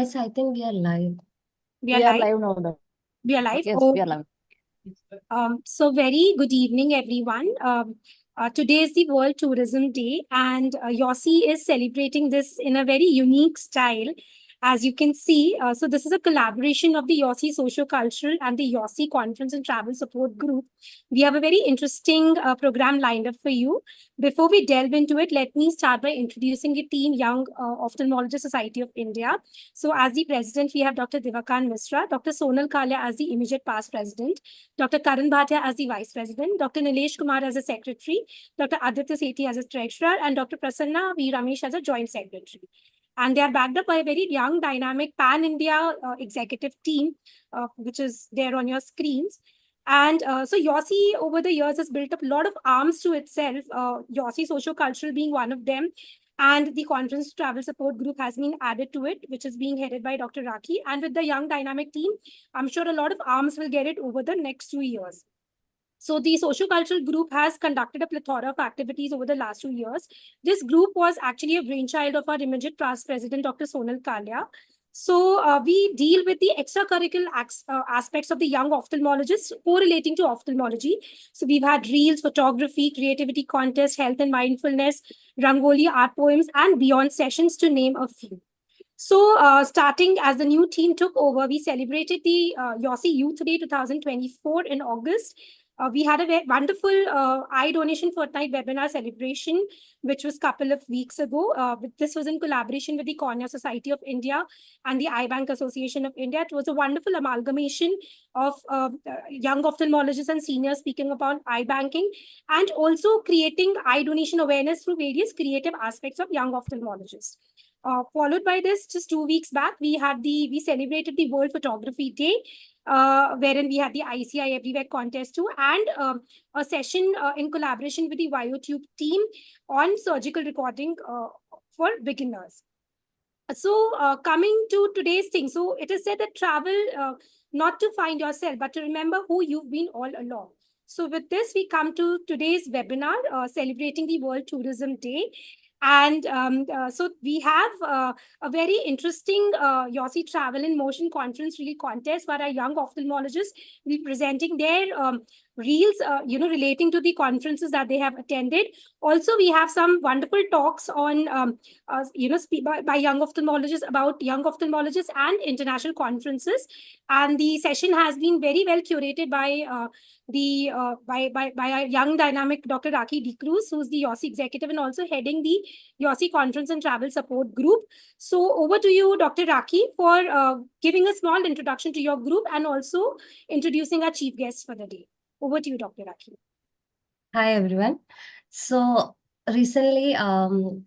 Yes, I think we are live. We are We are live. live now. We are live. Yes, we are Okay. live. So very good evening, everyone. Today is the World Tourism Day, and YOSI is celebrating this in a very unique style. As you can see, so this is a collaboration of the YOSI Socio-Cultural and the YOSI Conference and Travel Support Group. We have a very interesting program lined up for you. Before we delve into it, let me start by introducing the team, Young Ophthalmologist Society of India. So as the president, we have Dr. Divakan Misra, Dr. Sonal Kalia as the immediate past president, Dr. Karan Bhatia as the vice president, Dr. Nilesh Kumar as a secretary, Dr. Aditya Sethi as a treasurer, and Dr. Prasanna V. Ramesh as a joint secretary. And they are backed up by a very young, dynamic, pan-India executive team, which is there on your screens. And so YOSI over the years has built up a lot of arms to itself, YOSI Socio-Cultural being one of them. And the conference travel support group has been added to it, which is being headed by Dr. Raki. And with the young dynamic team, I'm sure a lot of arms will get it over the next 2 years. So the socio-cultural group has conducted a plethora of activities over the last 2 years. This group was actually a brainchild of our immediate past president, Dr. Sonal Kalia. So we deal with the extracurricular aspects of the young ophthalmologists correlating to ophthalmology. So we've had reels, photography, creativity contest, health and mindfulness, Rangoli, art poems, and beyond sessions, to name a few. So starting as the new team took over, we celebrated the YOSI Youth Day 2024 in August. We had a wonderful eye donation fortnight webinar celebration, which was a couple of weeks ago. This was in collaboration with the Cornea Society of India and the Eye Bank Association of India. It was a wonderful amalgamation of young ophthalmologists and seniors speaking about eye banking and also creating eye donation awareness through various creative aspects of young ophthalmologists. Followed by this, just 2 weeks back, we celebrated the World Photography Day, wherein we had the ICI Everywhere contest too, and a session in collaboration with the YOTube team on surgical recording for beginners. So coming to today's thing, so it is said that travel not to find yourself, but to remember who you've been all along. So with this, we come to today's webinar celebrating the World Tourism Day. And so we have a very interesting YOSI Travel in Motion Conference Reel contest where our young ophthalmologists will be presenting their reels, relating to the conferences that they have attended. Also, we have some wonderful talks on, by young ophthalmologists about young ophthalmologists and international conferences. And the session has been very well curated by our young dynamic Dr. Raki D. Cruz, who's the YOSI executive and also heading the YOSI Conference and Travel Support Group. So over to you, Dr. Raki, for giving a small introduction to your group and also introducing our chief guests for the day. Over to you, Dr. Raki. Hi, everyone. So recently, the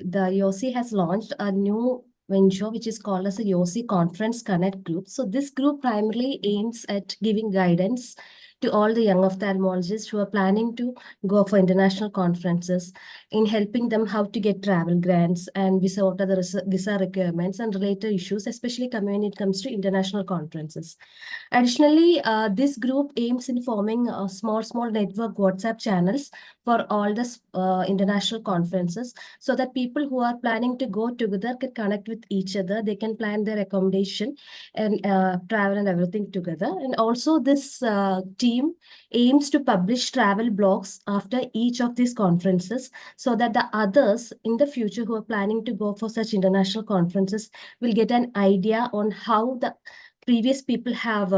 YOSI has launched a new venture, which is called as a YOSI Conference Connect Group. So this group primarily aims at giving guidance to all the young ophthalmologists who are planning to go for international conferences, in helping them how to get travel grants and what are the visa requirements and related issues, especially when it comes to international conferences. Additionally, this group aims in forming small network WhatsApp channels for all the international conferences, so that people who are planning to go together can connect with each other. They can plan their accommodation and travel and everything together. And also this team aims to publish travel blogs after each of these conferences, so that the others in the future who are planning to go for such international conferences will get an idea on how the previous people have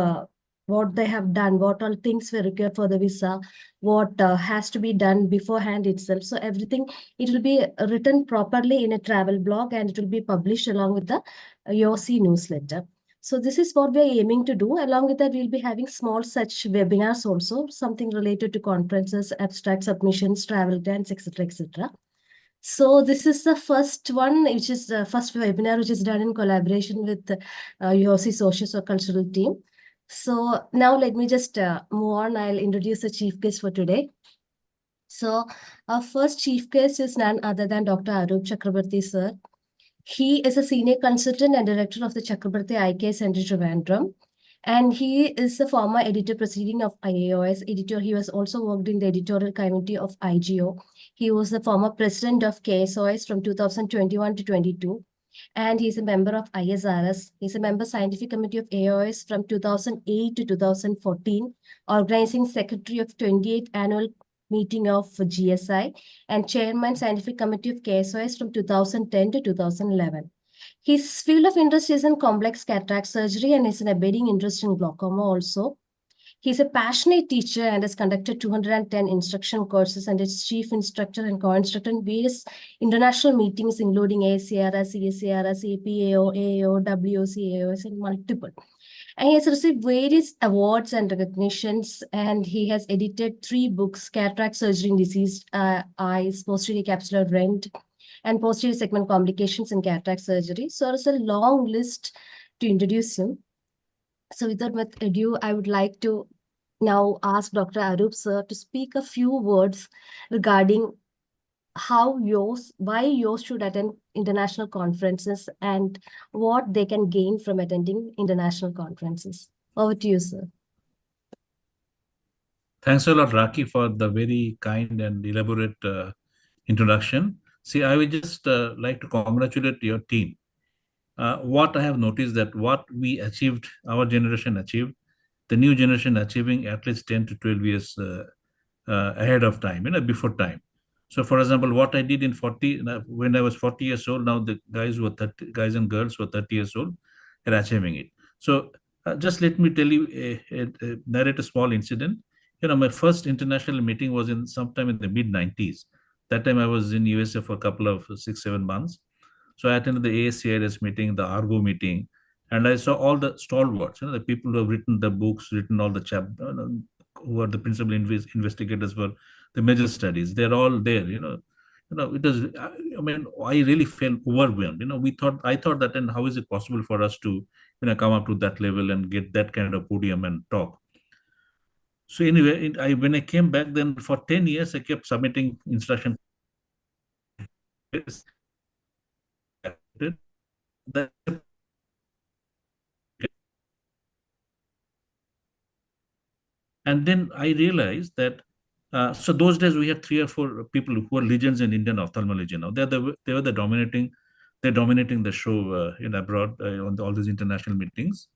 what they have done, what all things were required for the visa, what has to be done beforehand itself. So everything, it will be written properly in a travel blog and it will be published along with the YOSI newsletter. So this is what we're aiming to do. Along with that, we'll be having small such webinars also, something related to conferences, abstract submissions, travel grants, etc., etc. So this is the first one, which is the first webinar, which is done in collaboration with the YOSI Socio-Cultural team. So now let me just move on. I'll introduce the chief guest for today. So our first chief guest is none other than Dr. Arup Chakrabarti, sir. He is a senior consultant and director of the Chakrabarti Eye Care Center, Trivandrum. And he is the former editor proceeding of IAOS editor. He was also worked in the editorial committee of IGO. He was the former president of KSOS from 2021 to 22. and he's a member of ISRS. He's a member scientific committee of AOS from 2008 to 2014, organizing secretary of 28th annual meeting of GSI, and chairman scientific committee of KSOS from 2010 to 2011. His field of interest is in complex cataract surgery and is an abiding interest in glaucoma also. He's a passionate teacher and has conducted 210 instruction courses and is chief instructor and co-instructor in various international meetings, including ACRS, ESCRS, APAO, AAO, WOC, and multiple. And he has received various awards and recognitions, and he has edited 3 books: Cataract Surgery in Diseased Eyes, Posterior Capsular Rent, and Posterior Segment Complications in Cataract Surgery. So there's a long list to introduce him. So without much ado, I would like to now ask Dr. Arup sir to speak a few words regarding why YOS should attend international conferences and what they can gain from attending international conferences. Over to you, sir. Thanks a lot, Raki, for the very kind and elaborate introduction. See, I would just like to congratulate your team. What I have noticed that what we achieved, our generation achieved, the new generation achieving at least 10 to 12 years ahead of time, before time. So, for example, what I did in 40, when I was 40 years old, now the guys and girls who are 30 years old are achieving it. So, just let me tell you, narrate a small incident. My first international meeting was in sometime in the mid 90s. That time I was in USA for a couple of 6, 7 months. So I attended the ASCRS meeting, the Argo meeting, and I saw all the stalwarts, the people who have written the books, written all the who are the principal investigators for the major studies. They're all there. It was. I mean, I really felt overwhelmed. I thought that, and how is it possible for us to, come up to that level and get that kind of podium and talk? So anyway, when I came back, then for 10 years I kept submitting instruction. That And then I realized that, so those days we had 3 or 4 people who were legends in Indian ophthalmology. Now they were they're dominating the show in abroad on all these international meetings.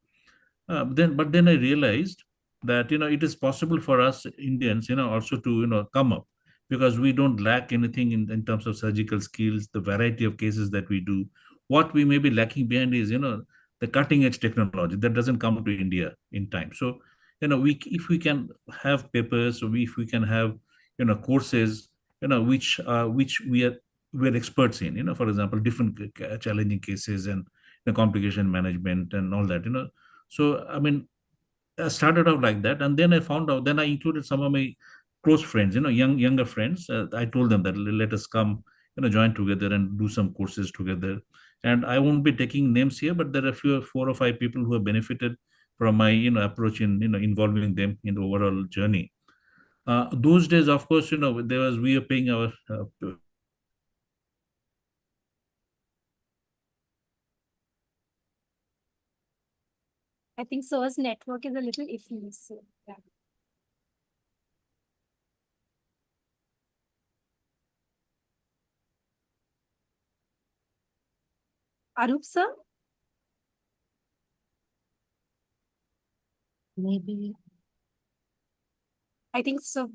But then I realized that it is possible for us Indians also to come up, because we don't lack anything in terms of surgical skills, the variety of cases that we do. What we may be lacking behind is the cutting edge technology that doesn't come to India in time. So we if we can have papers, or if we can have courses which we're experts in, for example, different challenging cases and the complication management and all that. So I mean, I started out like that, and then I found out. Then I included some of my close friends, younger friends. I told them that let us come, join together and do some courses together. And I won't be taking names here, but there are 4 or 5 people who have benefited from my, approach in, involving them in the overall journey. Those days, of course, we are paying our I think SIR's network is a little iffy. So, yeah. Arup sir? Maybe. I think so.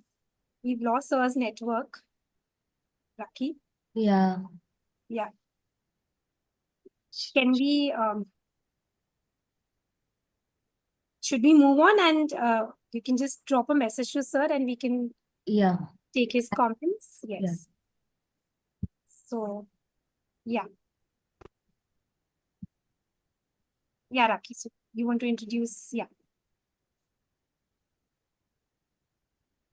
We've lost SIR's network. Lucky. Yeah. Yeah. Can we, should we move on, and you can just drop a message to sir and we can take his comments? Yes. Yeah. So, yeah. Yeah, Raki, so you want to introduce? Yeah.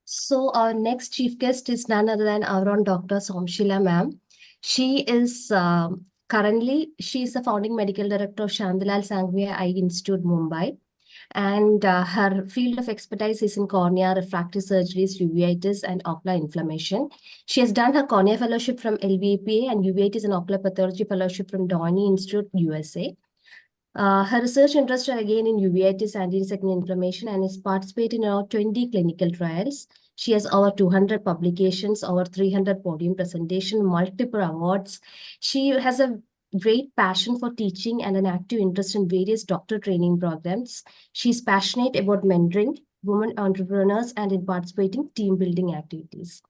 So our next chief guest is none other than our own Dr. Somshila ma'am. She is currently, she is the founding medical director of Shantilal Sangvi Eye Institute, Mumbai. And her field of expertise is in cornea, refractive surgeries, uveitis, and ocular inflammation. She has done her cornea fellowship from LVPA and uveitis and ocular pathology fellowship from Downey Institute, USA. Her research interests are again in uveitis and intersegment inflammation, and has participated in over 20 clinical trials. She has over 200 publications, over 300 podium presentations, multiple awards. She has a great passion for teaching and an active interest in various doctor training programs. She's passionate about mentoring women entrepreneurs and in participating team building activities.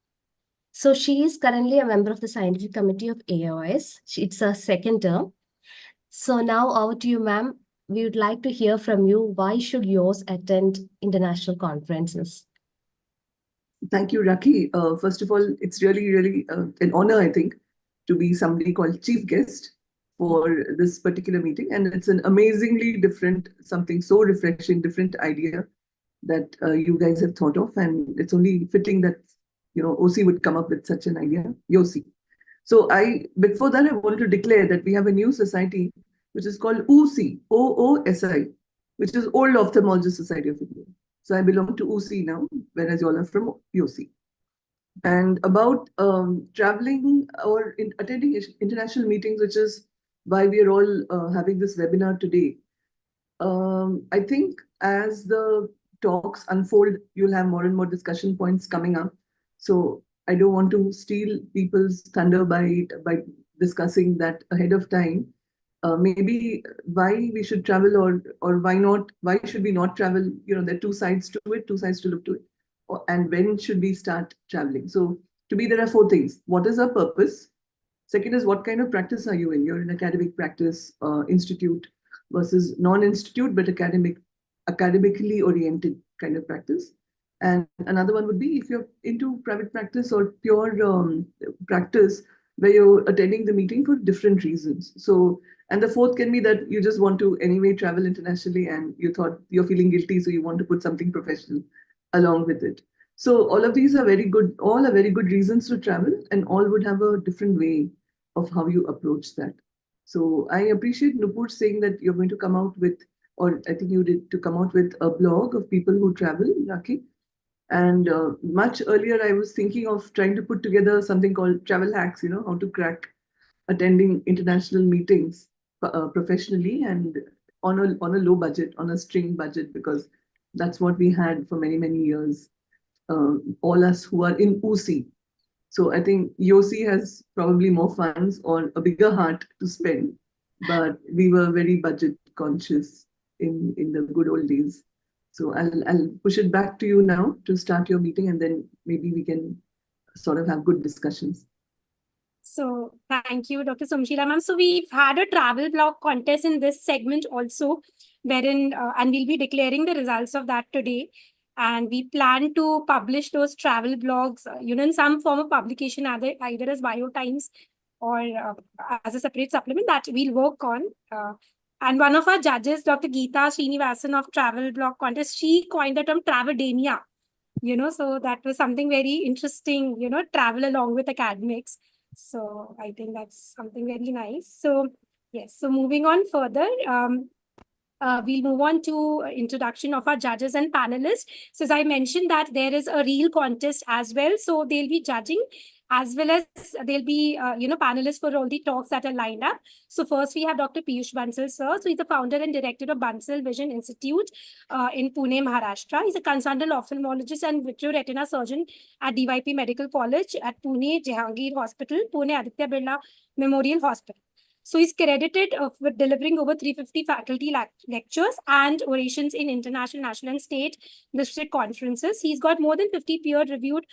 So she is currently a member of the scientific committee of AOS. It's her second term. So now over to you, ma'am. We would like to hear from you. Why should yours attend international conferences? Thank you, Raki. First of all, it's really an honor, I think, to be somebody called chief guest for this particular meeting. And it's an amazingly different, something so refreshing, different idea that you guys have thought of. And it's only fitting that, OC would come up with such an idea, YOSI. So before that, I want to declare that we have a new society, which is called OOSI, OOSI, which is Old Ophthalmologist Society of India. So I belong to OOSI now, whereas you all are from YOSI. And about traveling or attending international meetings, which is why we are all having this webinar today. I think as the talks unfold, you'll have more and more discussion points coming up. So I don't want to steal people's thunder by discussing that ahead of time. Maybe why we should travel or why not? Why should we not travel? There are two sides to it, two sides to look to it. And when should we start traveling? So to me, there are four things. What is our purpose? Second is what kind of practice are you in? You're in academic practice, institute versus non-institute, but academically oriented kind of practice. And another one would be if you're into private practice or pure practice, where you're attending the meeting for different reasons. So, and the fourth can be that you just want to anyway travel internationally and you thought you're feeling guilty, so you want to put something professional along with it. So all of these are very good, all are very good reasons to travel, and all would have a different way of how you approach that. So I appreciate Nupur saying that you're going to come out with, or I think you did, to come out with a blog of people who travel, Raki. And much earlier, I was thinking of trying to put together something called travel hacks, how to crack attending international meetings professionally and on a low budget, on a string budget, because that's what we had for many years. All us who are in UC. So I think YOSI has probably more funds or a bigger heart to spend, but we were very budget conscious in the good old days. So I'll push it back to you now to start your meeting, and then maybe we can sort of have good discussions. So thank you, Dr. Somshila ma'am. So we've had a travel blog contest in this segment also, wherein, and we'll be declaring the results of that today. And we plan to publish those travel blogs, in some form of publication, either as Bio Times or as a separate supplement that we'll work on. And one of our judges, Dr. Geeta Srinivasan of Travel Blog Contest, she coined the term Travedemia. So that was something very interesting, travel along with academics. So I think that's something very nice. So yes, so moving on further, we'll move on to introduction of our judges and panelists. So as I mentioned that there is a reel contest as well. So they'll be judging as well as there'll be, panelists for all the talks that are lined up. So first we have Dr. Piyush Bansal, sir. So he's the founder and director of Bansal Vision Institute in Pune, Maharashtra. He's a consultant ophthalmologist and vitreoretina surgeon at DYP Medical College at Pune Jehangir Hospital, Pune Aditya Birla Memorial Hospital. So he's credited with delivering over 350 faculty lectures and orations in international, national, and state district conferences. He's got more than 50 peer-reviewed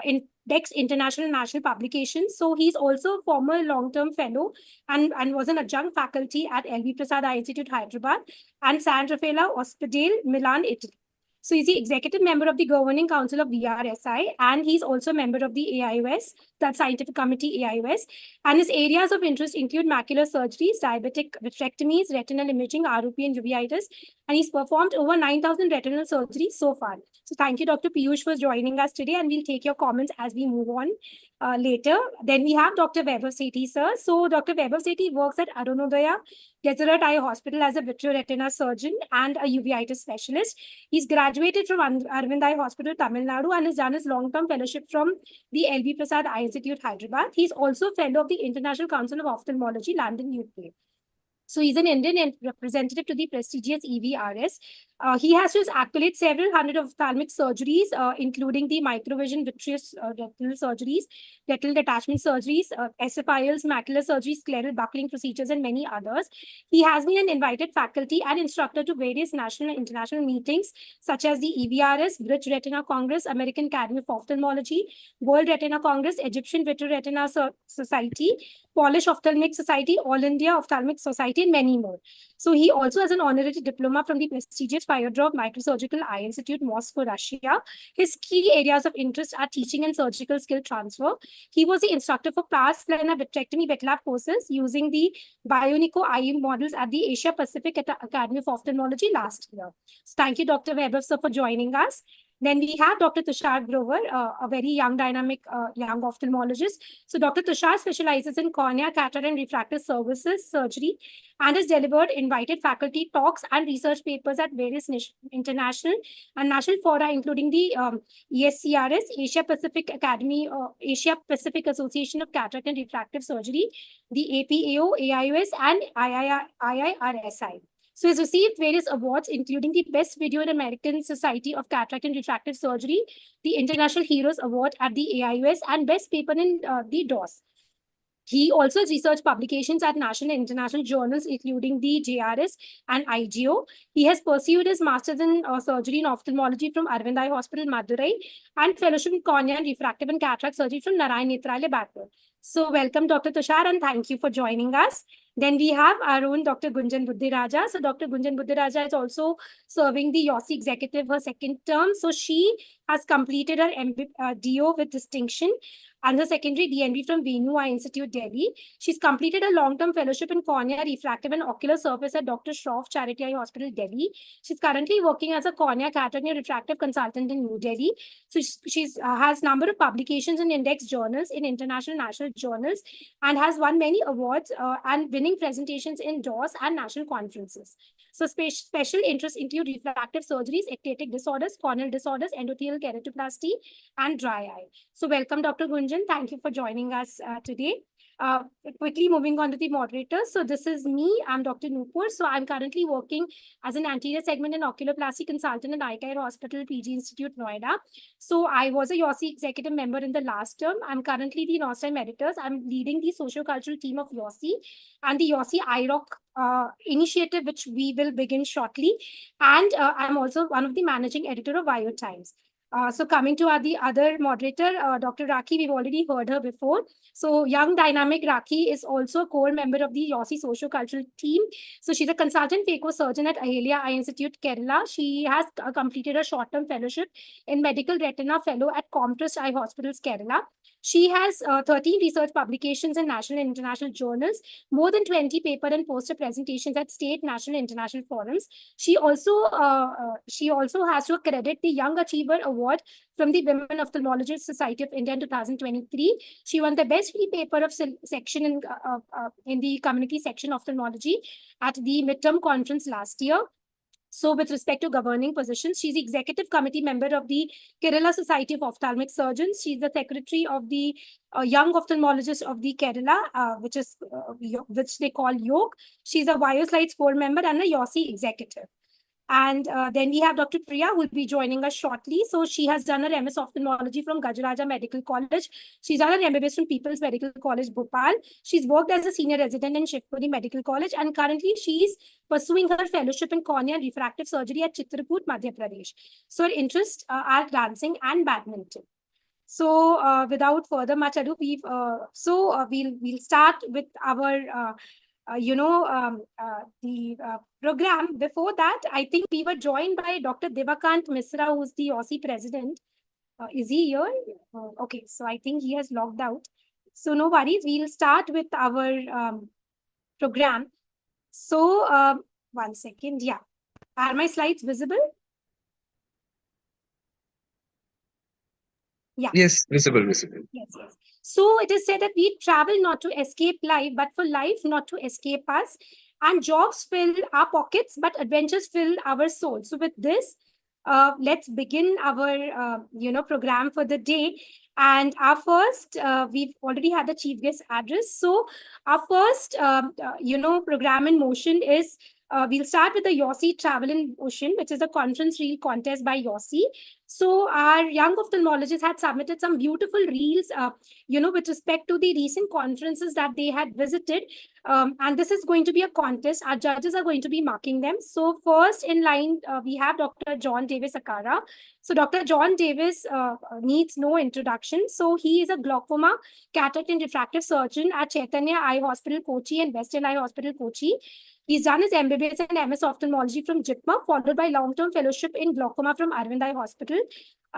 index international and national publications. So he's also a former long-term fellow and was an adjunct faculty at LV Prasad Eye Institute, Hyderabad, and San Raffaele Ospedale, Milan, Italy. So he's the executive member of the governing council of VRSI, and he's also a member of the AIOS, that scientific committee AIOS. And his areas of interest include macular surgeries, diabetic vitrectomies, retinal imaging, ROP, and uveitis. And he's performed over 9,000 retinal surgeries so far. So thank you, Dr. Piyush, for joining us today, and we'll take your comments as we move on later. Then we have Dr. Vaibhav Sethi, sir. So Dr. Vaibhav Sethi works at Arunodaya Deseret Eye Hospital as a vitreoretina surgeon and a uveitis specialist. He's graduated from Arvind Eye Hospital, Tamil Nadu, and has done his long-term fellowship from the LV Prasad Eye Institute, Hyderabad. He's also a fellow of the International Council of Ophthalmology, London, UK. So he's an Indian representative to the prestigious EVRS. He has to accolade several hundred ophthalmic surgeries, including the microvision vitreous retinal surgeries, retinal detachment surgeries, SFILs, macular surgery, scleral buckling procedures, and many others. He has been an invited faculty and instructor to various national and international meetings, such as the EVRS, British Retina Congress, American Academy of Ophthalmology, World Retina Congress, Egyptian Vitreoretina Society, Polish Ophthalmic Society, All India Ophthalmic Society, and many more. So he also has an honorary diploma from the prestigious Fyodorov Microsurgical Eye Institute, Moscow, Russia. His key areas of interest are teaching and surgical skill transfer. He was the instructor for pars plana vitrectomy wet lab courses using the Bionico eye models at the Asia Pacific Academy of Ophthalmology last year. So thank you, Dr. Vaibhav, sir, for joining us. Then we have Dr. Tushar Grover, a very young, dynamic, young ophthalmologist. So Dr. Tushar specializes in cornea, cataract, and refractive services surgery and has delivered invited faculty talks and research papers at various international and national fora, including the ESCRS, Asia Pacific Academy, Asia Pacific Association of Cataract and Refractive Surgery, the APAO, AIOS, and IIRSI. So he's received various awards, including the Best Video in American Society of Cataract and Refractive Surgery, the International Heroes Award at the AIOS, and Best Paper in the DOS. He also has research publications at national and international journals, including the JRS and IGO. He has pursued his master's in surgery and ophthalmology from Arvind Eye Hospital, Madurai, and fellowship in cornea and refractive and cataract surgery from Narayan Netralaya, Bangalore. So welcome, Dr. Tushar, and thank you for joining us. Then we have our own Dr. Gunjan Buddhiraja. So Dr. Gunjan Buddhiraja is also serving the YOSI executive her second term. So she has completed her DO with distinction under secondary DNB from Venu Eye Institute, Delhi. She's completed a long-term fellowship in cornea, refractive, and ocular surface at Dr. Shroff Charity Eye Hospital, Delhi. She's currently working as a cornea, cataract, and refractive consultant in New Delhi. So she's has number of publications in index journals, in international national journals, and has won many awards and winning presentations in DOS and national conferences. So special interests include refractive surgeries, ectatic disorders, corneal disorders, endothelial keratoplasty, and dry eye. So welcome, Dr. Gunjan. Thank you for joining us today. Quickly moving on to the moderators. So this is me. I'm Dr. Nupur. So I'm currently working as an anterior segment and oculoplasty consultant at Eye Care Hospital, PG Institute, Noida. So I was a YOSI executive member in the last term. I'm currently the North Time editors. I'm leading the socio-cultural team of YOSI and the YOSI IROC initiative, which we will begin shortly. And I'm also one of the managing editor of Bio Times. So coming to the other moderator, Dr. Rakhi, we've already heard her before. So young dynamic Rakhi is also a core member of the YOSI socio-cultural team. So she's a consultant phaco surgeon at Ahelia Eye Institute, Kerala. She has completed a short-term fellowship in medical retina fellow at Comtrust Eye Hospitals, Kerala. She has 13 research publications in national and international journals, more than 20 paper and poster presentations at state, national, and international forums. She also has to credit the Young Achiever Award from the Women Ophthalmologists Society of India in 2023. She won the best free paper of section in the community section ophthalmology at the midterm conference last year. So with respect to governing positions, she's the executive committee member of the Kerala Society of Ophthalmic Surgeons. She's the secretary of the Young Ophthalmologist of the Kerala, which they call YOG. She's a YOSlides core member and a YOSI executive. And then we have Dr. Priya, who will be joining us shortly. So she has done her MS Ophthalmology from Gajaraja Medical College. She's done her MBBS from People's Medical College, Bhopal. She's worked as a senior resident in Shivpuri Medical College. And currently, she's pursuing her fellowship in cornea and refractive surgery at Chitrakoot, Madhya Pradesh. So her interests are dancing and badminton. So without further much ado, we'll start with our the program. Before that, I think we were joined by Dr. Devakant Misra, who's the YOSI president. Is he here? Okay, so I think he has logged out. So no worries, we'll start with our program. So 1 second, yeah. Are my slides visible? Yeah. Yes, visible. Yes. So it is said that we travel not to escape life, but for life not to escape us. And jobs fill our pockets, but adventures fill our souls. So with this, let's begin our program for the day. And our first, we've already had the chief guest address. So our first, program in motion is we'll start with the YOSI Travel in Motion, which is a conference reel contest by YOSI. So our young ophthalmologists had submitted some beautiful reels, with respect to the recent conferences that they had visited. And this is going to be a contest. Our judges are going to be marking them. So first in line, we have Dr. John Davis Akara. So Dr. John Davis needs no introduction. So he is a glaucoma, cataract and refractive surgeon at Chaitanya Eye Hospital, Kochi and Western Eye Hospital, Kochi. He's done his MBBS and MS ophthalmology from JIPMA, followed by long-term fellowship in glaucoma from Arvind Eye Hospital,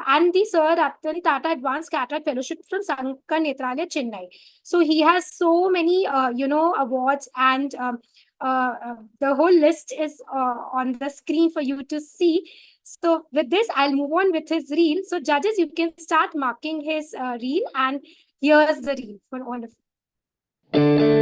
and the Sir Ratan Tata Advanced Cataract Fellowship from Sankar Netralaya, Chennai. So he has so many, awards, and the whole list is on the screen for you to see. So with this, I'll move on with his reel. So judges, you can start marking his reel, and here's the reel for all of you.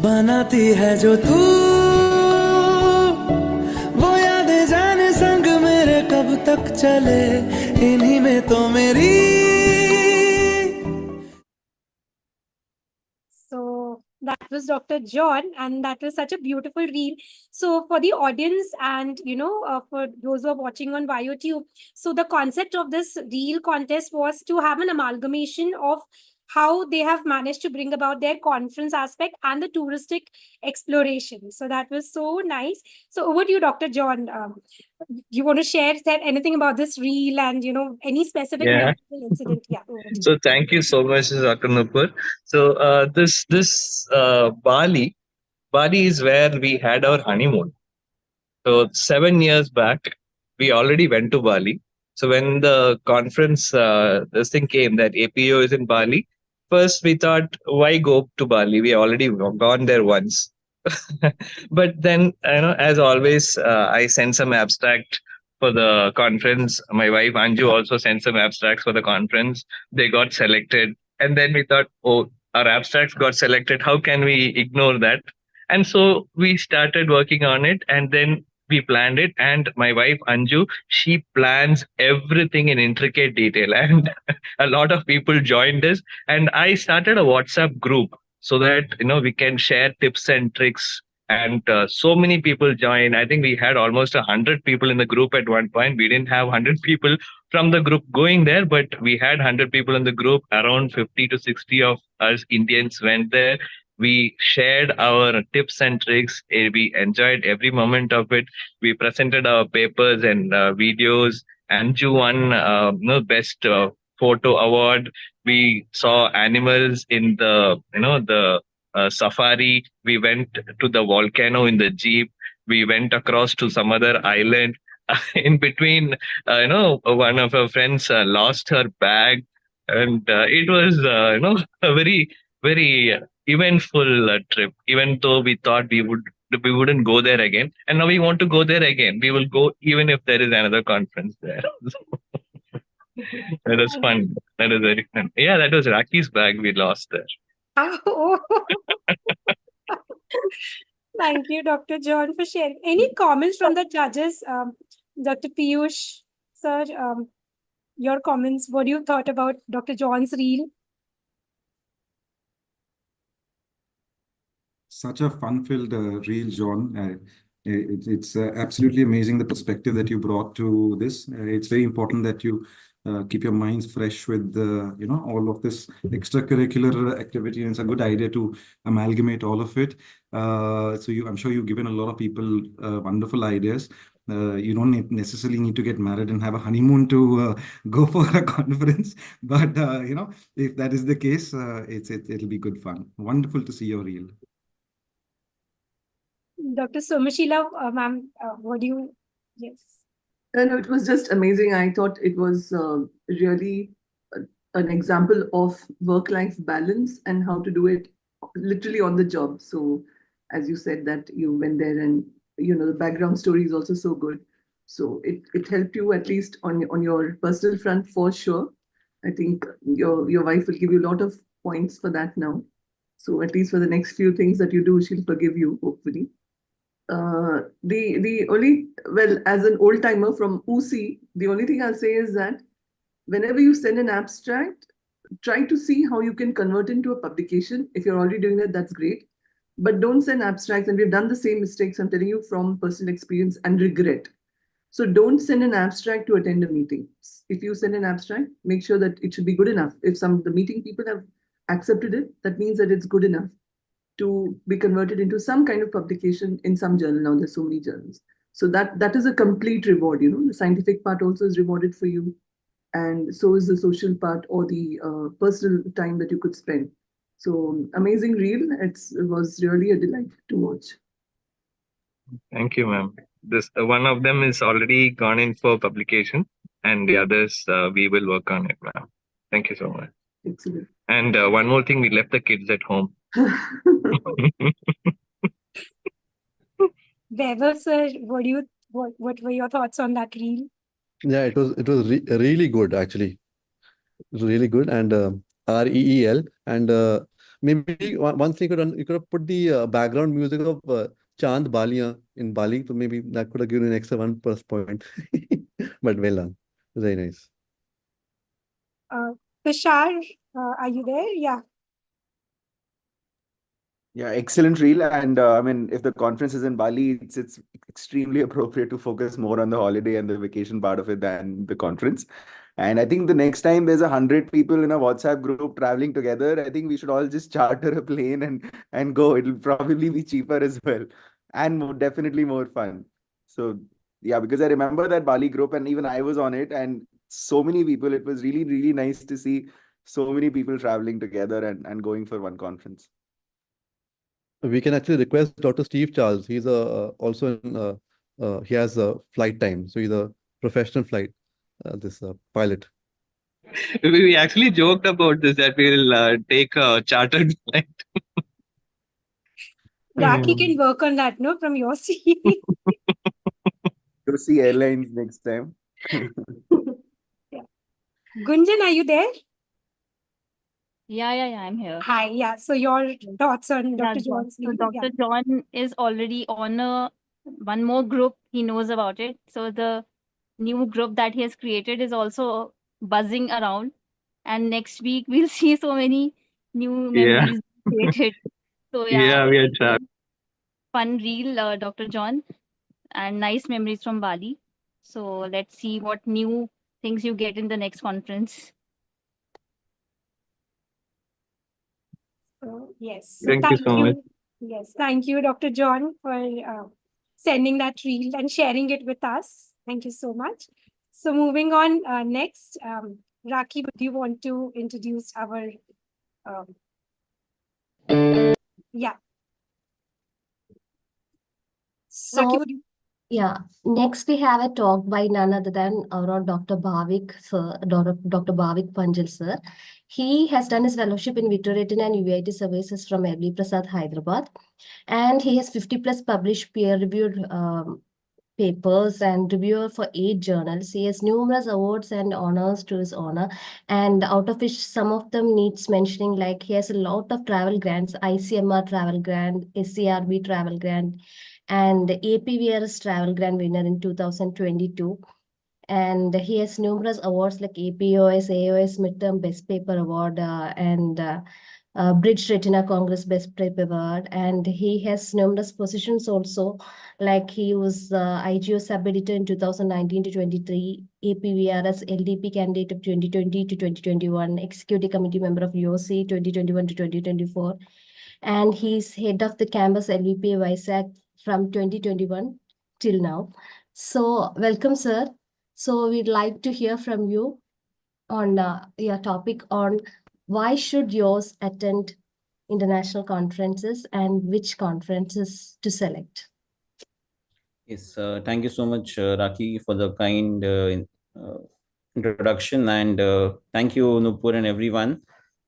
बनाती है जो तू वो यादें जाने संग मेरे कब तक चले इन्हीं में तो मेरी. So that was Dr. John, and that was such a beautiful reel. So for the audience and, for those who are watching on YouTube, so the concept of this reel contest was to have an amalgamation of how they have managed to bring about their conference aspect and the touristic exploration. So that was so nice. So over to you, Dr. John. You want to share anything about this reel and, any specific memorable incident? Yeah. Over to you. So thank you so much, Dr. Nupur. So this Bali is where we had our honeymoon. So 7 years back, we already went to Bali. So when the conference, this thing came that APO is in Bali, first we thought, why go to Bali? We already gone there once. But then, as always, I sent some abstract for the conference. My wife Anju also sent some abstracts for the conference. They got selected. And then we thought, oh, our abstracts got selected. How can we ignore that? And so we started working on it. And then we planned it, and my wife Anju, she plans everything in intricate detail, and a lot of people joined us, and I started a WhatsApp group so that we can share tips and tricks, and so many people joined. I think we had almost 100 people in the group at one point. We didn't have 100 people from the group going there, but we had 100 people in the group. Around 50 to 60 of us Indians went there. We shared our tips and tricks. We enjoyed every moment of it. We presented our papers and videos. Anju won best photo award. We saw animals in the safari. We went to the volcano in the jeep. We went across to some other island. In between, one of our friends lost her bag, and it was a very very eventful trip. Even though we thought we wouldn't go there again, and now we want to go there again. We will go even if there is another conference there. That was fun. That was very fun. Yeah, that was Raki's bag we lost there. Oh. Thank you, Dr. John, for sharing. Any comments from the judges, Dr. Piyush, sir? your comments. What do you thought about Dr. John's reel? Such a fun-filled reel, John. It's absolutely amazing the perspective that you brought to this. It's very important that you keep your minds fresh with all of this extracurricular activity, and it's a good idea to amalgamate all of it. I'm sure you've given a lot of people wonderful ideas. You don't necessarily need to get married and have a honeymoon to go for a conference, but if that is the case, it'll be good fun. Wonderful to see your reel. Dr. Somashila, ma'am, what do you? Yes. No, it was just amazing. I thought it was really an example of work-life balance and how to do it literally on the job. So, as you said that you went there, and the background story is also so good. So it helped you at least on your personal front for sure. I think your wife will give you a lot of points for that now. So at least for the next few things that you do, she'll forgive you, hopefully. The only, well, as an old timer from YOSI, the only thing I'll say is that whenever you send an abstract, try to see how you can convert into a publication. If you're already doing that, that's great. But don't send abstracts, and we've done the same mistakes, I'm telling you from personal experience and regret. So don't send an abstract to attend a meeting. If you send an abstract, make sure that it should be good enough. If the meeting people have accepted it, that means that it's good enough to be converted into some kind of publication in some journal. Now there's so many journals. So that is a complete reward. The scientific part also is rewarded for you. And so is the social part or the personal time that you could spend. So amazing reel. It was really a delight to watch. Thank you, ma'am. This one of them is already gone in for publication, and the others we will work on it, ma'am. Thank you so much. Excellent. And one more thing, we left the kids at home. Weber, sir, what were your thoughts on that reel? Yeah, it was really good actually. It was really good, and REEL, and maybe one thing you could have put the background music of Chand Balia in Bali, so maybe that could have given an extra 1+ point. But well done, very nice. Tushar, are you there? Yeah. Yeah, excellent reel. And I mean, if the conference is in Bali, it's extremely appropriate to focus more on the holiday and the vacation part of it than the conference. And I think the next time there's 100 people in a WhatsApp group traveling together, I think we should all just charter a plane and go. It'll probably be cheaper as well, and definitely more fun. So yeah, because I remember that Bali group, and even I was on it, and so many people. It was really, really nice to see so many people traveling together and going for one conference. We can actually request Dr. Steve Charles. He's also in, he has a flight time, so he's a professional flight this pilot. We actually joked about this, that we'll take a chartered flight. Raki can work on that, no, from your seat. YOSI Airlines next time. Yeah. Gunjan, are you there? Yeah, I'm here. Hi, yeah. So your thoughts on Yeah, Dr. John's so reel? Dr. John is already on one more group. He knows about it. So the new group that he has created is also buzzing around. And next week we'll see so many new memories created. So Yeah, we are it's a fun reel, Dr. John, and nice memories from Bali. So let's see what new things you get in the next conference. Yes. So Thank you so much. Yes, thank you, Dr. John, for sending that reel and sharing it with us. Thank you so much. So moving on, next, Raki, would you want to introduce our? Yeah. So, Raki, would you? yeah, next we have a talk by none other than our Dr. Bhavik sir, Dr. Bhavik Panjal sir. He has done his fellowship in Vittoratin and UIT services from MB Prasad, Hyderabad, and he has 50+ published peer-reviewed papers and reviewer for 8 journals. He has numerous awards and honors to his honor, and out of which some of them needs mentioning, like he has a lot of travel grants, ICMR travel grant, SCRB travel grant, and APVRS travel grant winner in 2022. And he has numerous awards like APOS, AOS Midterm Best Paper Award, and Bridge Retina Congress Best Paper Award. And he has numerous positions also, like he was IGO sub-editor in 2019 to 23, APVRS LDP candidate of 2020 to 2021, executive committee member of YOSI 2021 to 2024, and he's head of the campus LVP Vizag from 2021 till now. So welcome, sir. So we'd like to hear from you on your topic on why should yours attend international conferences and which conferences to select. Yes, thank you so much, Raki, for the kind introduction, and thank you, Nupur, and everyone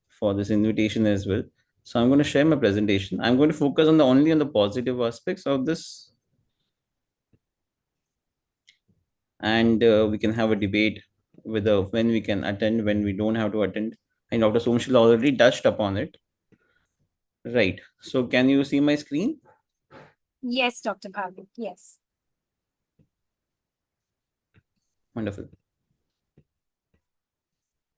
for this invitation as well. So I'm going to share my presentation. I'm going to focus on only on the positive aspects of this, and we can have a debate whether when we can attend, when we don't have to attend. And Dr. Somshil already touched upon it. Right. So can you see my screen? Yes, Dr. Bhavik. Yes. Wonderful.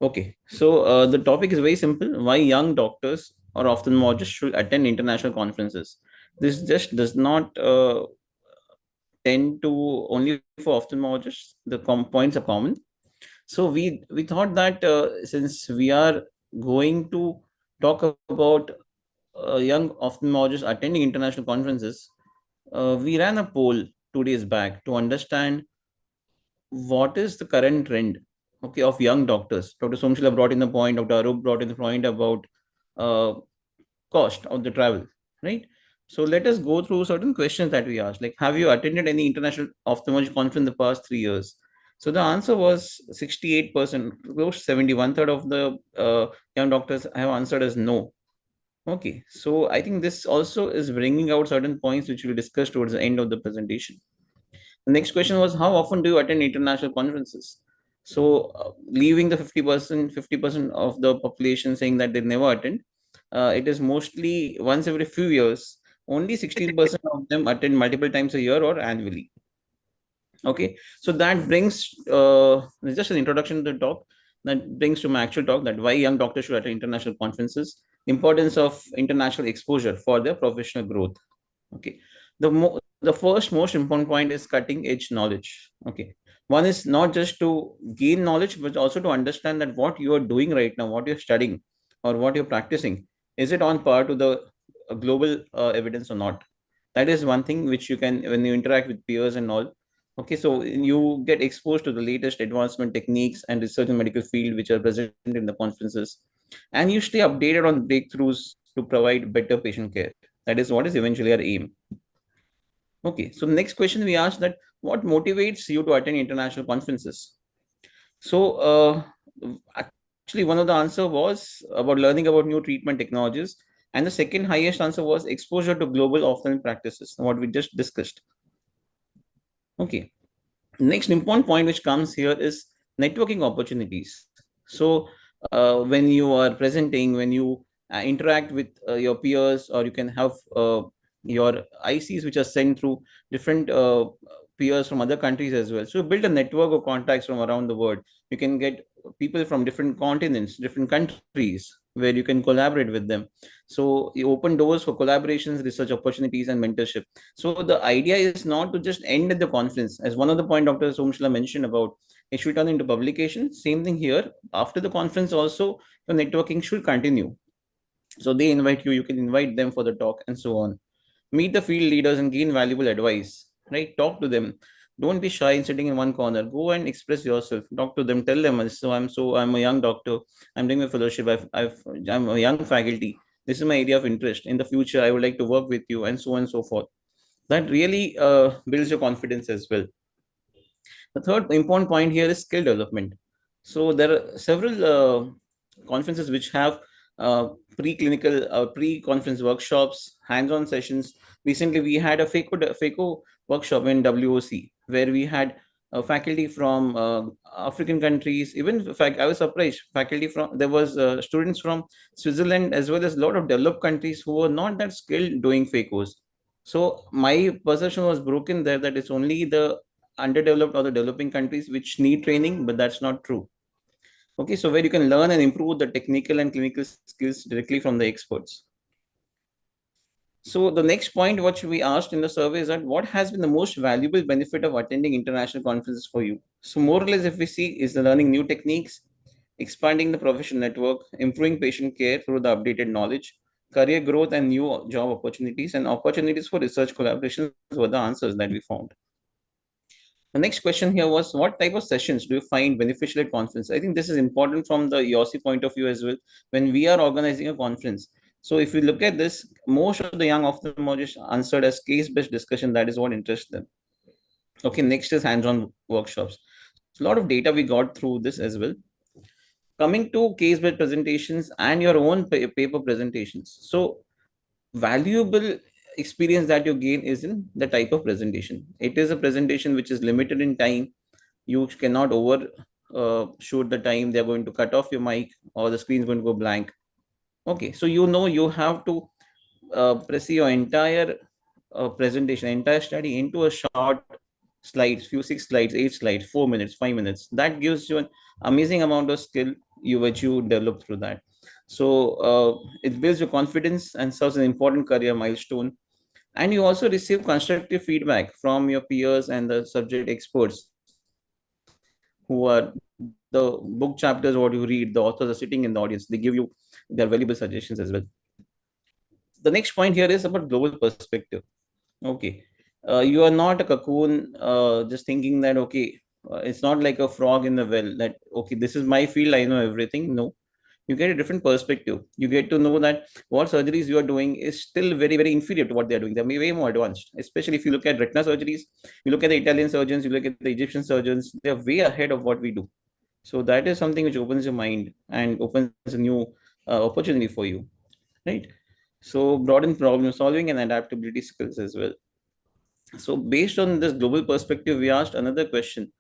Okay, so the topic is very simple. Why young doctors or ophthalmologists should attend international conferences. This just does not tend to only for ophthalmologists. The points are common. So we thought that since we are going to talk about young ophthalmologists attending international conferences, we ran a poll 2 days back to understand what is the current trend, okay, of young doctors. Dr. Somshila brought in the point, Dr. Arup brought in the point about uh, cost of the travel, right? So let us go through certain questions that we asked, like, have you attended any international ophthalmology conference in the past 3 years? So the answer was 68%, close to 71 third of the young doctors have answered as no. Okay, so I think this also is bringing out certain points which we'll discuss towards the end of the presentation. The next question was, how often do you attend international conferences? So, leaving the 50% of the population saying that they never attend, it is mostly once every few years. Only 16% of them attend multiple times a year or annually. Okay, so that brings just an introduction to the talk. That brings to my actual talk, that why young doctors should attend international conferences, importance of international exposure for their professional growth. Okay, the first most important point is cutting edge knowledge. Okay, one is not just to gain knowledge, but also to understand that what you are doing right now, what you're studying or what you're practicing, is it on par to the global evidence or not? That is one thing which you can, when you interact with peers and all. Okay, so you get exposed to the latest advancement techniques and research in medical field which are present in the conferences, and you stay updated on breakthroughs to provide better patient care. That is what is eventually our aim. Okay, so the next question we asked, that what motivates you to attend international conferences? So actually one of the answer was about learning about new treatment technologies, and the second highest answer was exposure to global ophthalmic practices, what we just discussed. Okay, next important point which comes here is networking opportunities. So when you are presenting, when you interact with your peers, or you can have your ICs which are sent through different peers from other countries as well. So build a network of contacts from around the world. You can get people from different continents, different countries, where you can collaborate with them. So you open doors for collaborations, research opportunities, and mentorship. So the idea is not to just end at the conference, as one of the point Dr. Somshila mentioned about it should turn into publication. Same thing here. After the conference, also the networking should continue. So they invite you, you can invite them for the talk, and so on. Meet the field leaders and gain valuable advice. Right? Talk to them. Don't be shy in sitting in one corner. Go and express yourself. Talk to them. Tell them, I'm a young doctor. I'm doing a fellowship. I'm a young faculty. This is my area of interest. In the future, I would like to work with you, and so on and so forth. That really builds your confidence as well. The third important point here is skill development. So there are several conferences which have preclinical, pre-conference workshops, hands-on sessions. Recently, we had a FACO workshop in WOC, where we had faculty from African countries. Even I was surprised. Faculty from there was students from Switzerland, as well as a lot of developed countries who were not that skilled doing FACOs. So my perception was broken there, that it's only the underdeveloped or the developing countries which need training, but that's not true. Okay, so where you can learn and improve the technical and clinical skills directly from the experts. So the next point which we asked in the survey is that what has been the most valuable benefit of attending international conferences for you? So more or less, if we see, is the learning new techniques, expanding the professional network, improving patient care through the updated knowledge, career growth and new job opportunities, and opportunities for research collaborations were the answers that we found. The next question here was, what type of sessions do you find beneficial at conference? I think this is important from the YOSI point of view as well. When we are organizing a conference, so if you look at this, most of the young ophthalmologists answered as case-based discussion. That is what interests them. Okay, next is hands-on workshops. So a lot of data we got through this as well. Coming to case-based presentations and your own paper presentations. So valuable experience that you gain is in the type of presentation. It is a presentation which is limited in time. You cannot over shoot the time. They're going to cut off your mic or the screen is going to go blank. Okay, so you have to press your entire presentation, entire study into a short slides, few 6 slides, 8 slides, 4 minutes, 5 minutes. That gives you an amazing amount of skill which you develop through that. So it builds your confidence and serves an important career milestone. And you also receive constructive feedback from your peers and the subject experts who are the book chapters, what you read, the authors are sitting in the audience. They give you their valuable suggestions as well. The next point here is about global perspective. Okay. You are not a cocoon just thinking that, okay, it's not like a frog in the well that, okay, this is my field, I know everything. No, you get a different perspective. You get to know that what surgeries you are doing is still very, very inferior to what they're doing. They're way more advanced, especially if you look at retina surgeries, you look at the Italian surgeons, you look at the Egyptian surgeons, they're way ahead of what we do. So that is something which opens your mind and opens a new opportunity for you, right? So broaden problem solving and adaptability skills as well. So based on this global perspective, we asked another question.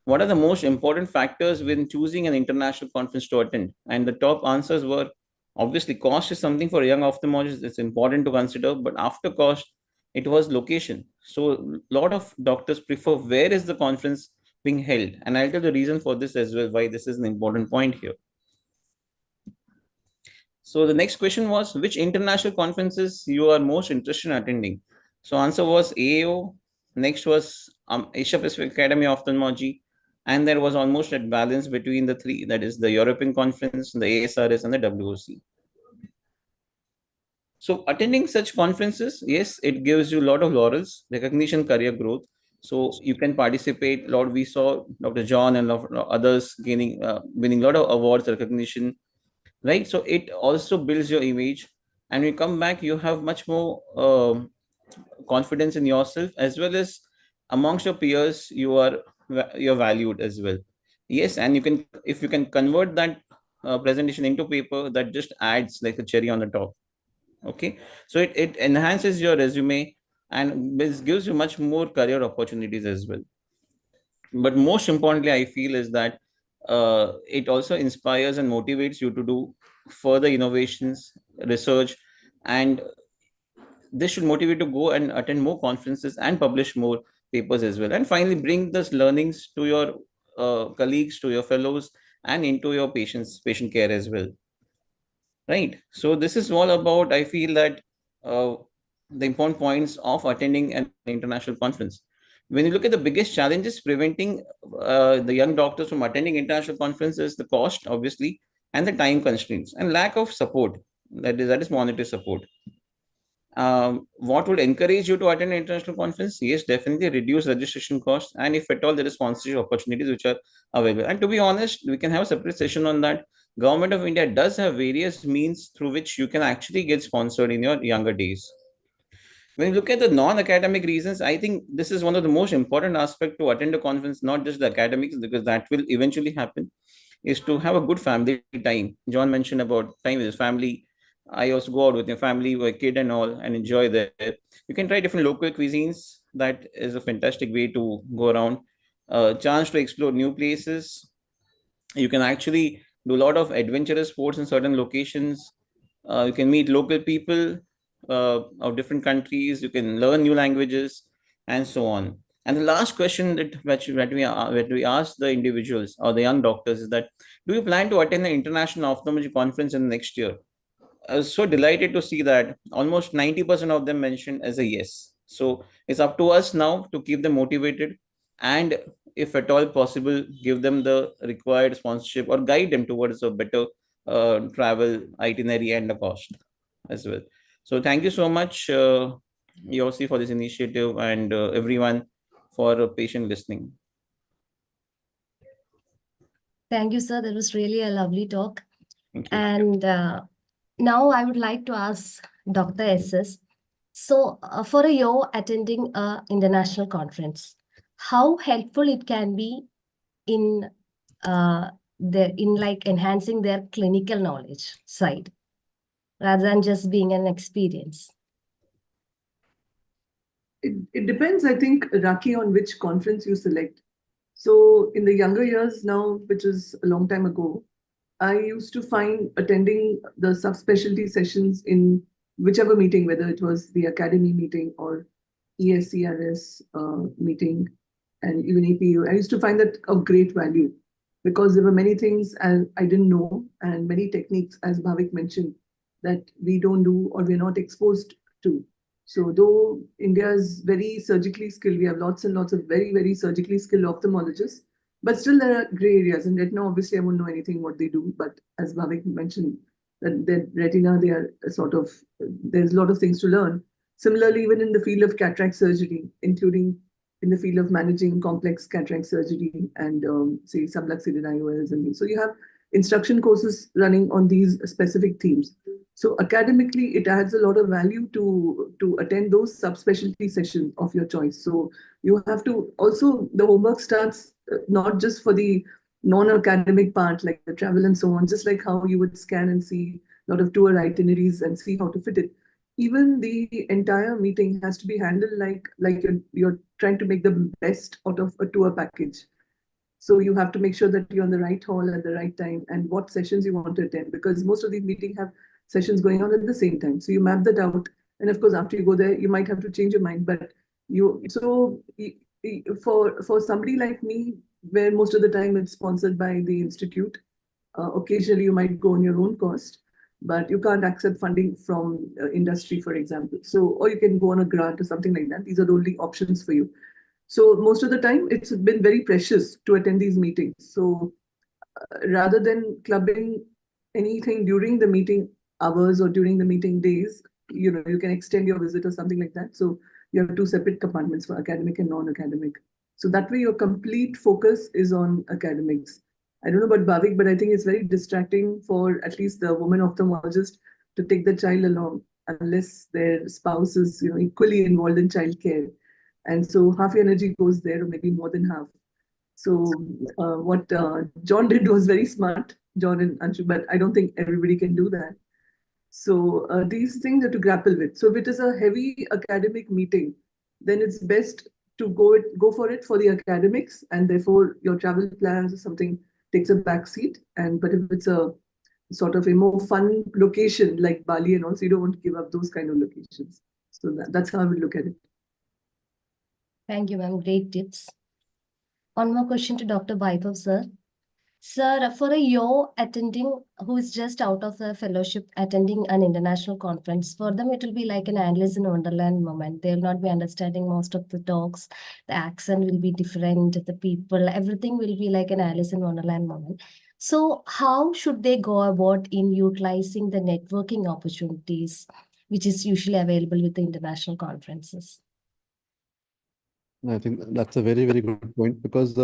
What are the most important factors when choosing an international conference to attend? And the top answers were, obviously, cost is something for young ophthalmologists. It's important to consider, but after cost, it was location. So a lot of doctors prefer where is the conference being held. And I'll tell the reason for this as well, why this is an important point here. So the next question was, which international conferences you are most interested in attending? So answer was AAO. Next was Asia Pacific Academy of Ophthalmology. And there was almost a balance between the three, that is the European Conference, the ASRS, and the WOC. So attending such conferences, yes, it gives you a lot of laurels, recognition, career growth. So you can participate. We saw Dr. John and others winning a lot of awards, recognition, right? So it also builds your image, and when you come back, you have much more confidence in yourself, as well as amongst your peers, you're valued as well. Yes, and you can, if you can convert that presentation into paper, that just adds like a cherry on the top. Okay, so it enhances your resume and this gives you much more career opportunities as well. But most importantly, I feel is that it also inspires and motivates you to do further innovations, research, and this should motivate you to go and attend more conferences and publish more papers as well. And finally, bring those learnings to your colleagues, to your fellows, and into your patient care as well. Right. So this is all about, I feel that the important points of attending an international conference. When you look at the biggest challenges preventing the young doctors from attending international conferences, the cost, obviously, and the time constraints and lack of support. That is monetary support. What would encourage you to attend an international conference? Yes, definitely reduce registration costs, and if at all there is sponsorship opportunities which are available. And to be honest, we can have a separate session on that. Government of India does have various means through which you can actually get sponsored in your younger days. When you look at the non-academic reasons, I think this is one of the most important aspects to attend a conference, not just the academics, because that will eventually happen, is to have a good family time. John mentioned about time with his family. I also go out with your family, with a kid and all, and enjoy there. You can try different local cuisines. That is a fantastic way to go around. Chance to explore new places. You can actually do a lot of adventurous sports in certain locations. You can meet local people of different countries. You can learn new languages and so on. And the last question that we ask the individuals or the young doctors is that, do you plan to attend the International Ophthalmology Conference in the next year? I was so delighted to see that almost 90% of them mentioned as a yes. So it's up to us now to keep them motivated, and if at all possible, give them the required sponsorship or guide them towards a better travel itinerary and a cost as well. So thank you so much, Yossi, for this initiative, and everyone for patient listening. Thank you, sir. That was really a lovely talk. Thank you. And now I would like to ask Dr. SS. So, for a year attending a international conference, how helpful it can be in like enhancing their clinical knowledge side, rather than just being an experience? It depends, I think, Raki, on which conference you select. So in the younger years now, which is a long time ago, I used to find attending the subspecialty sessions in whichever meeting, whether it was the academy meeting or ESCRS meeting and even APU, I used to find that of great value because there were many things I didn't know and many techniques, as Bhavik mentioned, that we don't do or we're not exposed to. So though India is very surgically skilled, we have lots and lots of very, very surgically skilled ophthalmologists, but still there are gray areas. And retina, obviously, I won't know anything what they do, but as Bhavik mentioned, that retina, they are sort of, there's a lot of things to learn. Similarly, even in the field of cataract surgery, including in the field of managing complex cataract surgery and say subluxated IOLs, and so you have instruction courses running on these specific themes. So academically, it adds a lot of value to attend those subspecialty sessions of your choice. So you have to also, the homework starts not just for the non-academic part like the travel and so on, just like how you would scan and see a lot of tour itineraries and see how to fit it. Even the entire meeting has to be handled like you're trying to make the best out of a tour package. So you have to make sure that you're on the right hall at the right time and what sessions you want to attend, because most of these meetings have sessions going on at the same time. So you map that out. And of course, after you go there, you might have to change your mind. But for somebody like me, where most of the time it's sponsored by the institute, occasionally you might go on your own cost, but you can't accept funding from industry, for example. So, or you can go on a grant or something like that. These are the only options for you. So most of the time, it's been very precious to attend these meetings. So rather than clubbing anything during the meeting hours or during the meeting days, you can extend your visit or something like that. So you have two separate compartments for academic and non-academic. So that way your complete focus is on academics. I don't know about Bhavik, but I think it's very distracting for at least the woman ophthalmologist to take the child along unless their spouse is equally involved in childcare. And so half your energy goes there, or maybe more than half. So what John did was very smart, John and Anshu, but I don't think everybody can do that. So these things are to grapple with. So if it is a heavy academic meeting, then it's best to go for it for the academics, and therefore your travel plans or something takes a back seat. But if it's a sort of a more fun location like Bali and also, you don't want to give up those kind of locations. So that's how I would look at it. Thank you, ma'am. Great tips. One more question to Dr. Vaibhav, sir. Sir, for a year attending who is just out of a fellowship attending an international conference, for them it will be like an Alice in Wonderland moment. They will not be understanding most of the talks. The accent will be different. The people, everything will be like an Alice in Wonderland moment. So how should they go about in utilizing the networking opportunities, which is usually available with the international conferences? I think that's a very, very good point, because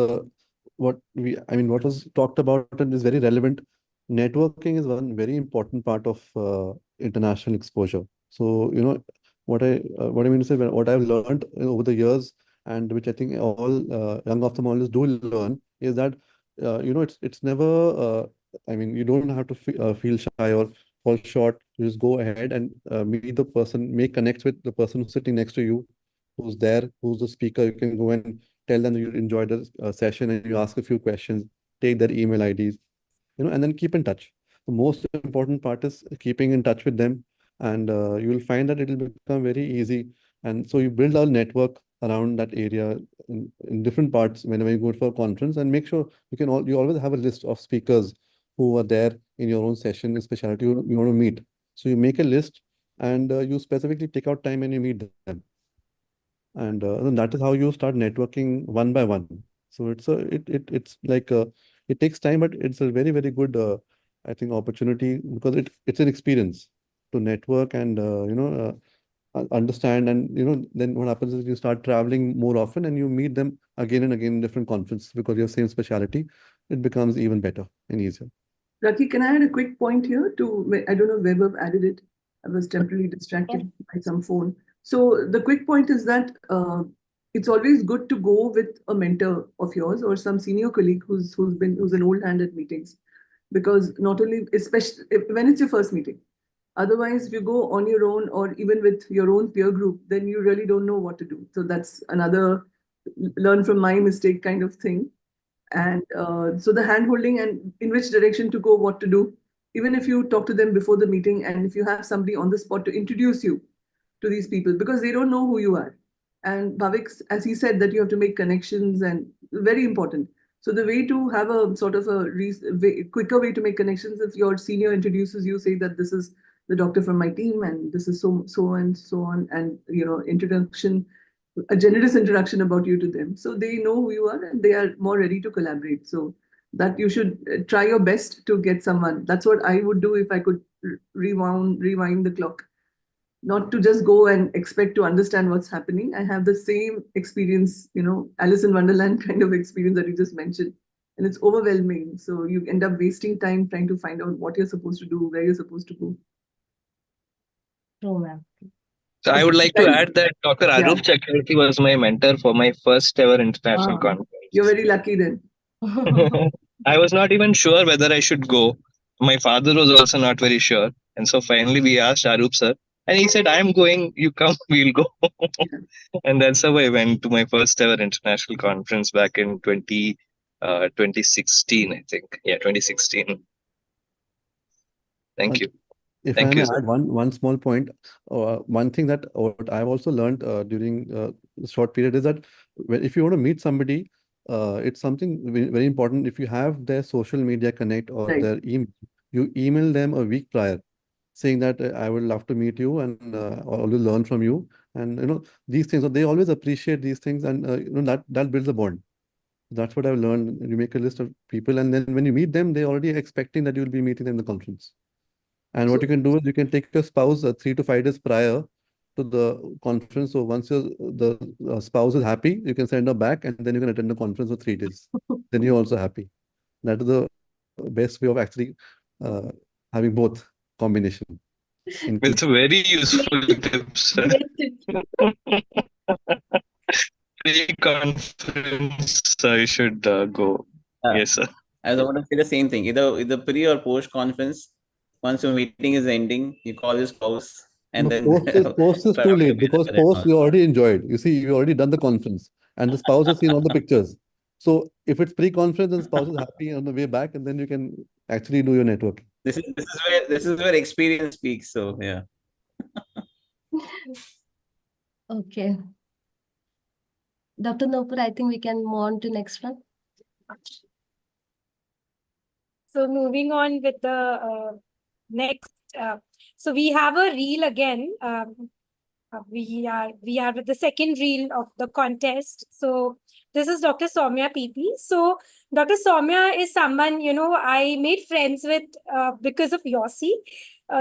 what was talked about and is very relevant. Networking is one very important part of international exposure. So, what I mean to say, what I've learned over the years, and which I think all young ophthalmologists do learn, is that it's never. You don't have to feel shy or fall short. You just go ahead and meet the person, make connects with the person who's sitting next to you, who's there, who's the speaker. You can go and tell them you enjoyed the session, and you ask a few questions, take their email IDs, and then keep in touch. The most important part is keeping in touch with them, and you will find that it will become very easy. And so you build our network around that area in different parts whenever you go for a conference, and make sure you always have a list of speakers who are there in your own session in specialty you want to meet. So you make a list and you specifically take out time and you meet them. And then that is how you start networking one by one. So it's like it takes time, but it's a very, very good I think opportunity, because it's an experience to network and understand. And then what happens is you start traveling more often and you meet them again and again in different conferences, because you have same specialty. It becomes even better and easier. Raki, can I add a quick point here I don't know where Webber added it. I was temporarily distracted by some phone. So the quick point is that it's always good to go with a mentor of yours or some senior colleague who's an old hand at meetings, because not only, especially when it's your first meeting. Otherwise, if you go on your own or even with your own peer group, then you really don't know what to do. So that's another learn from my mistake kind of thing. And so the hand holding and in which direction to go, what to do, even if you talk to them before the meeting and if you have somebody on the spot to introduce you to these people, because they don't know who you are. And Bhavik, as he said, that you have to make connections, and very important. So the way to have a sort of quicker way to make connections, if your senior introduces you, say that this is the doctor from my team and this is so and so on, and introduction, a generous introduction about you to them, so they know who you are and they are more ready to collaborate. So that you should try your best to get someone. That's what I would do if I could rewind the clock. Not to just go and expect to understand what's happening. I have the same experience, Alice in Wonderland kind of experience that you just mentioned. And it's overwhelming. So you end up wasting time trying to find out what you're supposed to do, where you're supposed to go. True, ma'am. So I would like to add that Dr. Arup Chakravarti was my mentor for my first ever international conference. You're very lucky then. I was not even sure whether I should go. My father was also not very sure. And so finally we asked Arup sir, and he said, I'm going, you come, we'll go. And that's how I went to my first ever international conference back in 2016, I think. Yeah, 2016. Thank you. If Thank I may you, sir. add one small point, one thing that what I've also learned during this short period is that if you want to meet somebody, it's something very important. If you have their social media connect or their email, you email them a week prior, saying that I would love to meet you and always learn from you, and these things. So they always appreciate these things, and that builds a bond. That's what I've learned. You make a list of people, and then when you meet them, they're already expecting that you'll be meeting them in the conference. And what you can do is you can take your spouse 3 to 5 days prior to the conference. So once the spouse is happy, you can send her back, and then you can attend the conference for 3 days. Then you're also happy. That is the best way of actually having both combination. It's a very useful tip, sir. Pre-conference, I should go. Yes, sir. I was about to say the same thing. Either pre or post conference, once your meeting is ending, you call your spouse and then Post is too late, because post you already enjoyed. You see, you already done the conference, and the spouse has seen all the pictures. So if it's pre-conference, then spouse is happy on the way back, and then you can actually do your networking. This is where experience speaks. So yeah. Okay. Dr. Nopur, I think we can move on to next one. So moving on with the next, so we have a reel again. We are with the second reel of the contest. So this is Dr. Soumya PP. So Dr. Soumya is someone, I made friends with because of YOSI.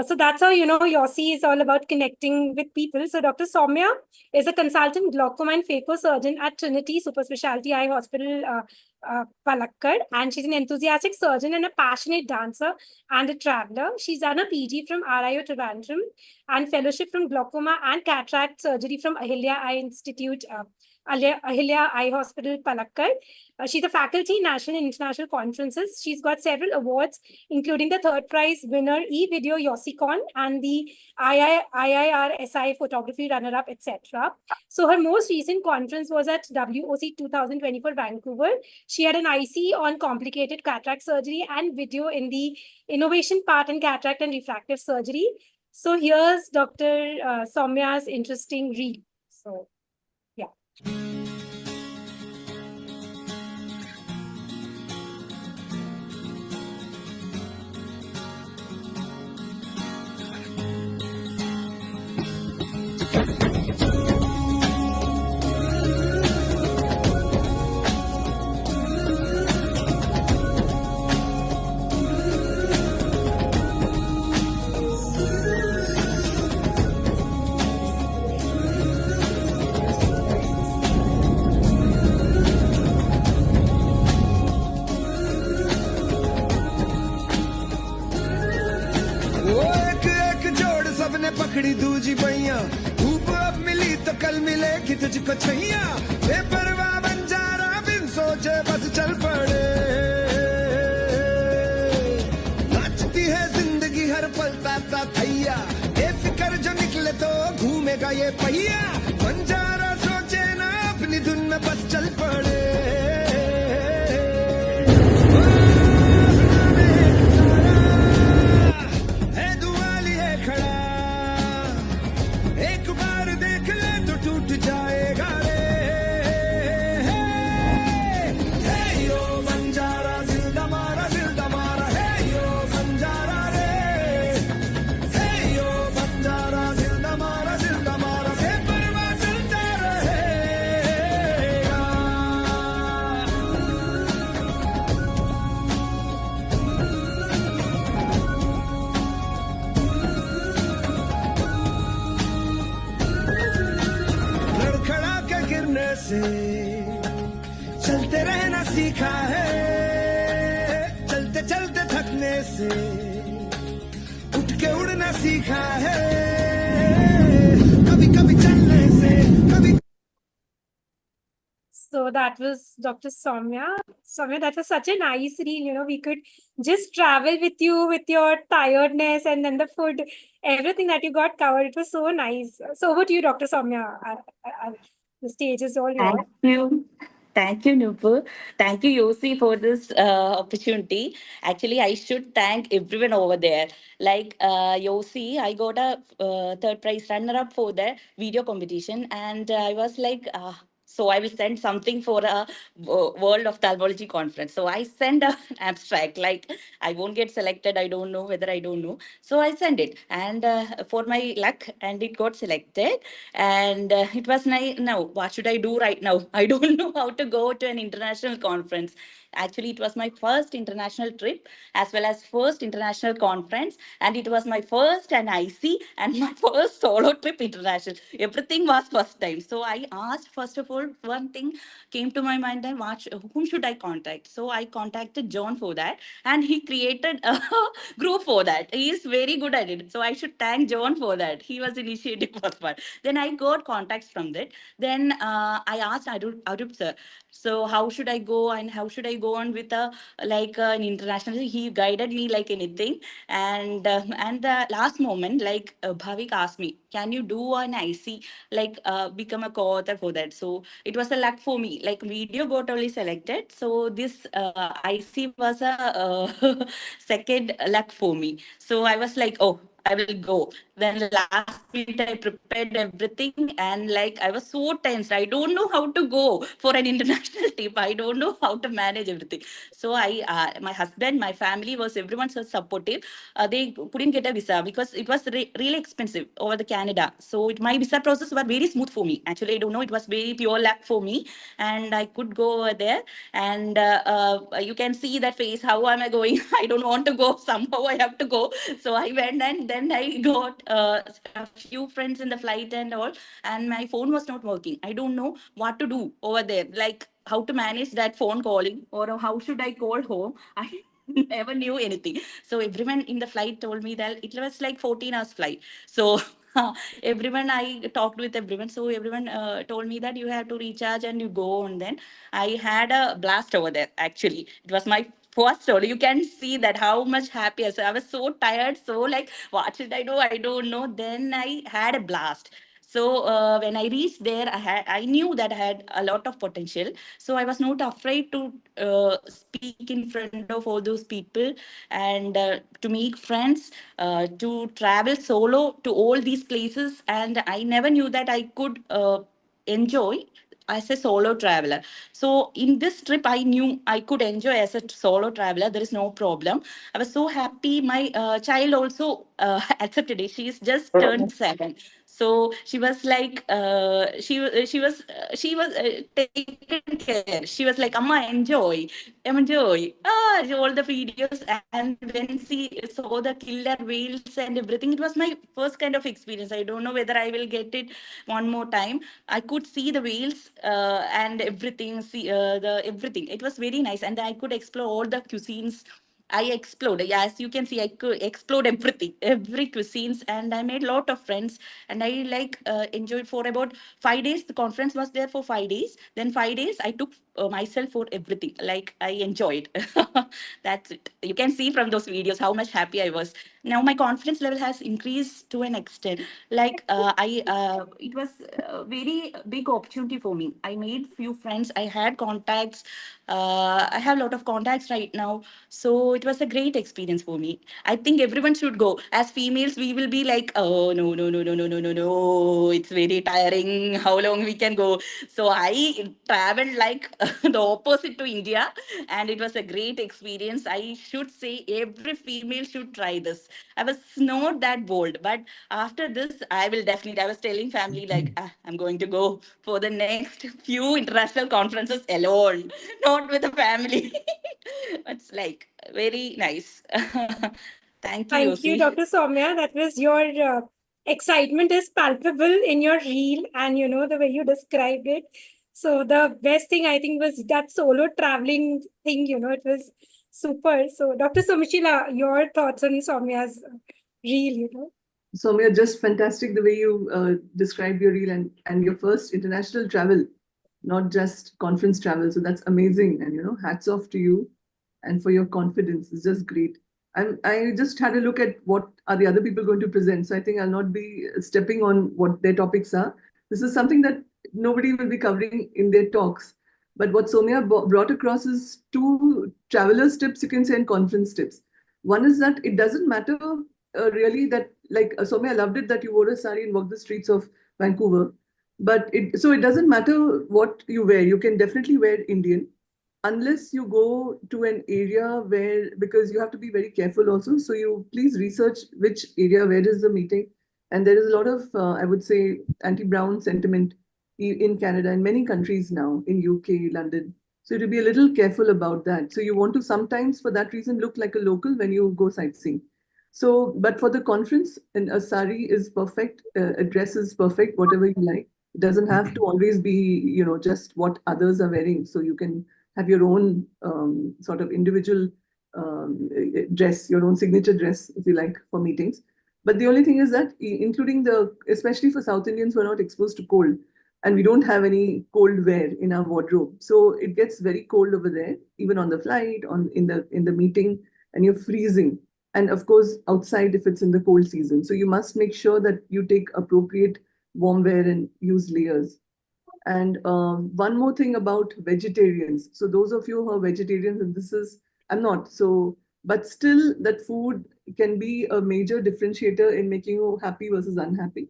So that's how, YOSI is all about connecting with people. So Dr. Soumya is a consultant glaucoma and phaco surgeon at Trinity Super Specialty Eye Hospital, Palakkad. And she's an enthusiastic surgeon and a passionate dancer and a traveler. She's done a PG from RIO Trivandrum and fellowship from glaucoma and cataract surgery from Ahilya Eye Institute, Ahilya Eye Hospital, Palakkad. She's a faculty in national and international conferences. She's got several awards, including the third prize winner E-Video YOSICon and the IIRSI photography runner-up, etc. So her most recent conference was at WOC 2024 Vancouver. She had an IC on complicated cataract surgery and video in the innovation part in cataract and refractive surgery. So here's Dr. Soumya's interesting reel. So, yeah. वो एक एक जोड़ सबने पकड़ी दूजी बैया धूप अब मिली तो कल मिलेगी तुझको छैया बेपरवाह बंजारा बिन सोचे बस चल पड़े नाचती है जिंदगी हर पल ताता थैया बेफिक्र जो निकले तो घूमेगा ये पहिया बंजारा सोचे ना अपनी धुन में बस चल पड़े है दुआली है खड़ा एक बार देख ले तो टूट जाएगा रे हे यो बंजारा दिल दमारा है यो बंजारा रे हे यो बंजारा दिल दमारा बेपरवाह चलता रहेगा लड़खड़ा के गिरने से चलते रहना सीखा है चलते चलते थकने से उठ के उड़ना सीखा है कभी कभी चलने से कभी So that was Dr. Soumya. Soumya, that was such a nice reel. You know, we could just travel with you with your tiredness and then the food, everything that you got covered. It was so nice. So over to you, Dr. Soumya. The stage is all yours. Thank you. Thank you, Nupur. Thank you, Yosi, for this opportunity. Actually, I should thank everyone over there. Like Yosi, I got a third prize runner-up for the video competition, and I was like, so I will send something for a World Ophthalmology conference. So I sent an abstract. Like I won't get selected. I don't know whether I don't know. So I sent it, and for my luck, and it got selected. And it was nice. Now, what should I do right now? I don't know how to go to an international conference. Actually, it was my first international trip as well as first international conference, and it was my first and IC and my first solo trip international. Everything was first time. So I asked first of all, one thing came to my mind, and whom should I contact? So I contacted John for that, and he created a group for that. He is very good at it. So I should thank John for that. He was initiative for that. Then I got contacts from that. Then I asked Arup sir, so how should I go and how should I go on with an international? He guided me like anything. And the last moment, like Bhavik asked me, can you do an IC, like become a co-author for that? So it was a luck for me. Like video got only selected. So this IC was a second luck for me. So I was like, oh, I will go. Then last minute I prepared everything, and like I was so tense. I don't know how to go for an international trip. I don't know how to manage everything. So my husband, my family was everyone so supportive. They couldn't get a visa because it was really expensive over the Canada. So my visa process was very smooth for me. Actually, I don't know. It was very pure luck for me, and I could go over there. And you can see that face. How am I going? I don't want to go. Somehow I have to go. So I went, and then I got a few friends in the flight and all, and my phone was not working. I don't know what to do over there, like how to manage that phone calling or how should I call home. I never knew anything. So everyone in the flight told me that it was like 14 hours flight. So everyone, I talked with everyone. So everyone told me that you have to recharge and you go. And then I had a blast over there. Actually, it was my first story. You can see that how much happier. So I was so tired. So like, what should I do? I don't know. Then I had a blast. So when I reached there, I knew that I had a lot of potential. So I was not afraid to speak in front of all those people and to make friends, to travel solo to all these places. And I never knew that I could enjoy as a solo traveler. So in this trip, I knew I could enjoy as a solo traveler. There is no problem. I was so happy. My child also accepted it. She's just turned 7. So she was like, she was taken care. She was like, "Amma, enjoy." All the videos, and when she saw the killer whales and everything, it was my first kind of experience. I don't know whether I will get it one more time. I could see the whales and everything. See the everything. It was very nice, and I could explore all the cuisines. I explored. Yeah, as you can see, I could explore everything, every cuisines, and I made a lot of friends. And I like enjoyed for about 5 days. The conference was there for 5 days. Then 5 days, I took myself for everything. Like I enjoyed. That's it. You can see from those videos how much happy I was. Now my confidence level has increased to an extent. Like it was a very big opportunity for me. I made few friends. I had contacts. I have a lot of contacts right now. So it was a great experience for me. I think everyone should go. As females, we will be like, oh no, no, no, no, no, no, no, no. It's very tiring. How long we can go? So I traveled like the opposite to India, and it was a great experience. I should say every female should try this. I was not that bold, but after this, I will definitely. I was telling family like, I'm going to go for the next few international conferences alone, not with the family. It's like very nice. Thank you, Thank you, Yosi. Dr. Soumya. That was your excitement is palpable in your reel, and the way you described it. So the best thing I think was that solo traveling thing. It was super. So Dr. Somishila, your thoughts on Soumya's reel. Soumya, just fantastic the way you described your reel and your first international travel, not just conference travel. So that's amazing. And, hats off to you and for your confidence. It's just great. And I just had a look at what are the other people going to present. So I think I'll not be stepping on what their topics are. This is something that nobody will be covering in their talks. But what Soumya brought across is 2 travelers tips, you can say, and conference tips. One is that it doesn't matter really that, like Soumya, I loved it that you wore a sari and walked the streets of Vancouver. But it doesn't matter what you wear. You can definitely wear Indian, unless you go to an area where, because you have to be very careful also. So you please research which area, where is the meeting. And there is a lot of, I would say, anti-brown sentiment in Canada, in many countries now, in UK, London. So to be a little careful about that. So you want to sometimes, for that reason, look like a local when you go sightseeing. So, but for the conference, and a sari is perfect, a dress is perfect, whatever you like. It doesn't have to always be, just what others are wearing. So you can have your own sort of individual dress, your own signature dress, if you like, for meetings. But the only thing is that, including especially for South Indians who are not exposed to cold, and we don't have any cold wear in our wardrobe, so it gets very cold over there, even on the flight, in the meeting, and you're freezing. And of course, outside if it's in the cold season. So you must make sure that you take appropriate warm wear and use layers. And one more thing about vegetarians. So those of you who are vegetarians, and I'm not, so, but still that food can be a major differentiator in making you happy versus unhappy.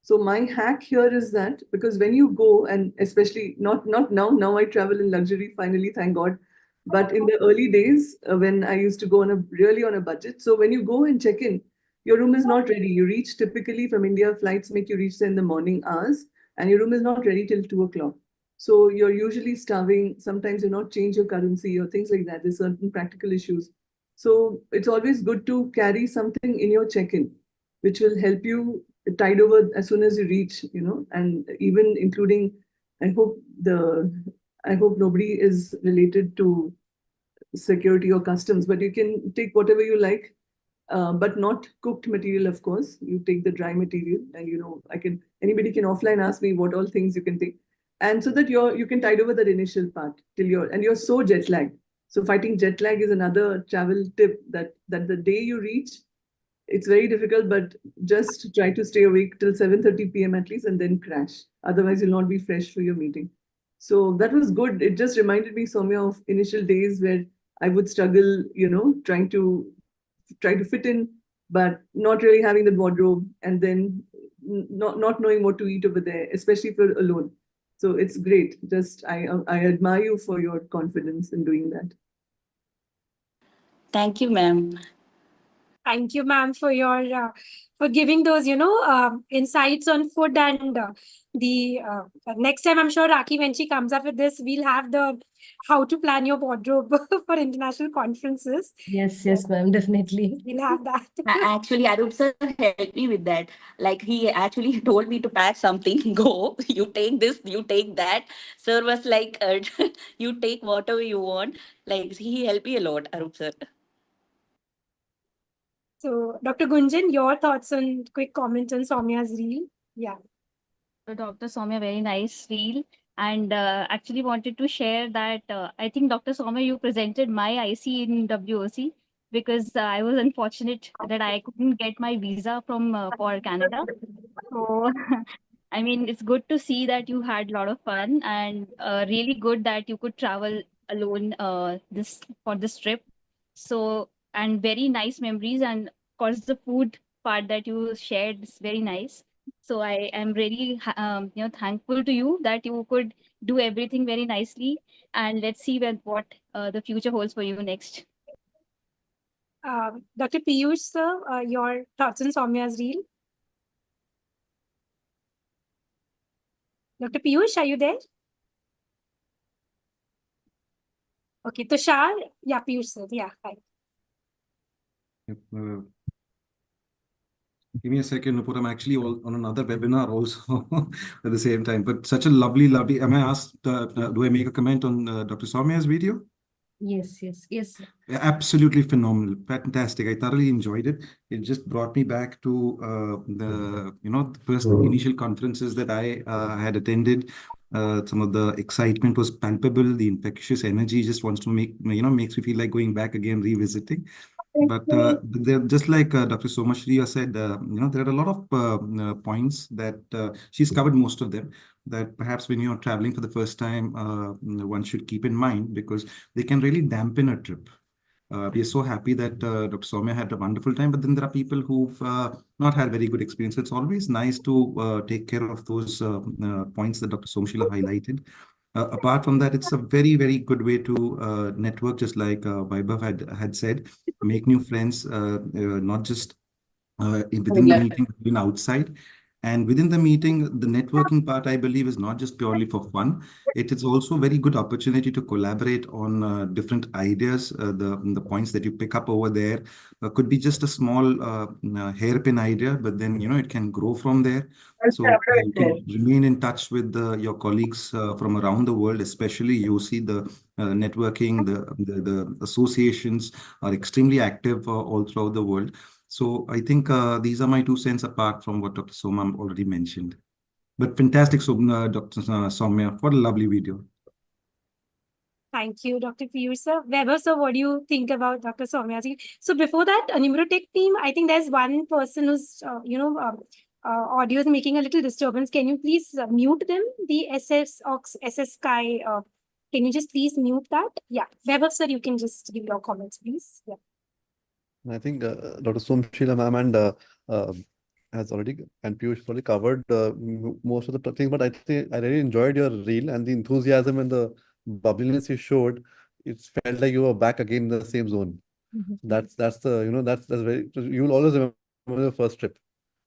So my hack here is that, because when you go, and especially not now I travel in luxury, finally, thank God. But in the early days, when I used to go really on a budget. So when you go and check in, your room is not ready. You reach, typically from India, flights make you reach there in the morning hours, and your room is not ready till 2 o'clock. So you're usually starving. Sometimes you not change your currency or things like that. There's certain practical issues. So it's always good to carry something in your check-in, which will help you tide over as soon as you reach, and even including, I hope nobody is related to security or customs, but you can take whatever you like, but not cooked material, of course. You take the dry material, and anybody can offline ask me what all things you can take. And so that you can tide over that initial part till you're so jet lagged. So fighting jet lag is another travel tip, that the day you reach, it's very difficult, but just try to stay awake till 7:30 p.m. at least, and then crash. Otherwise, you'll not be fresh for your meeting. So that was good. It just reminded me, Soumya, of initial days where I would struggle, trying to fit in, but not really having the wardrobe, and then not knowing what to eat over there, especially if you're alone. So it's great. Just I admire you for your confidence in doing that. Thank you, ma'am. Thank you, ma'am, for your for giving those, insights on food and the next time I'm sure Raki, when she comes up with this, we'll have the how to plan your wardrobe for international conferences. Yes, yes, ma'am, definitely. We'll have that. Actually, Arup sir helped me with that. Like he actually told me to pack something. Go, you take this, you take that. Sir was like, you take whatever you want. Like he helped me a lot, Arup sir. So, Dr. Gunjan, your thoughts on quick comment on Soumya's reel? Yeah. So Dr. Soumya, very nice reel. And actually wanted to share that I think Dr. Soumya, you presented my IC in WOC because I was unfortunate that I couldn't get my visa from for Canada. So I mean, it's good to see that you had a lot of fun and really good that you could travel alone this for this trip. So, and very nice memories, and of course the food part that you shared is very nice. So I am really thankful to you that you could do everything very nicely, and let's see what the future holds for you next. Dr. Piyush, sir, your thoughts on Soumya's reel? Dr. Piyush, are you there? Okay, Tushar, yeah, Piyush, sir, yeah, fine. Yep, give me a second, Nupur. I'm actually on another webinar also at the same time. But such a lovely, lovely. Am I asked? Do I make a comment on Dr. Soumya's video? Yes, yes, yes. Yeah, absolutely phenomenal, fantastic. I thoroughly enjoyed it. It just brought me back to the first initial conferences that I had attended. Some of the excitement was palpable. The infectious energy just wants to makes me feel like going back again, revisiting. But just like Dr. Somashriya said, there are a lot of points that she's covered most of them that perhaps when you're traveling for the first time, one should keep in mind because they can really dampen a trip. We are so happy that Dr. Soumya had a wonderful time, but then there are people who've not had very good experience. It's always nice to take care of those points that Dr. Somshila highlighted. Apart from that, it's a very, very good way to network, just like Vaibhav had said, make new friends, not just within the meeting, but even outside. And within the meeting, the networking part, I believe, is not just purely for fun. It is also a very good opportunity to collaborate on different ideas. The points that you pick up over there could be just a small hairpin idea, but then, it can grow from there. So you can remain in touch with your colleagues from around the world, especially YOSI, the networking, the associations are extremely active all throughout the world. So I think these are my 2 cents apart from what Dr. Somam already mentioned. But fantastic, Dr. Soumya, what a lovely video. Thank you, Dr. Piyush, sir. Weber, sir, what do you think about Dr. Soumya's reel? So before that, Numerotech team, I think there's one person who's, audio is making a little disturbance. Can you please mute them? The SS Ox, SS Sky, can you just please mute that? Yeah, Weber, sir, you can just give your comments, please. Yeah. I think Dr. Somshila ma'am and has already and Piyush already covered most of the things, but I think I really enjoyed your reel and the enthusiasm and the bubbliness you showed. It felt like you were back again in the same zone. That's that's very, you'll always remember the first trip.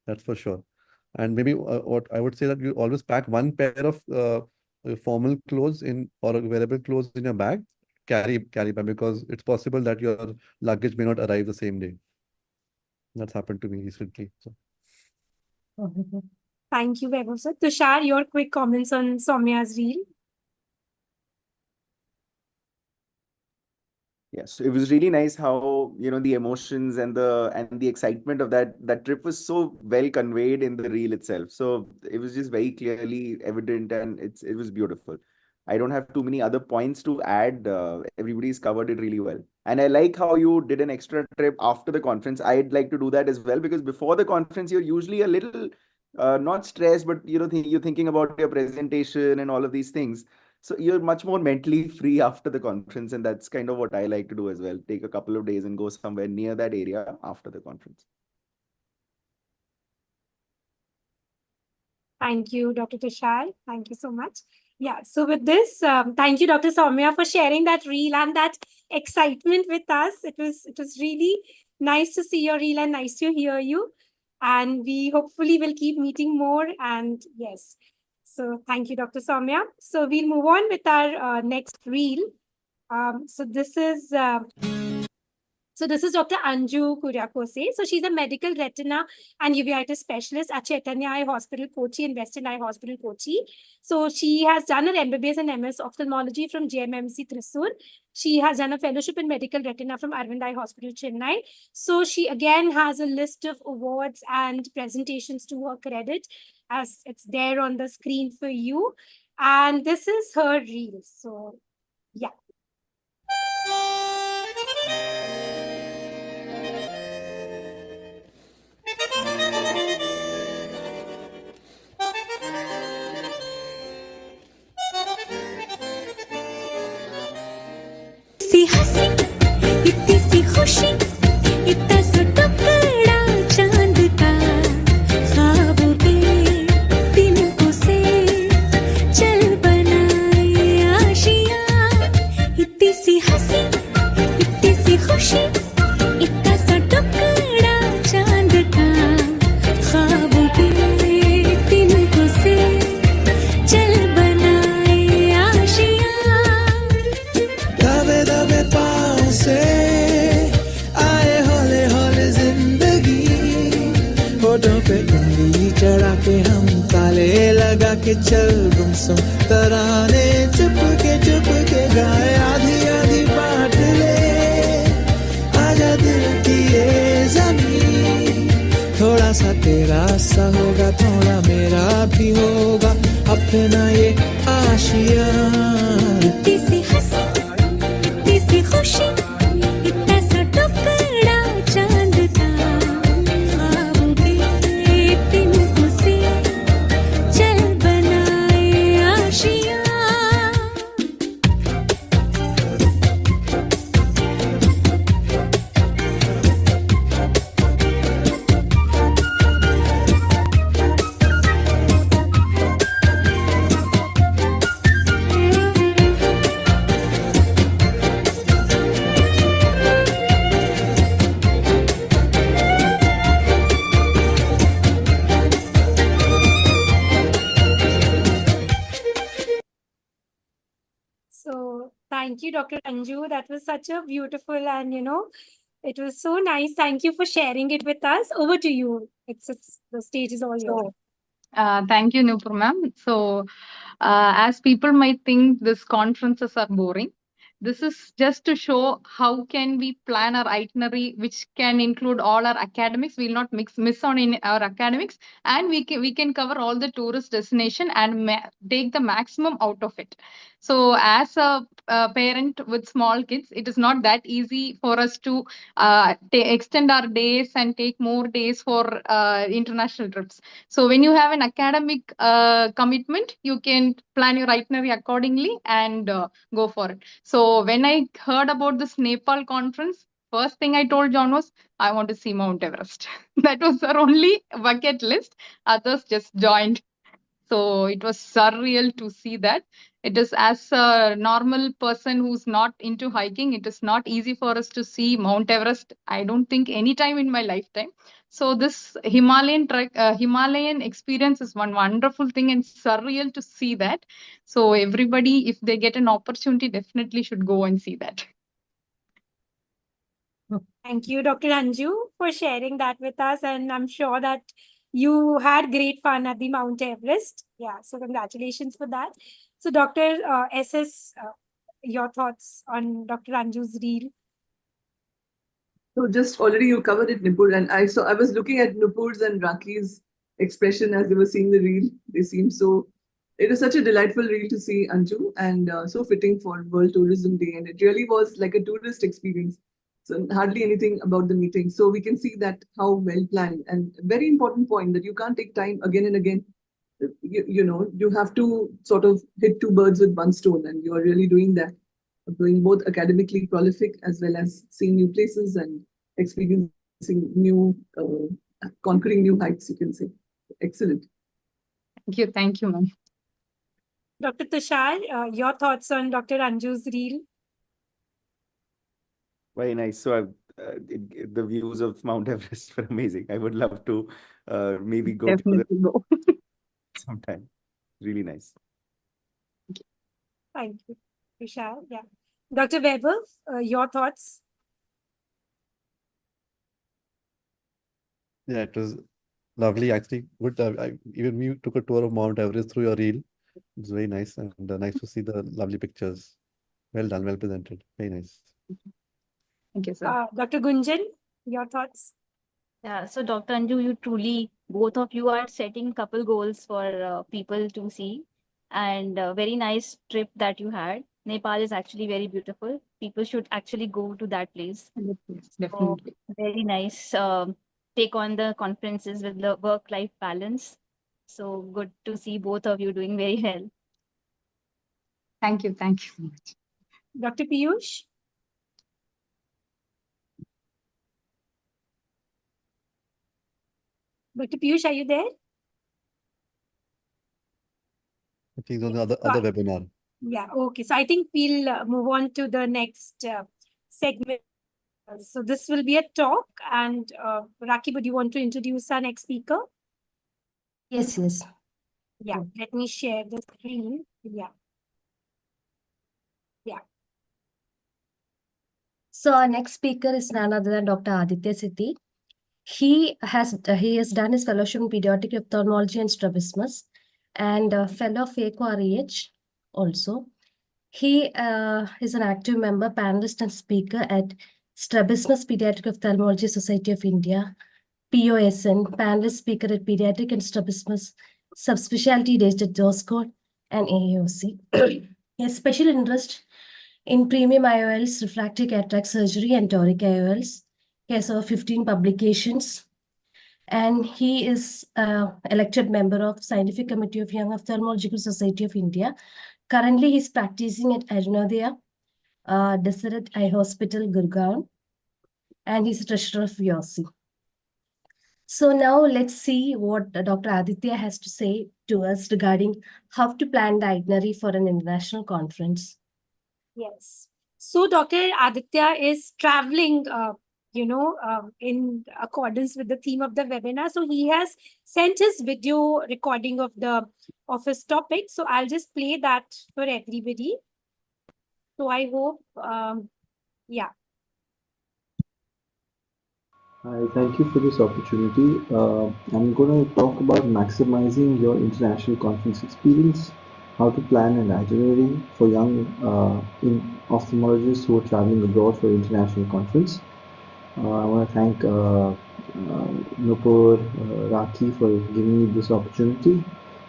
That's for sure. And maybe what I would say that you always pack one pair of formal clothes in or wearable clothes in your bag, carry bag, because it's possible that your luggage may not arrive the same day. That's happened to me recently. So. Thank you, Weber, sir. Tushar, your quick comments on Soumya's reel. Yeah, so it was really nice how the emotions and the excitement of that trip was so well conveyed in the reel itself. So it was just very clearly evident, and it was beautiful. I don't have too many other points to add. Everybody's covered it really well, and I like how you did an extra trip after the conference. I'd like to do that as well because before the conference, you're usually a little not stressed, but you're thinking about your presentation and all of these things. So you're much more mentally free after the conference, and that's kind of what I like to do as well. Take a couple of days and go somewhere near that area after the conference. Thank you, Dr. Tushar. Thank you so much. Yeah, so with this, thank you, Dr. Soumya, for sharing that reel and that excitement with us. It was really nice to see your reel and nice to hear you. And we hopefully will keep meeting more. And yes, so thank you, Dr. Soumya. So we'll move on with our next reel. So this is Dr. Anju Kuriakose. So she's a medical retina and uveitis specialist at Chaitanya Eye Hospital, Kochi, and Western Eye Hospital, Kochi. So she has done her MBBS and MS ophthalmology from JMMC Thrissur. She has done a fellowship in medical retina from Arvind Eye Hospital, Chennai. So she again has a list of awards and presentations to her credit, as it's there on the screen for you. And this is her reel. So yeah. सी हंसी इतनी सी खुशी इतना सा टुकड़ा चांद का ख्वाबों के तिनकों से चल बनाए आशियाँ इतनी सी हंसी इतनी सी खुशी इतना सा टुकड़ा चांद का ख्वाबों के तिनकों से चल बनाए आशियाँ दबे दबे पाँव से आए हौले हौले जिंदगी होठों पे उंगली चढ़ा के हम ताले लगा के चल गुमसुम तराने चुप के गाए आधी आधी बात ले आजा दिल की ये जमीन थोड़ा सा तेरा सा होगा थोड़ा मेरा भी होगा अपना ये आशिया इतनी सी हंसी इतनी सी खुशी इतना सा टुकड़ा चांद का ख्वाबों के तिनकों से चल बनाए आशियाँ So thank you, Dr. Anju. That was such a beautiful and, it was so nice. Thank you for sharing it with us. Over to you. It's the stage is all yours. Thank you, Nupur ma'am. So, as people might think these conferences are boring, this is just to show how can we plan our itinerary, which can include all our academics. We'll not miss on in our academics, and we can cover all the tourist destination and take the maximum out of it. So, as a parent with small kids, it is not that easy for us to extend our days and take more days for international trips. So when you have an academic commitment, you can plan your itinerary accordingly and go for it. So when I heard about this Nepal conference, first thing I told John was, I want to see Mount Everest. That was our only bucket list. Others just joined. So it was surreal to see that. It is, as a normal person who's not into hiking, it is not easy for us to see Mount Everest. I don't think any time in my lifetime. So this Himalayan trek, Himalayan experience is one wonderful thing and surreal to see that. So everybody, if they get an opportunity, definitely should go and see that. Thank you, Dr. Anju, for sharing that with us. And I'm sure that you had great fun at the Mount Everest. Yeah, so congratulations for that. So Dr. SS, your thoughts on Dr. Anju's reel? So just already you covered it, Nupur, and I was looking at Nupur's and Raki's expression as they were seeing the reel. They seemed so. It was such a delightful reel to see, Anju, and so fitting for World Tourism Day, and it really was like a tourist experience. So hardly anything about the meeting. So we can see that how well planned, and very important point that you can't take time again and again. You have to sort of hit two birds with one stone, and you are really doing that. Doing both academically prolific as well as seeing new places and experiencing new, conquering new heights, you can say. Excellent. Thank you, ma'am. Dr. Tushar, your thoughts on Dr. Anju's reel? Very nice. So the views of Mount Everest were amazing. I would love to maybe go to Definitely go. sometime. Really nice. Thank you, Tushar. Yeah. Dr. Weber, your thoughts? Yeah, it was lovely. Actually, good. Even we took a tour of Mount Everest through your reel. It's very nice and nice to see the lovely pictures. Well done, well presented. Very nice. Thank you, sir. Dr. Gunjan, your thoughts? Yeah, so Dr. Anju, you truly, both of you are setting couple goals for people to see. And very nice trip that you had. Nepal is actually very beautiful. People should actually go to that place. Yes, So definitely. very nice. Take on the conferences with the work-life balance. So good to see both of you doing very well. Thank you. Thank you so much. Dr. Piyush? Dr. Piyush, are you there? I think it's on the other webinar. Yeah, okay. So I think we'll move on to the next segment. So this will be a talk. And Raki, would you want to introduce our next speaker? Yes, yes. Yeah, let me share the screen. Yeah. Yeah. So our next speaker is none other than Dr. Aditya Siddhi. He has done his fellowship in pediatric ophthalmology and strabismus, and fellow of ACO-REH also. He is an active member, panelist, and speaker at Strabismus Pediatric Ophthalmology Society of India, POSN, panelist speaker at Pediatric and Strabismus Subspecialty Days at JOSCOT and AAOC. He has special interest in premium IOLs, refractive cataract surgery, and toric IOLs. He has over 15 publications, and he is elected member of Scientific Committee of Young Ophthalmological Society of India. Currently, he's practicing at Arunodaya Deseret Eye Hospital, Gurgaon, and he's treasurer of YOSI. So now let's see what Dr. Aditya has to say to us regarding how to plan the itinerary for an international conference. Yes. So Dr. Aditya is traveling, in accordance with the theme of the webinar. So he has sent his video recording of his topic. So I'll just play that for everybody. So I hope, yeah. Hi, thank you for this opportunity. I'm going to talk about maximizing your international conference experience, how to plan an itinerary for young ophthalmologists who are traveling abroad for international conference. I want to thank Nupur, Raki for giving me this opportunity.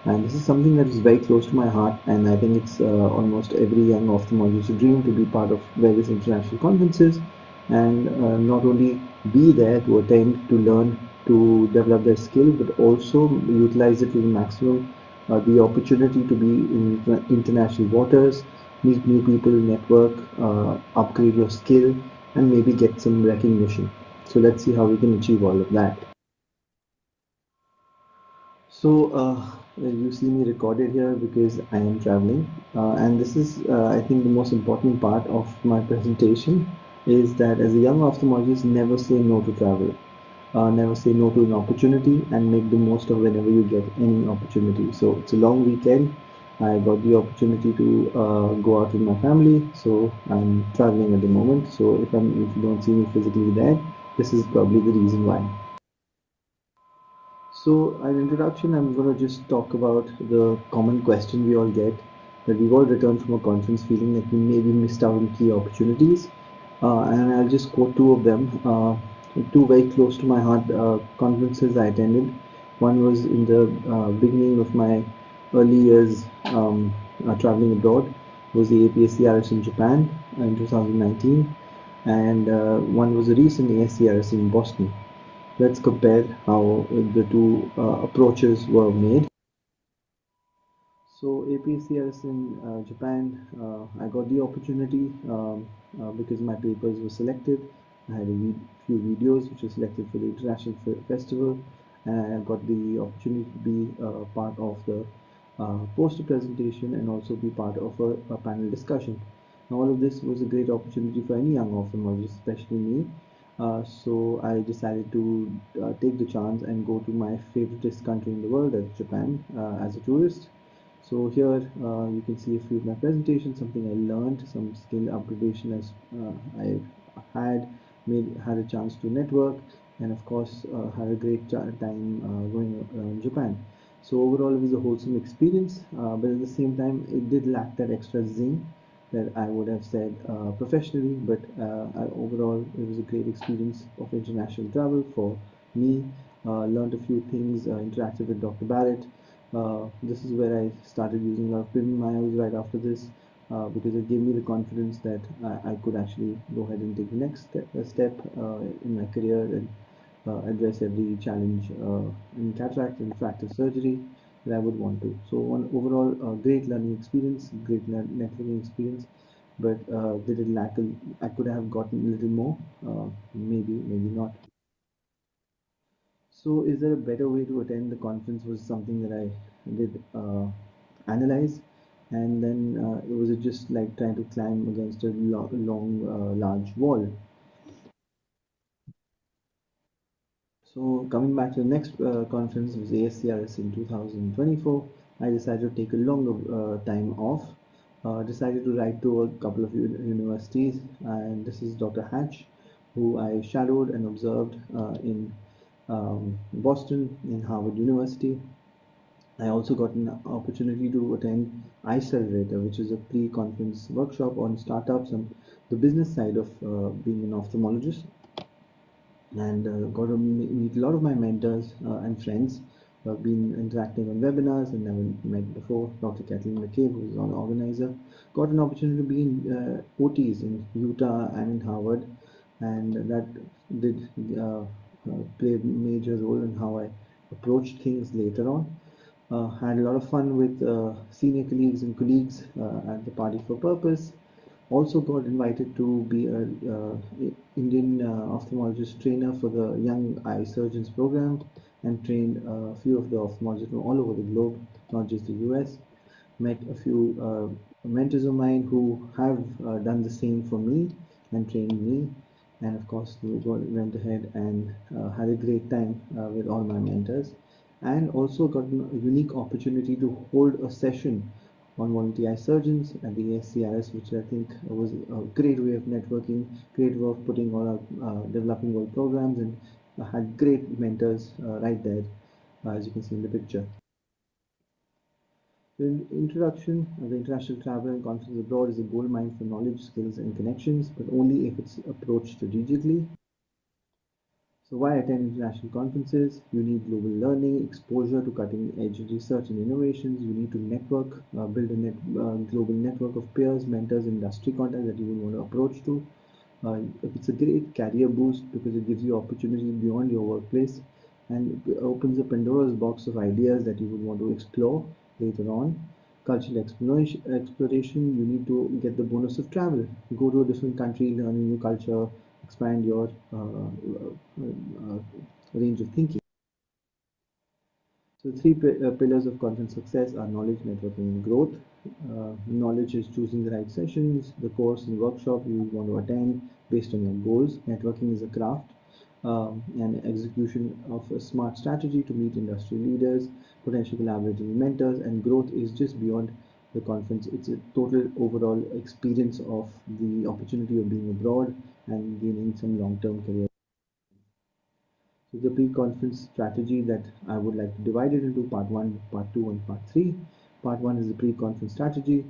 And this is something that is very close to my heart, and I think it's almost every young ophthalmologist's dream to be part of various international conferences and not only be there to attend, to learn, to develop their skill, but also utilize it to the maximum. The opportunity to be in international waters, meet new people, network, upgrade your skill, and maybe get some recognition. So let's see how we can achieve all of that. So you see me recorded here because I am traveling, and this is I think the most important part of my presentation is that as a young ophthalmologist, never say no to travel. Never say no to an opportunity and make the most of whenever you get any opportunity. So it's a long weekend. I got the opportunity to go out with my family, so I'm traveling at the moment. So if you don't see me physically there, this is probably the reason why. So, an introduction, I'm going to just talk about the common question we all get, that we've all returned from a conference feeling that we maybe missed out on key opportunities. And I'll just quote two of them, two very close to my heart conferences I attended. One was in the beginning of my early years traveling abroad, was the APSCRS in Japan in 2019, and one was a recent ASCRS in Boston. Let's compare how the two approaches were made. So APCRS in Japan, I got the opportunity because my papers were selected. I had a few videos which were selected for the international festival, and I got the opportunity to be part of the post a presentation, and also be part of a panel discussion. Now, all of this was a great opportunity for any young ophthalmologist, especially me. So I decided to take the chance and go to my favoriteest country in the world, that's Japan, as a tourist. So here you can see a few of my presentations, something I learned, some skill upgradation as I had a chance to network, and of course had a great time going around Japan. So overall, it was a wholesome experience, but at the same time, it did lack that extra zing that I would have said professionally. But overall, it was a great experience of international travel for me. Learned a few things, interacted with Dr. Barrett. This is where I started using a lot of premium miles right after this. Because it gave me the confidence that I could actually go ahead and take the next step in my career and address every challenge in cataract and refractive surgery that I would want to. So on overall, great learning experience, great networking experience, but did it lack? I could have gotten a little more, maybe, maybe not. So is there a better way to attend the conference was something that I did analyze, and then was it just like trying to climb against a long, large wall? So coming back to the next conference was ASCRS in 2024. I decided to take a longer time off. Decided to write to a couple of universities, and this is Dr. Hatch, who I shadowed and observed in Boston, in Harvard University. I also got an opportunity to attend iCelerator, which is a pre-conference workshop on startups and the business side of being an ophthalmologist, and got to meet a lot of my mentors and friends who have been interacting on webinars and never met before. Dr. Kathleen McCabe, who is an organizer, got an opportunity to be in OTs in Utah and in Harvard, and that did play a major role in how I approached things later on. Had a lot of fun with senior colleagues and colleagues at the Party for Purpose. Also got invited to be a Indian ophthalmologist trainer for the Young Eye Surgeons program, and trained a few of the ophthalmologists from all over the globe, not just the US. Met a few mentors of mine who have done the same for me and trained me. And of course, we went ahead and had a great time with all my mentors, and also got a unique opportunity to hold a session on volunteer eye surgeons at the ASCRS, which I think was a great way of networking, great way of putting all our developing all programs, and had great mentors right there, as you can see in the picture. The introduction of the international travel and conference abroad is a gold mine for knowledge, skills, and connections, but only if it's approached strategically. So why attend international conferences? You need global learning, exposure to cutting-edge research and innovations. You need to network, build a global network of peers, mentors, industry contacts that you will want to approach to. It's a great career boost because it gives you opportunities beyond your workplace, and it opens a Pandora's box of ideas that you would want to explore later on. Cultural exploration, you need to get the bonus of travel. Go to a different country, learn a new culture, expand your range of thinking. So three pillars of conference success are knowledge, networking, and growth. Knowledge is choosing the right sessions, the course and workshop you want to attend based on your goals. Networking is a craft and execution of a smart strategy to meet industry leaders, potential collaborating mentors, and growth is just beyond the conference. It's a total overall experience of the opportunity of being abroad and gaining some long-term career. So the pre-conference strategy that I would like to divide it into part 1, part 2, and part 3. Part 1 is the pre-conference strategy.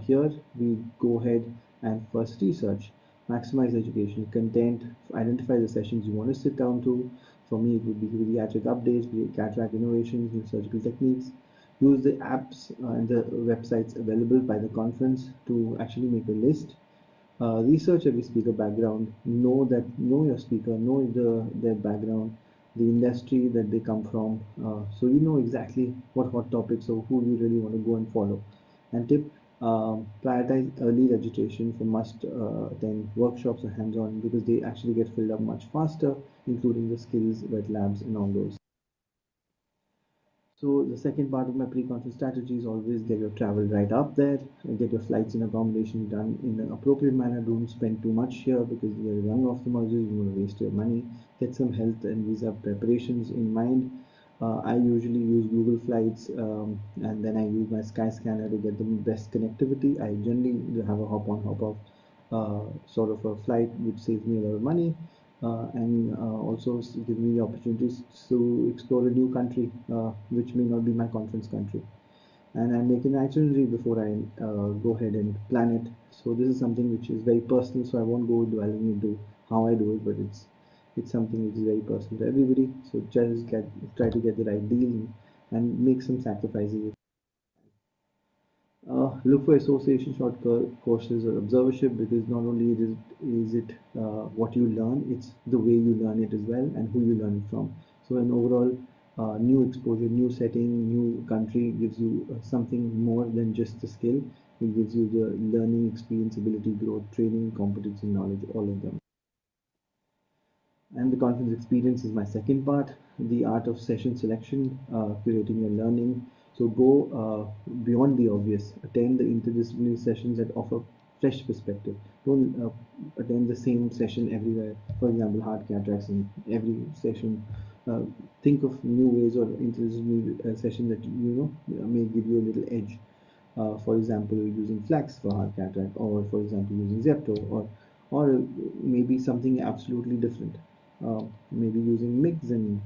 Here we go ahead and first research, maximize educational content, identify the sessions you want to sit down to. For me, it would be pediatric updates, cataract innovations, new surgical techniques. Use the apps and the websites available by the conference to actually make a list. Research every speaker background, know your speaker, know their background, the industry that they come from, so you know exactly what hot topics or who you really want to go and follow. And tip, prioritize early registration for must attend workshops or hands-on, because they actually get filled up much faster, including the skills, wet labs, and all those. So the second part of my pre-conference strategy is always get your travel right up there and get your flights and accommodation done in an appropriate manner. Don't spend too much here because you're a young ophthalmologist, you want to waste your money. Get some health and visa preparations in mind. I usually use Google Flights and then I use my Skyscanner to get the best connectivity. I generally have a hop on, hop off sort of a flight, which saves me a lot of money and also give me the opportunities to explore a new country, which may not be my conference country. And I make an itinerary before I go ahead and plan it. So this is something which is very personal, so I won't go dwelling into how I do it, but it's something which is very personal to everybody. So just try to get the right deal and make some sacrifices. Look for association short courses or observership because not only is it what you learn, it's the way you learn it as well and who you learn it from. So an overall new exposure, new setting, new country gives you something more than just the skill. It gives you the learning experience, ability, growth, training, competency, knowledge, all of them. And the conference experience is my second part, the art of session selection, curating your learning. So go beyond the obvious, attend the interdisciplinary sessions that offer fresh perspective. Don't attend the same session everywhere. For example, hard cataracts in every session. Think of new ways or interdisciplinary session that you know may give you a little edge. For example, using flax for hard cataract, or for example, using Zepto, or maybe something absolutely different. Maybe using mix and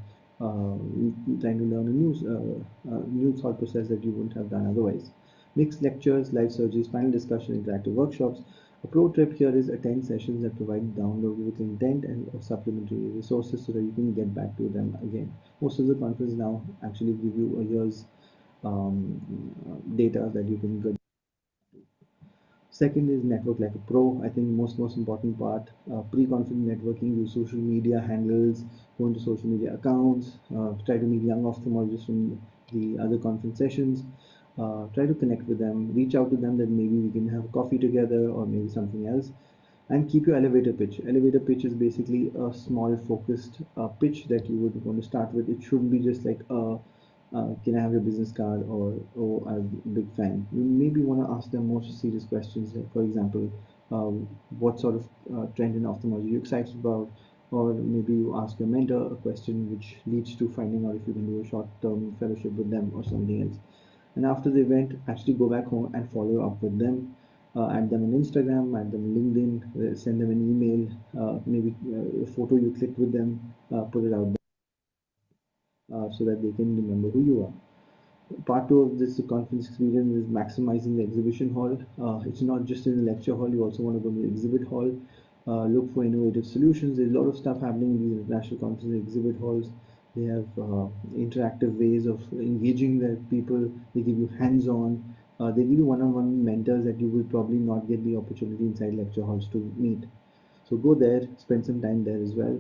trying to learn a new thought process that you wouldn't have done otherwise. Mixed lectures, live surgeries, panel discussion, interactive workshops. A pro tip here is attend sessions that provide download with intent and supplementary resources so that you can get back to them again. Most of the conferences now actually give you a year's data that you can get. Second is network like a pro. I think most important part, pre-conference networking, use social media handles, go into social media accounts, try to meet young ophthalmologists from the other conference sessions, try to connect with them, reach out to them that maybe we can have coffee together or maybe something else, and keep your elevator pitch. Elevator pitch is basically a small focused pitch that you would want to start with. It shouldn't be just like can I have your business card, or oh, I'm a big fan. You maybe want to ask them more serious questions, like for example, what sort of trend in ophthalmology you're excited about, or maybe you ask your mentor a question which leads to finding out if you can do a short-term fellowship with them or something else. And after the event, actually go back home and follow up with them. Add them on Instagram, add them on LinkedIn, send them an email, maybe a photo you clicked with them, put it out there so that they can remember who you are. Part two of this conference experience is maximizing the exhibition hall. It's not just in the lecture hall, you also want to go to the exhibit hall. Look for innovative solutions. There's a lot of stuff happening in these international conference exhibit halls. They have interactive ways of engaging the people. They give you hands-on. They give you one-on-one mentors that you will probably not get the opportunity inside lecture halls to meet. So go there, spend some time there as well.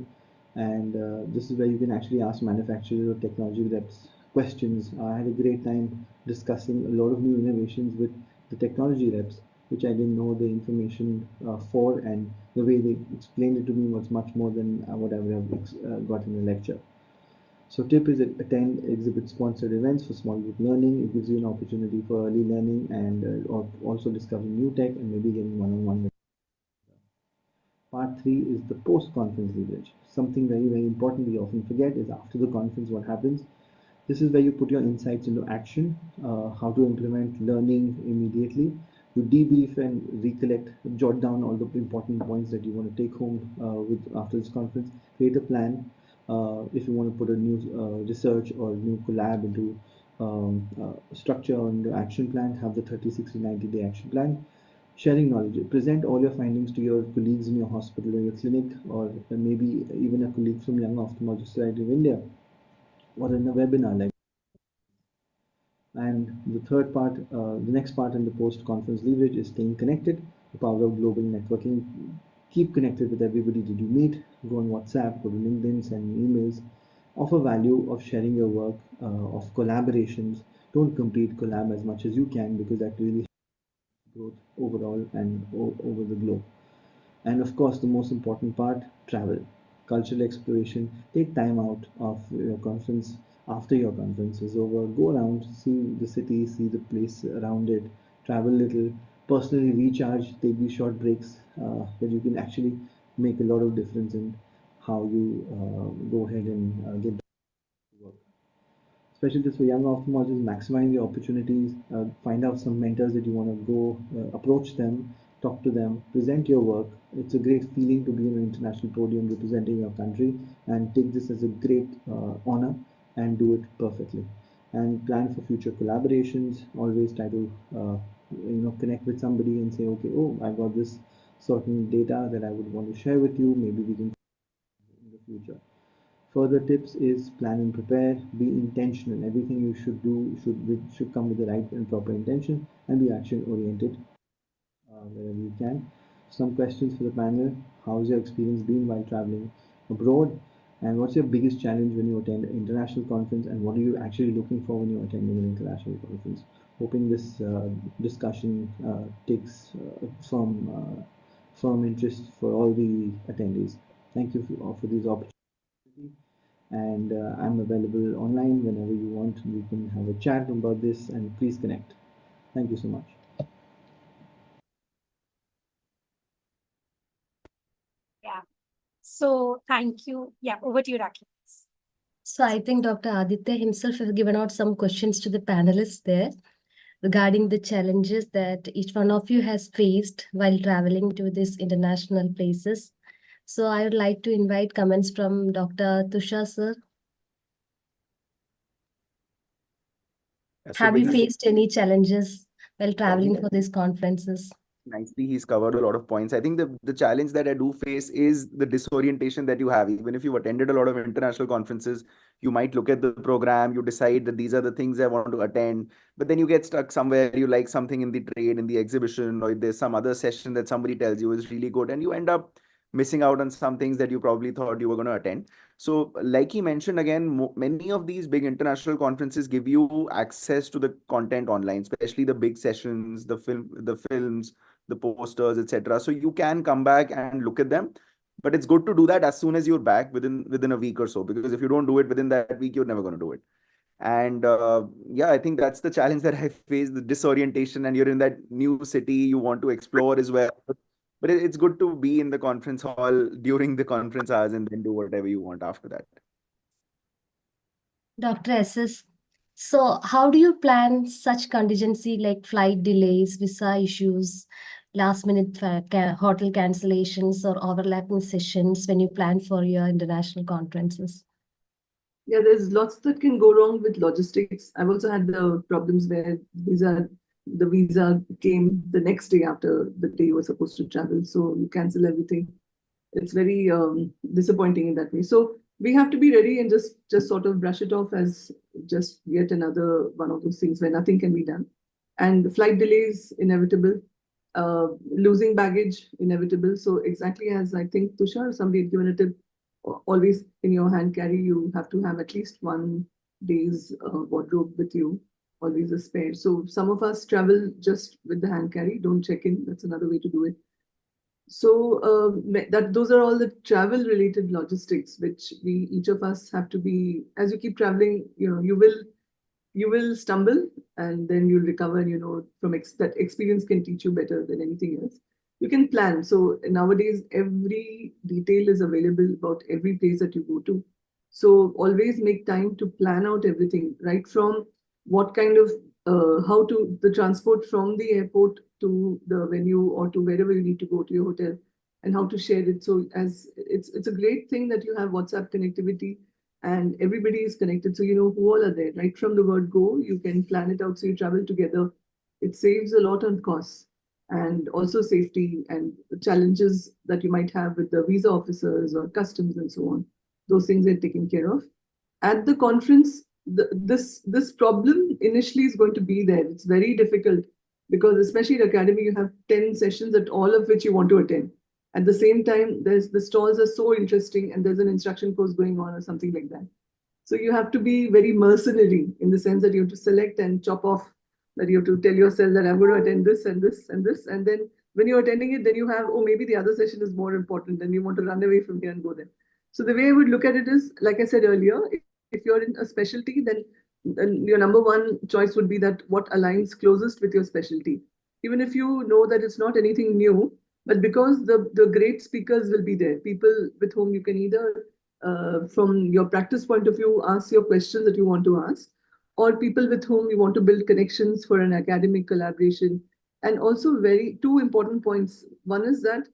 And this is where you can actually ask manufacturers or technology reps questions. I had a great time discussing a lot of new innovations with the technology reps, which I didn't know the information for, and the way they explained it to me was much more than what I would have got in a lecture. So tip is attend exhibit sponsored events for small group learning. It gives you an opportunity for early learning and also discovering new tech and maybe getting one-on-one. Part three is the post-conference leverage. Something very important we often forget is after the conference what happens. This is where you put your insights into action, how to implement learning immediately. You debrief and recollect, jot down all the important points that you want to take home with after this conference. Create a plan. If you want to put a new research or new collab into structure on the action plan, have the 30, 60, 90-day action plan. Sharing knowledge. Present all your findings to your colleagues in your hospital or your clinic, or maybe even a colleague from Young Ophthalmology Society of India, or in a webinar like. And the third part, the next part in the post-conference leverage is staying connected, the power of global networking. Keep connected with everybody that you meet. Go on WhatsApp, go to LinkedIn, send emails. Offer value of sharing your work, of collaborations. Don't compete, collab as much as you can because that really helps growth overall and over the globe. And of course, the most important part, travel, cultural exploration. Take time out of your conference after your conference is over. Go around, see the city, see the place around it, travel a little, personally recharge, take these short breaks that you can actually make a lot of difference in how you go ahead and get to work. Especially just for young ophthalmologists, maximizing the opportunities, find out some mentors that you want to go, approach them, talk to them, present your work. It's a great feeling to be on an international podium representing your country, and take this as a great honor and do it perfectly. And plan for future collaborations. Always try to connect with somebody and say, okay, oh, I got this certain data that I would want to share with you. Maybe we can in the future. Further tips is plan and prepare, be intentional. Everything you should do should come with the right and proper intention, and be action oriented wherever you can. Some questions for the panel. How's your experience been while traveling abroad? And what's your biggest challenge when you attend an international conference? And what are you actually looking for when you're attending an international conference? Hoping this discussion takes firm interest for all the attendees. Thank you for these opportunities. And I'm available online whenever you want. We can have a chat about this, and please connect. Thank you so much. Yeah. So thank you. Yeah, over to you, Rakhi. So I think Dr. Aditya himself has given out some questions to the panelists there regarding the challenges that each one of you has faced while traveling to these international places. So I would like to invite comments from Dr. Tushar sir. Have you faced any challenges while traveling for these conferences? Nicely, he's covered a lot of points. I think the challenge that I do face is the disorientation that you have. Even if you've attended a lot of international conferences, you might look at the program, you decide that these are the things I want to attend, but then you get stuck somewhere. You like something in the trade, in the exhibition, or there's some other session that somebody tells you is really good, and you end up missing out on some things that you probably thought you were going to attend. So, like he mentioned again, many of these big international conferences give you access to the content online, especially the big sessions, the films, the posters, etc. So you can come back and look at them, but it's good to do that as soon as you're back within a week or so, because if you don't do it within that week, you're never going to do it. And yeah, I think that's the challenge that I face, the disorientation, and you're in that new city, you want to explore as well. But it's good to be in the conference hall during the conference hours and then do whatever you want after that. Dr. SS, so how do you plan such contingency like flight delays, visa issues, last minute hotel cancellations, or overlapping sessions when you plan for your international conferences? Yeah, there's lots that can go wrong with logistics. I've also had the problems where the visa came the next day after the day you were supposed to travel, so you cancel everything. It's very disappointing in that way. So we have to be ready and just sort of brush it off as just yet another one of those things where nothing can be done. And flight delays inevitable, losing baggage inevitable. So exactly as I think Tushar, somebody had given a tip, always in your hand carry, you have to have at least 1 day's wardrobe with you, always a spare. So some of us travel just with the hand carry, don't check in. That's another way to do it. So those are all the travel related logistics which we each of us have to be. As you keep traveling, you will stumble and then you'll recover, and from that experience can teach you better than anything else. You can plan. So nowadays every detail is available about every place that you go to. So always make time to plan out everything, right from what kind of how to the transport from the airport to the venue or to wherever you need to go to your hotel, and how to share it. So as it's a great thing that you have WhatsApp connectivity and everybody is connected, so you know who all are there. Right from the word go, you can plan it out so you travel together. It saves a lot on costs and also safety and challenges that you might have with the visa officers or customs and so on. Those things are taken care of. At the conference, this problem initially is going to be there. It's very difficult because especially at academy, you have 10 sessions at all of which you want to attend. At the same time, the stalls are so interesting and there's an instruction course going on or something like that. So you have to be very mercenary in the sense that you have to select and chop off, that you have to tell yourself that I'm going to attend this and this and this. And then when you're attending it, then you have, oh, maybe the other session is more important, then you want to run away from here and go there. So the way I would look at it is, like I said earlier, if you're in a specialty, then your number one choice would be that what aligns closest with your specialty. Even if you know that it's not anything new, but because the great speakers will be there, people with whom you can either, from your practice point of view, ask your questions that you want to ask, or people with whom you want to build connections for an academic collaboration. And also, very two important points. One is that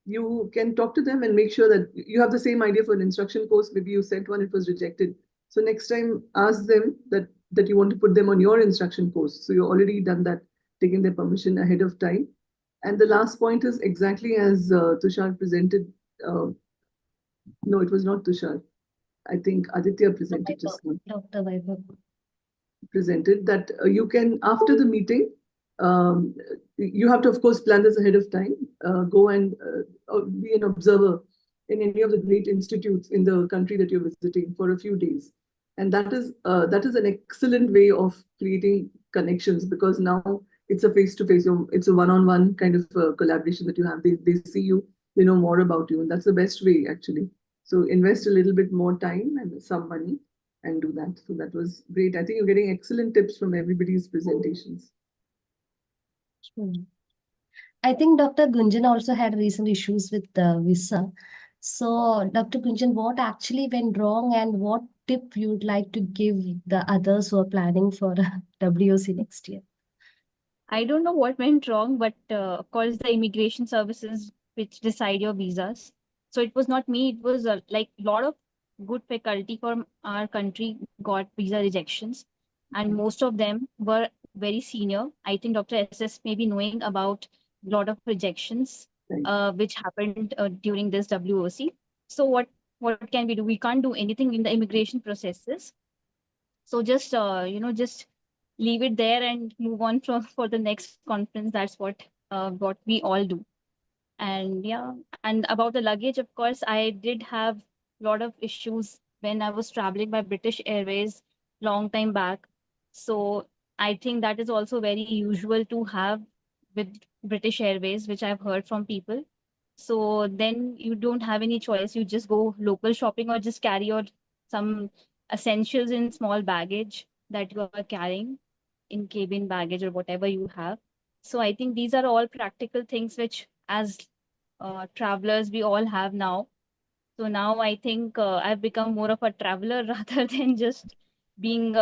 you can talk to them and make sure that you have the same idea for an instruction course. Maybe you sent one, it was rejected. So next time, ask them that you want to put them on your instruction course. So you already done that, taking their permission ahead of time. And the last point is exactly as Tushar presented. No, it was not Tushar. I think Aditya presented just now. Dr. Vaibhav. Presented that you can, after the meeting, you have to, of course, plan this ahead of time, go and be an observer in any of the great institutes in the country that you're visiting for a few days. And that is an excellent way of creating connections, because now it's a face-to-face, it's a one-on-one kind of collaboration that you have. They see you, they know more about you, and that's the best way, actually. So invest a little bit more time and some money and do that. So that was great. I think you're getting excellent tips from everybody's presentations. I think Dr. Gunjan also had recent issues with the visa. So, Dr. Gunjan, what actually went wrong, and what tip you would like to give the others who are planning for WOC next year? I don't know what went wrong, but of course the immigration services which decide your visas. So it was not me. It was like a lot of good faculty from our country got visa rejections, and most of them were very senior. I think Dr. SS may be knowing about a lot of rejections which happened during this WOC. So what can we do? We can't do anything in the immigration processes. So just just leave it there and move on for the next conference. That's what we all do. And yeah, and about the luggage, of course, I did have a lot of issues when I was traveling by British Airways long time back. So I think that is also very usual to have with British Airways, which I've heard from people. So then you don't have any choice. You just go local shopping or just carry your some essentials in small baggage that you are carrying in cabin baggage or whatever you have. So I think these are all practical things which, as travelers, we all have now. So now I think I've become more of a traveler rather than just being,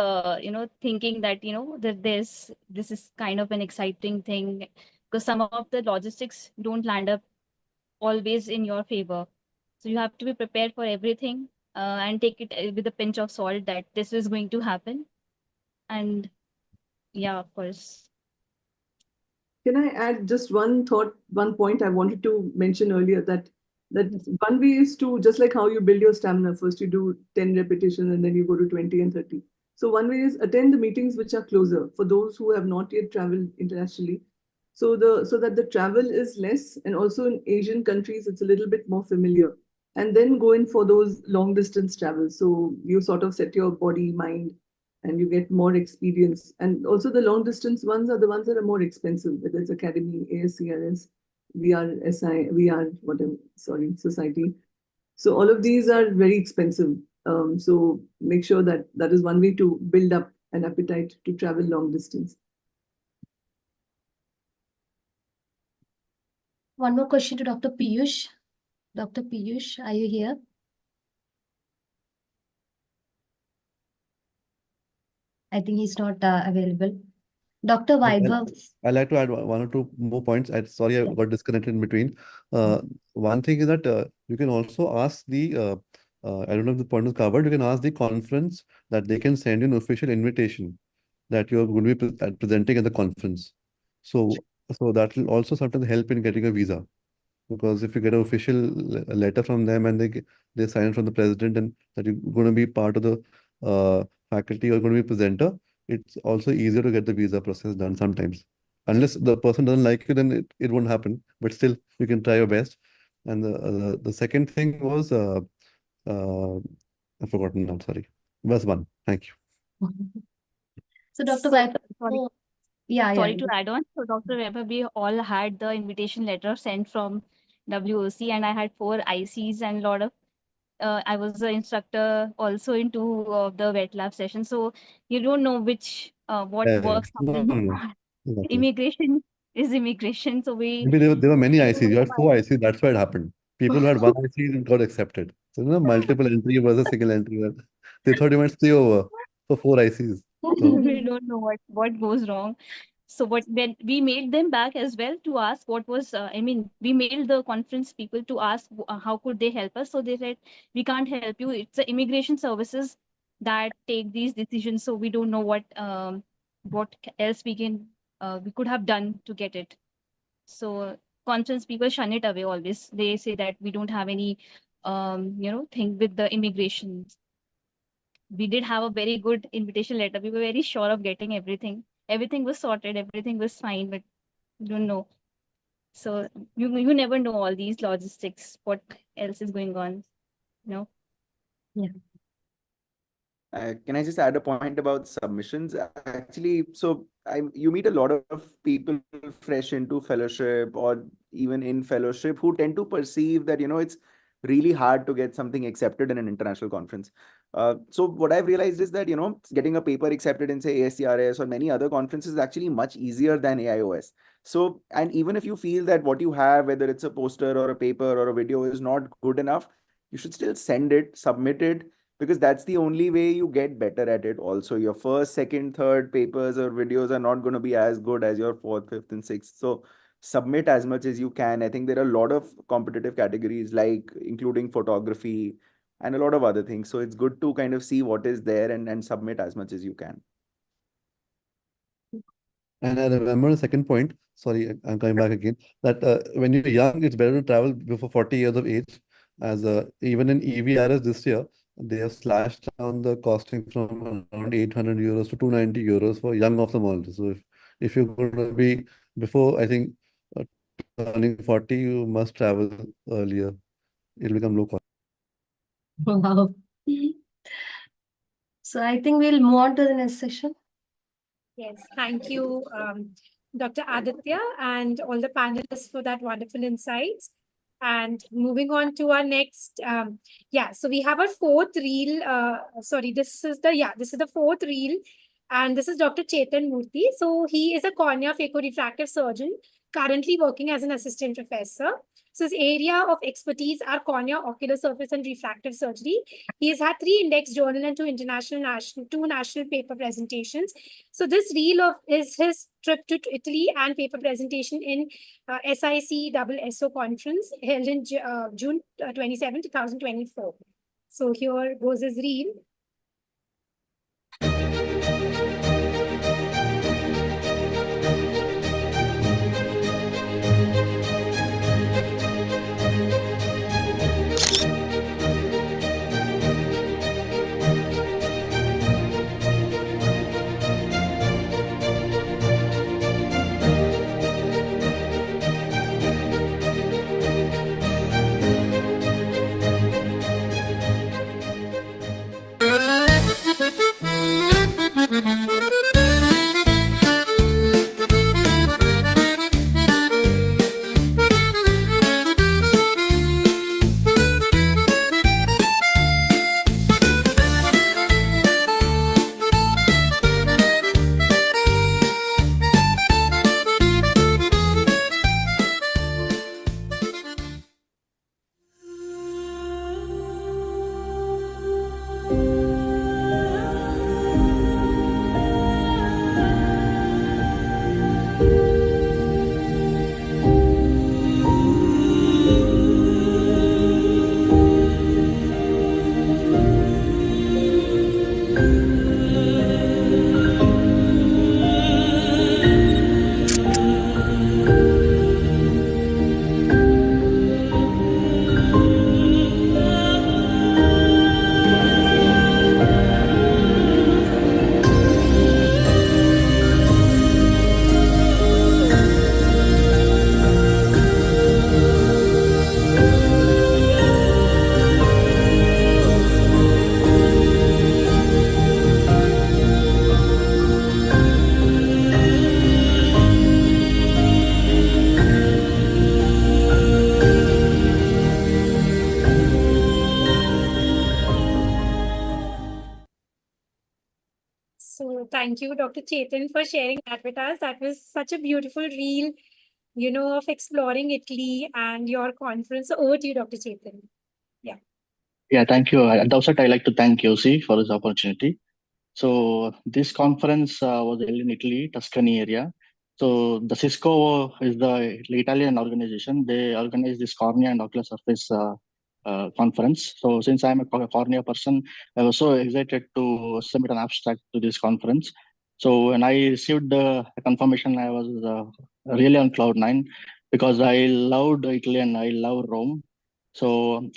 thinking that, that this is kind of an exciting thing, because some of the logistics don't land up always in your favor. So you have to be prepared for everything and take it with a pinch of salt that this is going to happen. And yeah, of course. Can I add just one point I wanted to mention earlier, that one way is to, just like how you build your stamina, first you do 10 repetitions and then you go to 20 and 30. So one way is attend the meetings which are closer for those who have not yet traveled internationally. So that the travel is less, and also in Asian countries it's a little bit more familiar. And then go in for those long distance travels. So you sort of set your body, mind, and you get more experience. And also the long distance ones are the ones that are more expensive, whether it's Academy, ASCRS, VR, whatever, sorry, Society. So all of these are very expensive. So make sure that that is one way to build up an appetite to travel long distance. One more question to Dr. Piyush. Dr. Piyush, are you here? I think he's not available. Dr. Vaibhav. I'd like to add one or two more points. Sorry, I got disconnected in between. One thing is that you can also ask I don't know if the point is covered, you can ask the conference that they can send you an official invitation that you're going to be presenting at the conference. So that will also sometimes help in getting a visa. Because if you get an official letter from them and they sign from the president and that you're going to be part of the faculty or going to be presenter, it's also easier to get the visa process done sometimes. Unless the person doesn't like you, then it won't happen. But still, you can try your best. And the second thing was, I've forgotten now, sorry. Was one. Thank you. So, Dr. So, Vaibhav, sorry to add on. So, Dr. Weber, we all had the invitation letter sent from WOC, and I had 4 ICs and a lot of I was an instructor also in two of the wet lab sessions. So you don't know which what works. No. Exactly. Immigration is immigration. So Maybe there were many ICs. You had 4 ICs. That's why it happened. People who had one IC and got accepted. So multiple entry versus single entry. They thought you might stay over for 4 ICs. So we don't know what goes wrong. So what when we mailed them back as well to ask what was I mean we mailed the conference people to ask how could they help us. So they said we can't help you. It's the immigration services that take these decisions. So we don't know what else we could have done to get it. So conference people shun it away always. They say that we don't have any thing with the immigration. We did have a very good invitation letter. We were very sure of getting everything. Everything was sorted, everything was fine, but you don't know. So you never know all these logistics, what else is going on, you know? Yeah. Can I just add a point about submissions? Actually, so you meet a lot of people fresh into fellowship or even in fellowship who tend to perceive that, it's really hard to get something accepted in an international conference. So what I've realized is that, getting a paper accepted in, say, ASCRS or many other conferences is actually much easier than AIOS. So, and even if you feel that what you have, whether it's a poster or a paper or a video, is not good enough, you should still send it, submit it, because that's the only way you get better at it. Also, your first, second, third papers or videos are not going to be as good as your fourth, fifth, and sixth. So submit as much as you can. I think there are a lot of competitive categories, like including photography and a lot of other things. So it's good to kind of see what is there and submit as much as you can. And I remember the second point, sorry, I'm coming back again, that when you're young, it's better to travel before 40 years of age. As even in EVRS this year, they have slashed down the costing from around 800 euros to 290 euros for young ophthalmologists. So if you're going to be before, I think, turning 40, you must travel earlier. It'll become low cost. Wow. So I think we'll move on to the next section. Yes, thank you, Dr. Aditya, and all the panelists for that wonderful insights. And moving on to our next, so we have our fourth reel. This is the fourth reel, and this is Dr. Chetan Murthy. So he is a cornea phaco-refractive surgeon, currently working as an assistant professor. So his area of expertise are cornea, ocular surface, and refractive surgery. He has had 3 index journal and 2 national paper presentations. So this reel is his trip to Italy and paper presentation in SIC SSO conference held in June 27, 2024. So here goes his reel. Thank you, Dr. Chetan, for sharing that with us. That was such a beautiful reel, of exploring Italy and your conference. So over to you, Dr. Chetan. Yeah. Yeah, thank you. At the outset, I'd like to thank YOSI for this opportunity. So this conference was held in Italy, Tuscany area. So the Cisco is the Italian organization. They organize this cornea and ocular surface conference. So since I'm a cornea person, I was so excited to submit an abstract to this conference. So when I received the confirmation, I was really on cloud nine because I loved Italy and I love Rome. So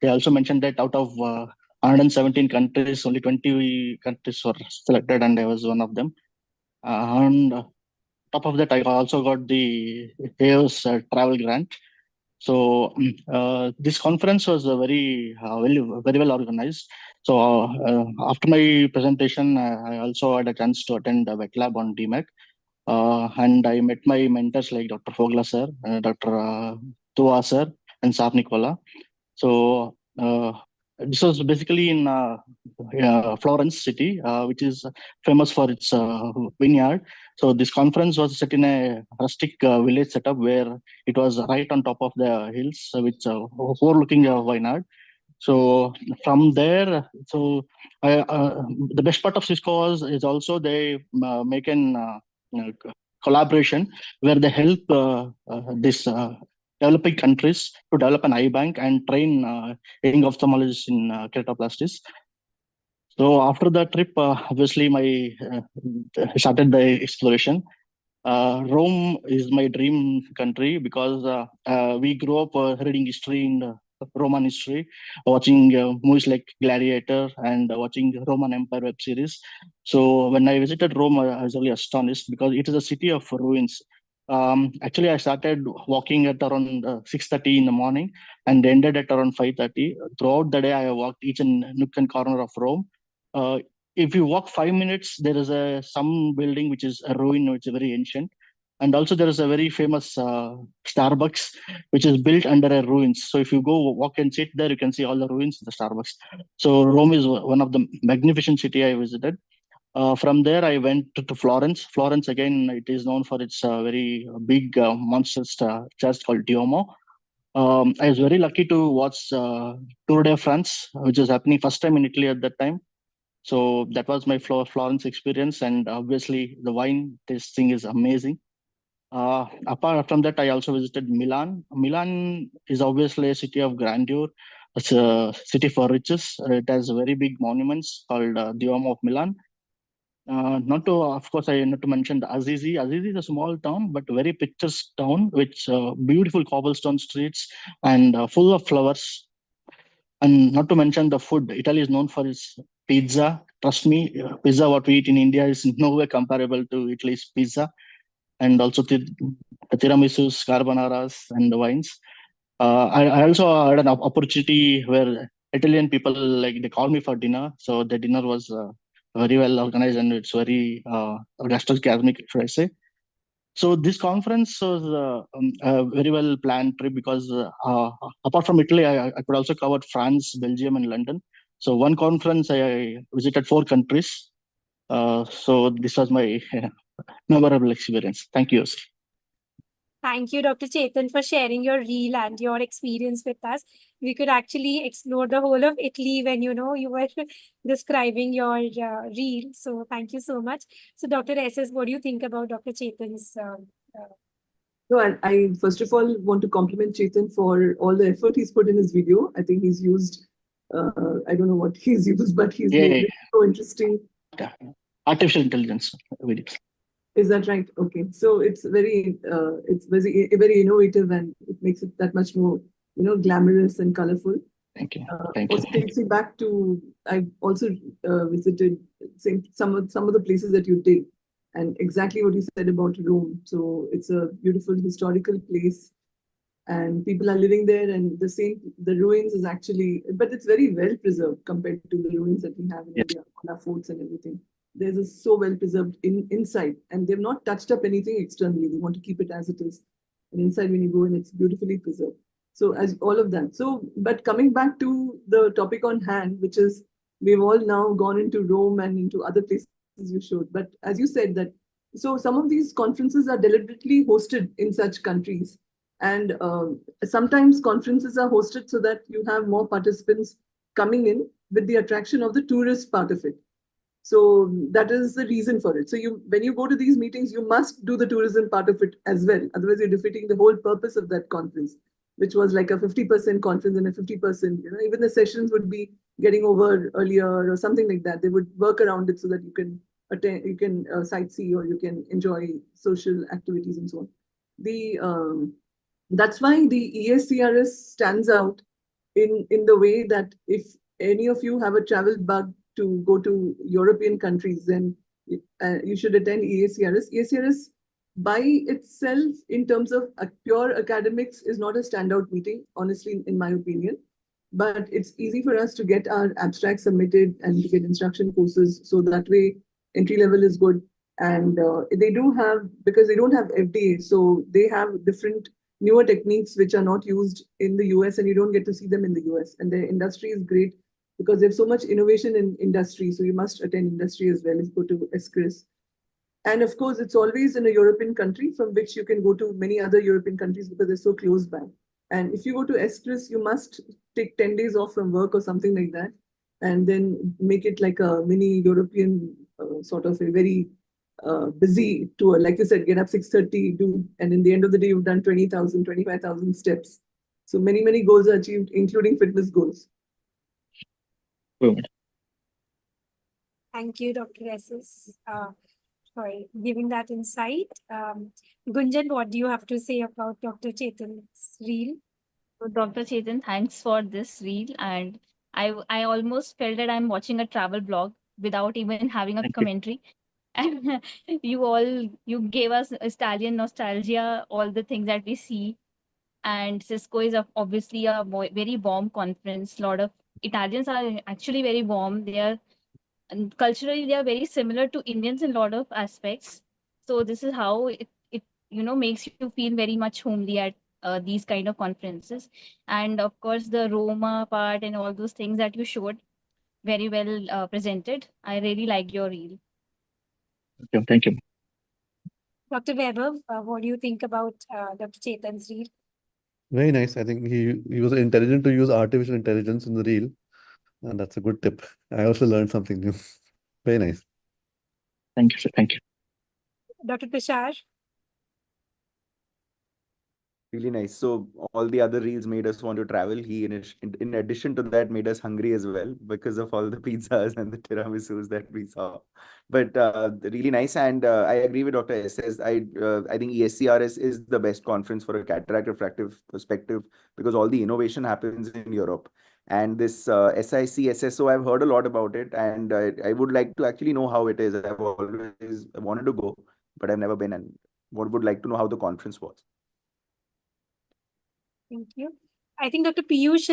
they also mentioned that out of 117 countries, only 20 countries were selected, and I was one of them. And top of that, I also got the HAOS travel grant. So this conference was very well organized. So after my presentation, I also had a chance to attend a wet lab on DMAC. And I met my mentors like Dr. Fogla sir, Dr. Tua sir, and Sar Nicola. So this was basically in Florence city, which is famous for its vineyard. So this conference was set in a rustic village setup where it was right on top of the hills, with overlooking a vineyard. So from there, the best part of Cisco is also they make an collaboration where they help this developing countries to develop an eye bank and train young ophthalmologists in keratoplasties. So after that trip, obviously started the exploration. Rome is my dream country because we grew up reading history in Roman history, watching movies like Gladiator and watching Roman Empire web series. So when I visited Rome, I was really astonished because it is a city of ruins. Actually, I started walking at around 6:30 in the morning and ended at around 5:30. Throughout the day, I walked each and nook and corner of Rome. Uh, if you walk 5 minutes, there is some building which is a ruin, which is very ancient, and also there is a very famous Starbucks which is built under a ruins. So if you go walk and sit there, you can see all the ruins of the Starbucks. So Rome is one of the magnificent city I visited. From there, I went to Florence. Florence again, it is known for its very big monstrous church called Duomo. I was very lucky to watch Tour de France, which was happening first time in Italy at that time. So that was my Florence experience, and obviously the wine tasting is amazing. Apart from that, I also visited Milan. Milan is obviously a city of grandeur. It's a city for riches. It has very big monuments called Duomo of Milan. Not to, of course, I not to mention the Assisi. Assisi is a small town, but very picturesque town with beautiful cobblestone streets and full of flowers. And not to mention the food. Italy is known for its pizza. Trust me, pizza what we eat in India is nowhere comparable to Italy's pizza. And also the tiramisus, carbonaras, and the wines. I also had an opportunity where Italian people like they called me for dinner. So the dinner was very well organized and it's very gastronomic, should I say. So this conference was a very well planned trip because apart from Italy, I could also cover France, Belgium, and London. So one conference I visited 4 countries. So this was my memorable experience. Thank you. Thank you, Dr. Chetan, for sharing your reel and your experience with us. We could actually explore the whole of Italy when you were describing your reel. So thank you so much. So Dr. SS, what do you think about Dr. Chetan's? No, and I first of all want to compliment Chetan for all the effort he's put in his video. I think he's used, I don't know what he's used, but he's made it so interesting. Artificial intelligence videos. Is that right? Okay, so it's very innovative, and it makes it that much more, glamorous and colorful. Thank you. Also takes me back to I also visited some of the places that you did, and exactly what you said about Rome. So it's a beautiful historical place, and people are living there, and the ruins is actually, but it's very well preserved compared to the ruins that we have in India, on our forts and everything. Theirs is so well preserved inside, and they've not touched up anything externally. They want to keep it as it is, and inside when you go in, it's beautifully preserved. So as all of that. So, but coming back to the topic on hand, which is we've all now gone into Rome and into other places you showed. But as you said that, so some of these conferences are deliberately hosted in such countries. And sometimes conferences are hosted so that you have more participants coming in with the attraction of the tourist part of it. So that is the reason for it. So when you go to these meetings, you must do the tourism part of it as well. Otherwise, you're defeating the whole purpose of that conference, which was like a 50% conference and a 50%, even the sessions would be getting over earlier or something like that. They would work around it so that you can attend, you can sightsee, or you can enjoy social activities and so on. That's why the ESCRS stands out in the way that if any of you have a travel bug to go to European countries, then you should attend ESCRS. ESCRS by itself, in terms of pure academics, is not a standout meeting, honestly, in my opinion. But it's easy for us to get our abstracts submitted and to get instruction courses. So that way, entry level is good. And they do have, because they don't have FDA, so they have different newer techniques which are not used in the US, and you don't get to see them in the US. And the industry is great because there's so much innovation in industry. So you must attend industry as well if you go to ESCRS. And of course, it's always in a European country from which you can go to many other European countries because they're so close by. And if you go to ESCRS, you must take 10 days off from work or something like that, and then make it like a mini European sort of a very busy tour. Like you said, get up 6:30, and in the end of the day, you've done 20,000, 25,000 steps. So many, many goals are achieved, including fitness goals. Thank you, Dr. SS, for giving that insight. Gunjan, what do you have to say about Dr. Chetan's reel? So Dr. Chetan, thanks for this reel. And I almost felt that I'm watching a travel blog without even having a commentary. And you gave us Italian nostalgia, all the things that we see. And Cisco is obviously a very warm conference. A lot of Italians are actually very warm. And culturally, they are very similar to Indians in a lot of aspects. So this is how it makes you feel very much homely at these kind of conferences. And of course, the Roma part and all those things that you showed, very well presented. I really like your reel. Thank you. Dr. Vaibhav, what do you think about Dr. Chetan's reel? Very nice. I think he was intelligent to use artificial intelligence in the reel. And that's a good tip. I also learned something new. Very nice. Thank you, sir. Thank you. Dr. Tushar? Really nice. So all the other reels made us want to travel. He, in addition to that, made us hungry as well because of all the pizzas and the tiramisus that we saw. But really nice. And I agree with Dr. SS. I think ESCRS is the best conference for a cataract refractive perspective because all the innovation happens in Europe. And this SIC, SSO, I've heard a lot about it. And I would like to actually know how it is. I've always wanted to go, but I've never been, and would like to know how the conference was. Thank you. I think Dr. Piyush,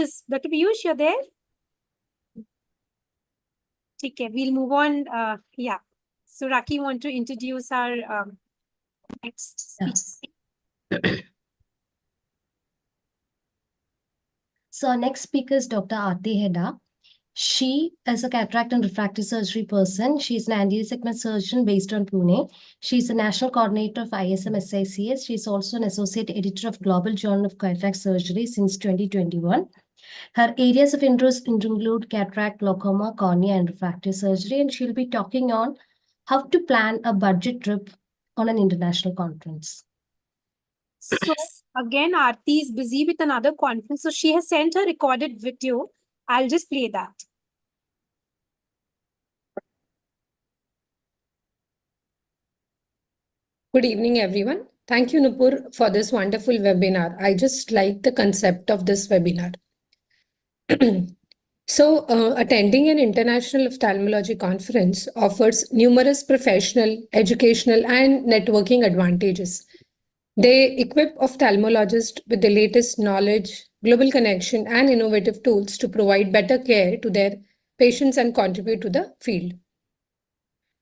you're there? Okay, we'll move on. Yeah. So Raki, want to introduce our next speaker? So our next speaker is Dr. Aarti Heda. She is a cataract and refractive surgery person. She's an anterior segment surgeon based on Pune. She's a national coordinator of ISM SICS. She's also an associate editor of Global Journal of Cataract Surgery since 2021. Her areas of interest include cataract, glaucoma, cornea, and refractive surgery, and she'll be talking on how to plan a budget trip on an international conference. So again, Aarti is busy with another conference, so she has sent her recorded video. I'll just play that. Good evening, everyone. Thank you, Nupur, for this wonderful webinar. I just like the concept of this webinar. So, attending an international ophthalmology conference offers numerous professional, educational, and networking advantages. They equip ophthalmologists with the latest knowledge, global connection, and innovative tools to provide better care to their patients and contribute to the field.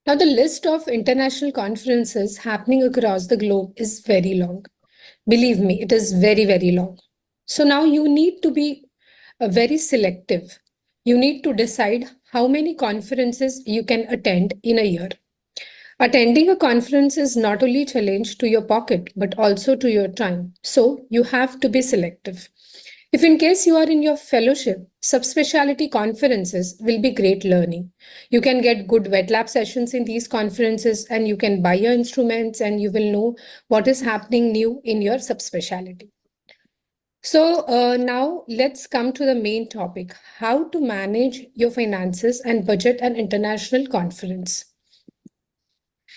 Now, the list of international conferences happening across the globe is very long. Believe me, it is very, very long. So now you need to be very selective. You need to decide how many conferences you can attend in a year. Attending a conference is not only a challenge to your pocket, but also to your time. So you have to be selective. If in case you are in your fellowship, subspecialty conferences will be great learning. You can get good wet lab sessions in these conferences and you can buy your instruments and you will know what is happening new in your subspecialty. So now let's come to the main topic, how to manage your finances and budget an international conference.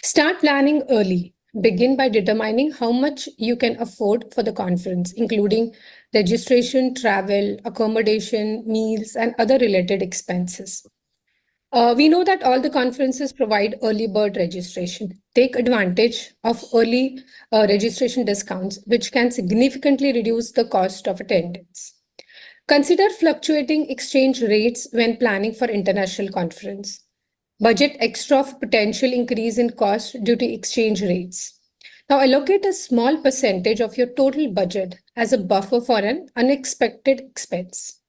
Start planning early. Begin by determining how much you can afford for the conference, including registration, travel, accommodation, meals, and other related expenses. We know that all the conferences provide early bird registration. Take advantage of early registration discounts, which can significantly reduce the cost of attendance. Consider fluctuating exchange rates when planning for international conference. Budget extra for potential increase in cost due to exchange rates. Now allocate a small percentage of your total budget as a buffer for an unexpected expense.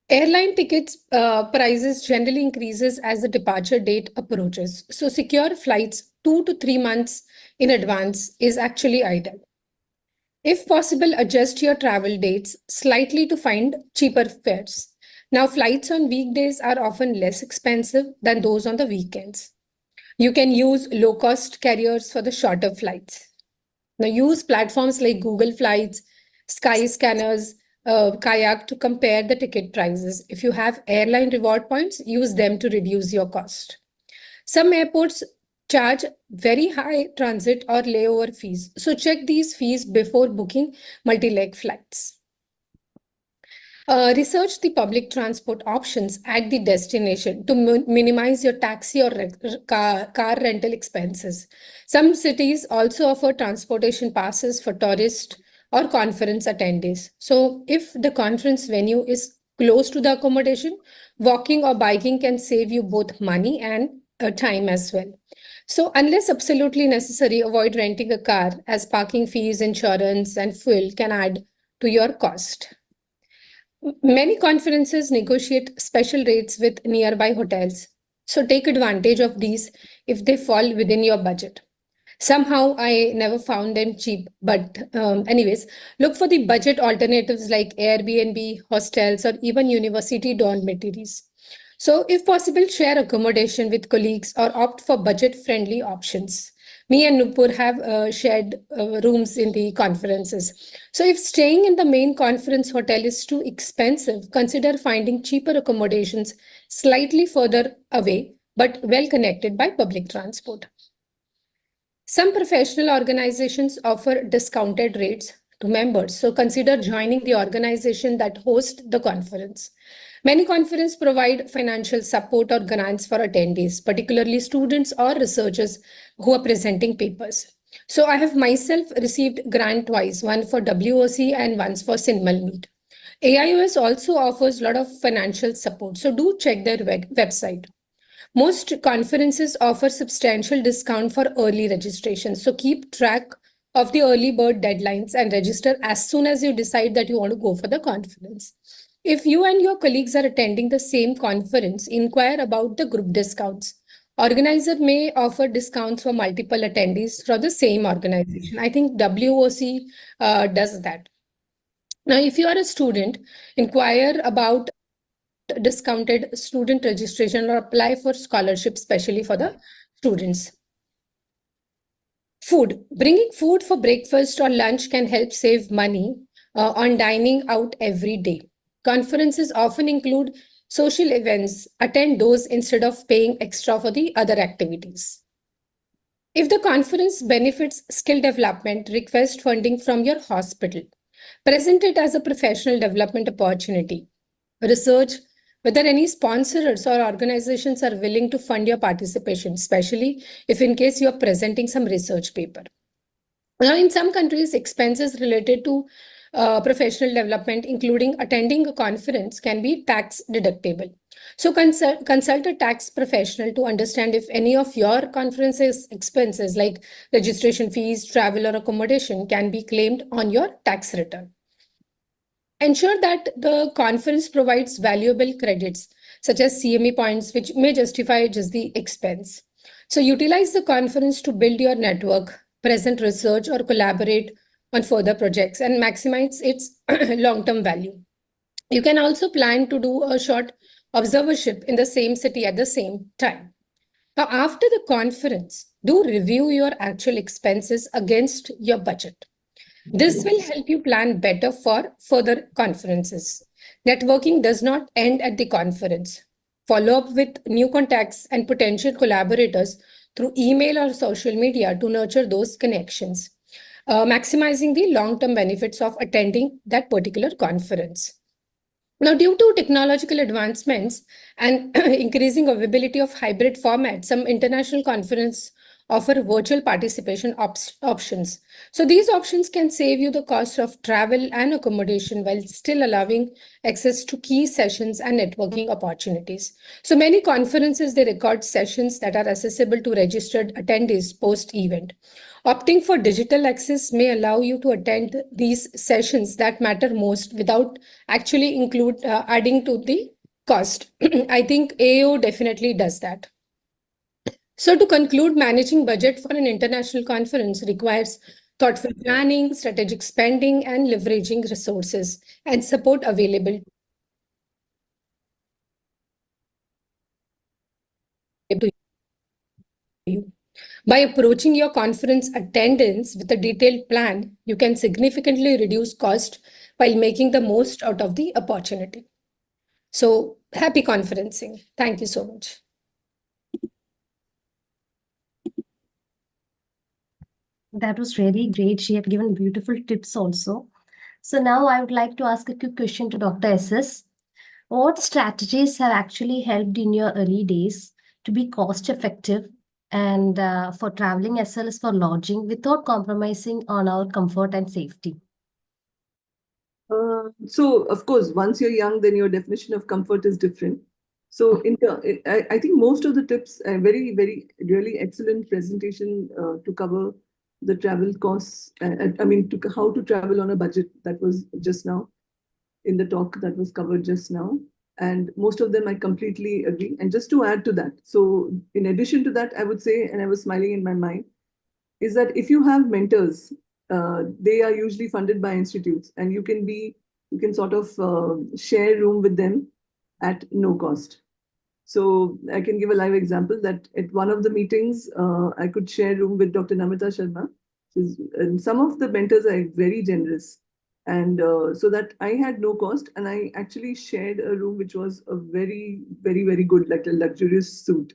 Airline tickets prices generally increases as the departure date approaches. So secure flights 2 to 3 months in advance is actually ideal. If possible, adjust your travel dates slightly to find cheaper fares. Now, flights on weekdays are often less expensive than those on the weekends. You can use low-cost carriers for the shorter flights. Now, use platforms like Google Flights, Skyscanners, Kayak to compare the ticket prices. If you have airline reward points, use them to reduce your cost. Some airports charge very high transit or layover fees. So check these fees before booking multi-leg flights. Research the public transport options at the destination to minimize your taxi or car rental expenses. Some cities also offer transportation passes for tourists or conference attendees. So if the conference venue is close to the accommodation, walking or biking can save you both money and time as well. So unless absolutely necessary, avoid renting a car as parking fees, insurance, and fuel can add to your cost. Many conferences negotiate special rates with nearby hotels. So take advantage of these if they fall within your budget. Somehow I never found them cheap, but anyways, look for the budget alternatives like Airbnb, hostels, or even university dormitories. So if possible, share accommodation with colleagues or opt for budget-friendly options. Me and Nupur have shared rooms in the conferences. So if staying in the main conference hotel is too expensive, consider finding cheaper accommodations slightly further away, but well connected by public transport. Some professional organizations offer discounted rates to members, so consider joining the organization that hosts the conference. Many conferences provide financial support or grants for attendees, particularly students or researchers who are presenting papers. So I have myself received grant twice, one for WOC and once for Sinmal Meet. AIOS also offers a lot of financial support, so do check their website. Most conferences offer substantial discount for early registration. So keep track of the early bird deadlines and register as soon as you decide that you want to go for the conference. If you and your colleagues are attending the same conference, inquire about the group discounts. Organizer may offer discounts for multiple attendees for the same organization. I think WOC does that. Now, if you are a student, inquire about discounted student registration or apply for scholarship, especially for the students. Food. Bringing food for breakfast or lunch can help save money on dining out every day. Conferences often include social events. Attend those instead of paying extra for the other activities. If the conference benefits skill development, request funding from your hospital. Present it as a professional development opportunity. Research whether any sponsors or organizations are willing to fund your participation, especially if in case you're presenting some research paper. Now, in some countries, expenses related to professional development, including attending a conference, can be tax deductible. So consult a tax professional to understand if any of your conference's expenses like registration fees, travel, or accommodation can be claimed on your tax return. Ensure that the conference provides valuable credits, such as CME points, which may justify just the expense. So utilize the conference to build your network, present research, or collaborate on further projects and maximize its long-term value. You can also plan to do a short observership in the same city at the same time. Now, after the conference, do review your actual expenses against your budget. This will help you plan better for further conferences. Networking does not end at the conference. Follow up with new contacts and potential collaborators through email or social media to nurture those connections, maximizing the long term benefits of attending that particular conference. Now, due to technological advancements and increasing availability of hybrid formats, some international conferences offer virtual participation options. So these options can save you the cost of travel and accommodation while still allowing access to key sessions and networking opportunities. So many conferences, they record sessions that are accessible to registered attendees post-event. Opting for digital access may allow you to attend these sessions that matter most without actually adding to the cost. I think AO definitely does that. So to conclude, managing budget for an international conference requires thoughtful planning, strategic spending, and leveraging resources and support available to you. By approaching your conference attendance with a detailed plan, you can significantly reduce cost while making the most out of the opportunity. So happy conferencing. Thank you so much. That was really great. She had given beautiful tips also. So now I would like to ask a quick question to Dr. SS. What strategies have actually helped in your early days to be cost effective and for traveling as well as for lodging without compromising on our comfort and safety? So, of course, once you're young, then your definition of comfort is different. So, I think most of the tips, very, very, really excellent presentation to cover the travel costs. I mean, how to travel on a budget, that was just now in the talk that was covered just now. And most of them I completely agree. And just to add to that, so in addition to that, I would say, and I was smiling in my mind, is that if you have mentors, they are usually funded by institutes, and you can sort of share room with them at no cost. So I can give a live example that at one of the meetings, I could share room with Dr. Namita Sharma. And some of the mentors are very generous. And so that I had no cost, and I actually shared a room which was a very, very, very good, like a luxurious suite.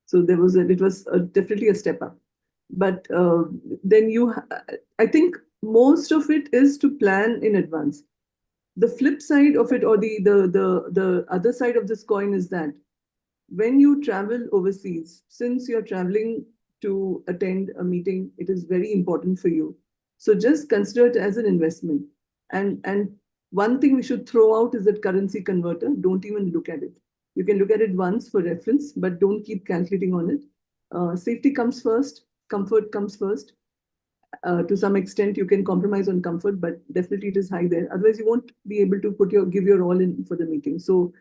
So it was definitely a step up. But then I think most of it is to plan in advance. The flip side of it, or the other side of this coin, is that when you travel overseas, since you're traveling to attend a meeting, it is very important for you. So just consider it as an investment. And one thing we should throw out is that currency converter. Don't even look at it. You can look at it once for reference, but don't keep calculating on it. Safety comes first, comfort comes first. To some extent, you can compromise on comfort, but definitely it is high there. Otherwise, you won't be able to give your all in for the meeting. So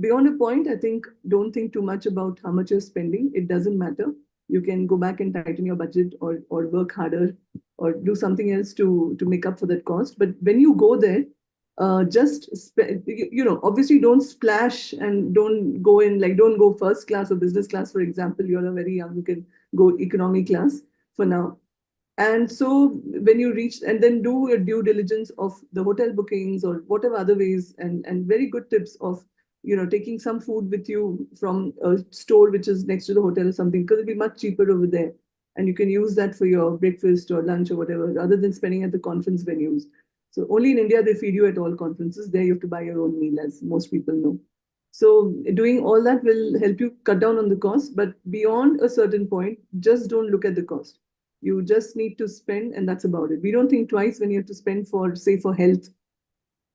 beyond a point, I think don't think too much about how much you're spending. It doesn't matter. You can go back and tighten your budget, or work harder, or do something else to make up for that cost. But when you go there, obviously don't splash and don't go first class or business class. For example, you're very young, you can go economy class for now. And so when you reach, and then do your due diligence of the hotel bookings or whatever other ways, and very good tips of, taking some food with you from a store which is next to the hotel or something, because it'll be much cheaper over there. And you can use that for your breakfast or lunch or whatever, rather than spending at the conference venues. So only in India, they feed you at all conferences. There you have to buy your own meal, as most people know. So doing all that will help you cut down on the cost. But beyond a certain point, just don't look at the cost. You just need to spend, and that's about it. We don't think twice when you have to spend for, say, for health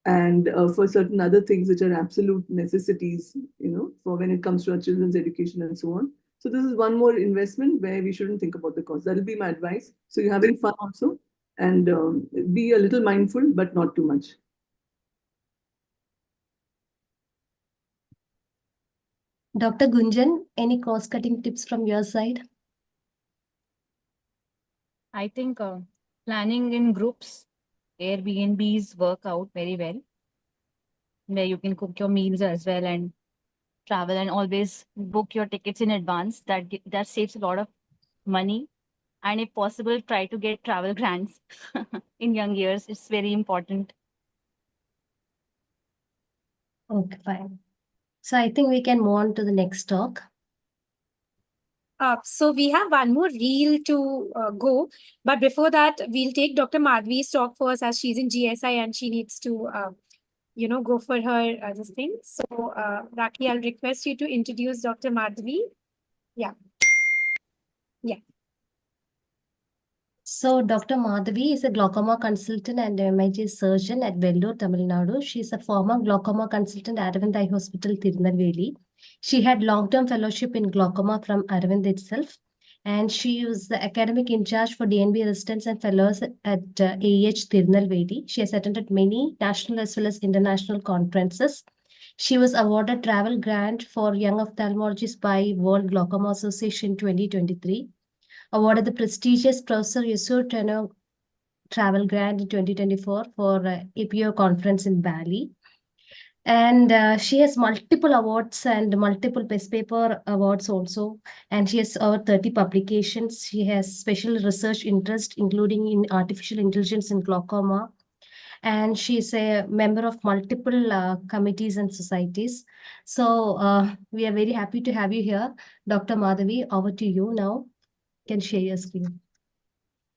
and for certain other things which are absolute necessities, for when it comes to our children's education and so on. So this is one more investment where we shouldn't think about the cost. That'll be my advice. So you're having fun also, and be a little mindful, but not too much. Dr. Gunjan, any cost-cutting tips from your side? I think planning in groups, Airbnbs work out very well, where you can cook your meals as well and travel, and always book your tickets in advance. That saves a lot of money. And if possible, try to get travel grants in young years. It's very important. Okay, fine. So I think we can move on to the next talk. So we have one more reel to go, but before that, we'll take Dr. Madhvi's talk first, as she's in GSI and she needs to, go for her this thing. So, Raki, I'll request you to introduce Dr. Madhvi. Yeah. Yeah. So Dr. Madhavi is a glaucoma consultant and MIT surgeon at Vellore, Tamil Nadu. She is a former glaucoma consultant at Aravind Eye Hospital, Tirunelveli. She had long-term fellowship in glaucoma from Aravind itself, and she was the academic in charge for DNB residents and fellows at AEH Tirunelveli. She has attended many national as well as international conferences. She was awarded travel grant for young ophthalmologists by World Glaucoma Association 2023. Awarded the prestigious Professor Yusur Tenno Travel Grant in 2024 for APO conference in Bali. And she has multiple awards and multiple best paper awards also. And she has over 30 publications. She has special research interest, including in artificial intelligence in glaucoma. And she is a member of multiple committees and societies. So we are very happy to have you here. Dr. Madhavi, over to you now. You can share your screen.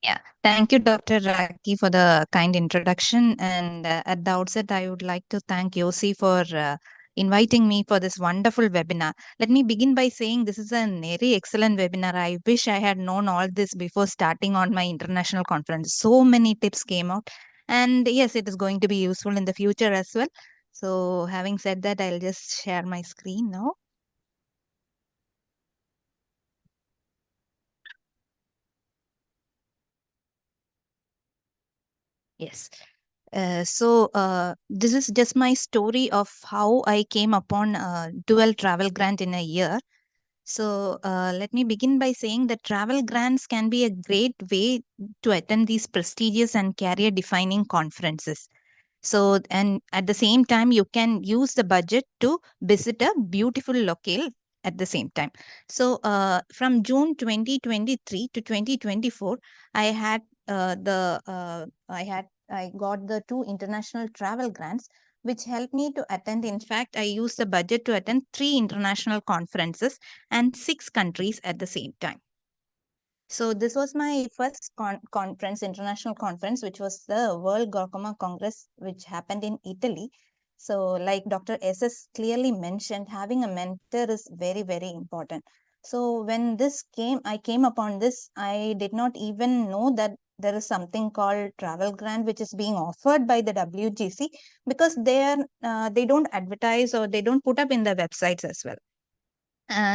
Yeah, thank you, Dr. Raki, for the kind introduction. And at the outset, I would like to thank YOSI for inviting me for this wonderful webinar. Let me begin by saying this is a very excellent webinar. I wish I had known all this before starting on my international conference. So many tips came out. And yes, it is going to be useful in the future as well. So having said that, I'll just share my screen now. Yes. This is just my story of how I came upon a dual travel grant in a year. So let me begin by saying that travel grants can be a great way to attend these prestigious and career defining conferences. So, and at the same time, you can use the budget to visit a beautiful locale at the same time. So, from June 2023 to 2024, I had I got the 2 international travel grants, which helped me to attend. In fact, I used the budget to attend 3 international conferences and 6 countries at the same time. So this was my first conference, international conference, which was the World Glaucoma Congress, which happened in Italy. So like Dr. SS clearly mentioned, having a mentor is very, very important. So when I came upon this, I did not even know that there is something called travel grant, which is being offered by the WGC, because they don't advertise or they don't put up in their websites as well.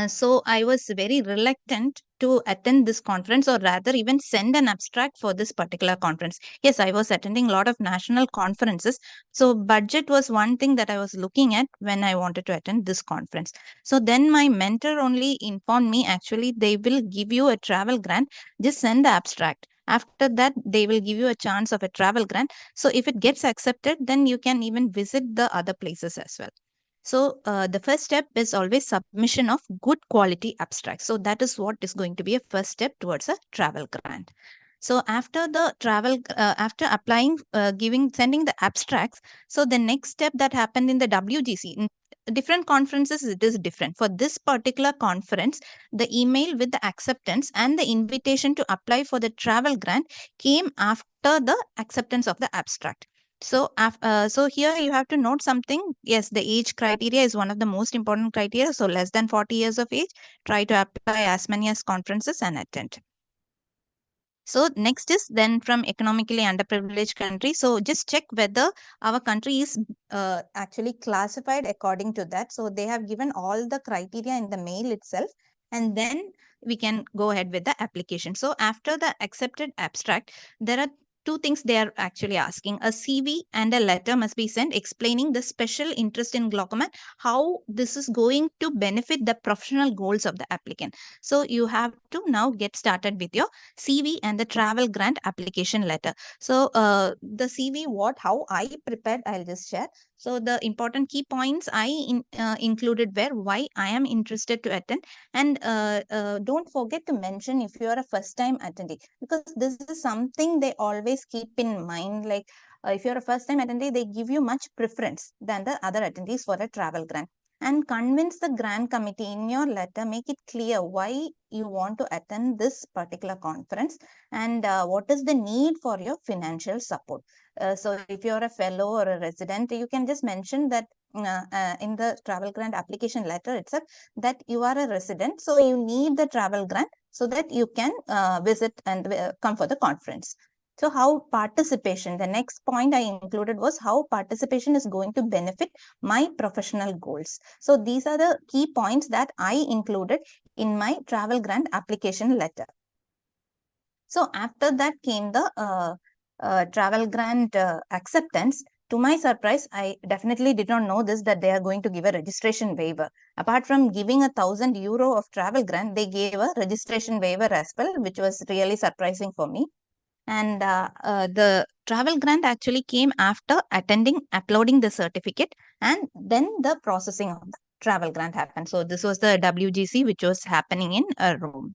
So I was very reluctant to attend this conference, or rather even send an abstract for this particular conference. Yes, I was attending a lot of national conferences. So budget was one thing that I was looking at when I wanted to attend this conference. So then my mentor only informed me, actually, they will give you a travel grant. Just send the abstract. After that, they will give you a chance of a travel grant. So if it gets accepted, then you can even visit the other places as well. So the first step is always submission of good quality abstracts. So that is what is going to be a first step towards a travel grant. So after the travel, after applying, sending the abstracts, so the next step that happened in the WGC, in different conferences, it is different. For this particular conference, the email with the acceptance and the invitation to apply for the travel grant came after the acceptance of the abstract. So, so here you have to note something. Yes, the age criteria is one of the most important criteria. So less than 40 years of age, try to apply as many as conferences and attend. So next is then from economically underprivileged country. So just check whether our country is actually classified according to that. So they have given all the criteria in the mail itself, and then we can go ahead with the application. So after the accepted abstract, there are two things they are actually asking. A CV and a letter must be sent explaining the special interest in glaucoma, how this is going to benefit the professional goals of the applicant. So you have to now get started with your CV and the travel grant application letter. So the CV, how I prepared, I'll just share. So the important key points I included were why I am interested to attend, and don't forget to mention if you are a first time attendee, because this is something they always keep in mind. Like if you're a first time attendee, they give you much preference than the other attendees for a travel grant. And convince the grant committee in your letter, make it clear why you want to attend this particular conference and what is the need for your financial support. So if you're a fellow or a resident, you can just mention that in the travel grant application letter itself that you are a resident, so you need the travel grant so that you can visit and come for the conference. So how participation, the next point I included was how participation is going to benefit my professional goals. So these are the key points that I included in my travel grant application letter. So after that came the travel grant acceptance. To my surprise, I definitely did not know this, that they are going to give a registration waiver. Apart from giving €1,000 of travel grant, they gave a registration waiver as well, which was really surprising for me. And the travel grant actually came after attending, uploading the certificate, and then the processing of the travel grant happened. So this was the WGC, which was happening in Rome.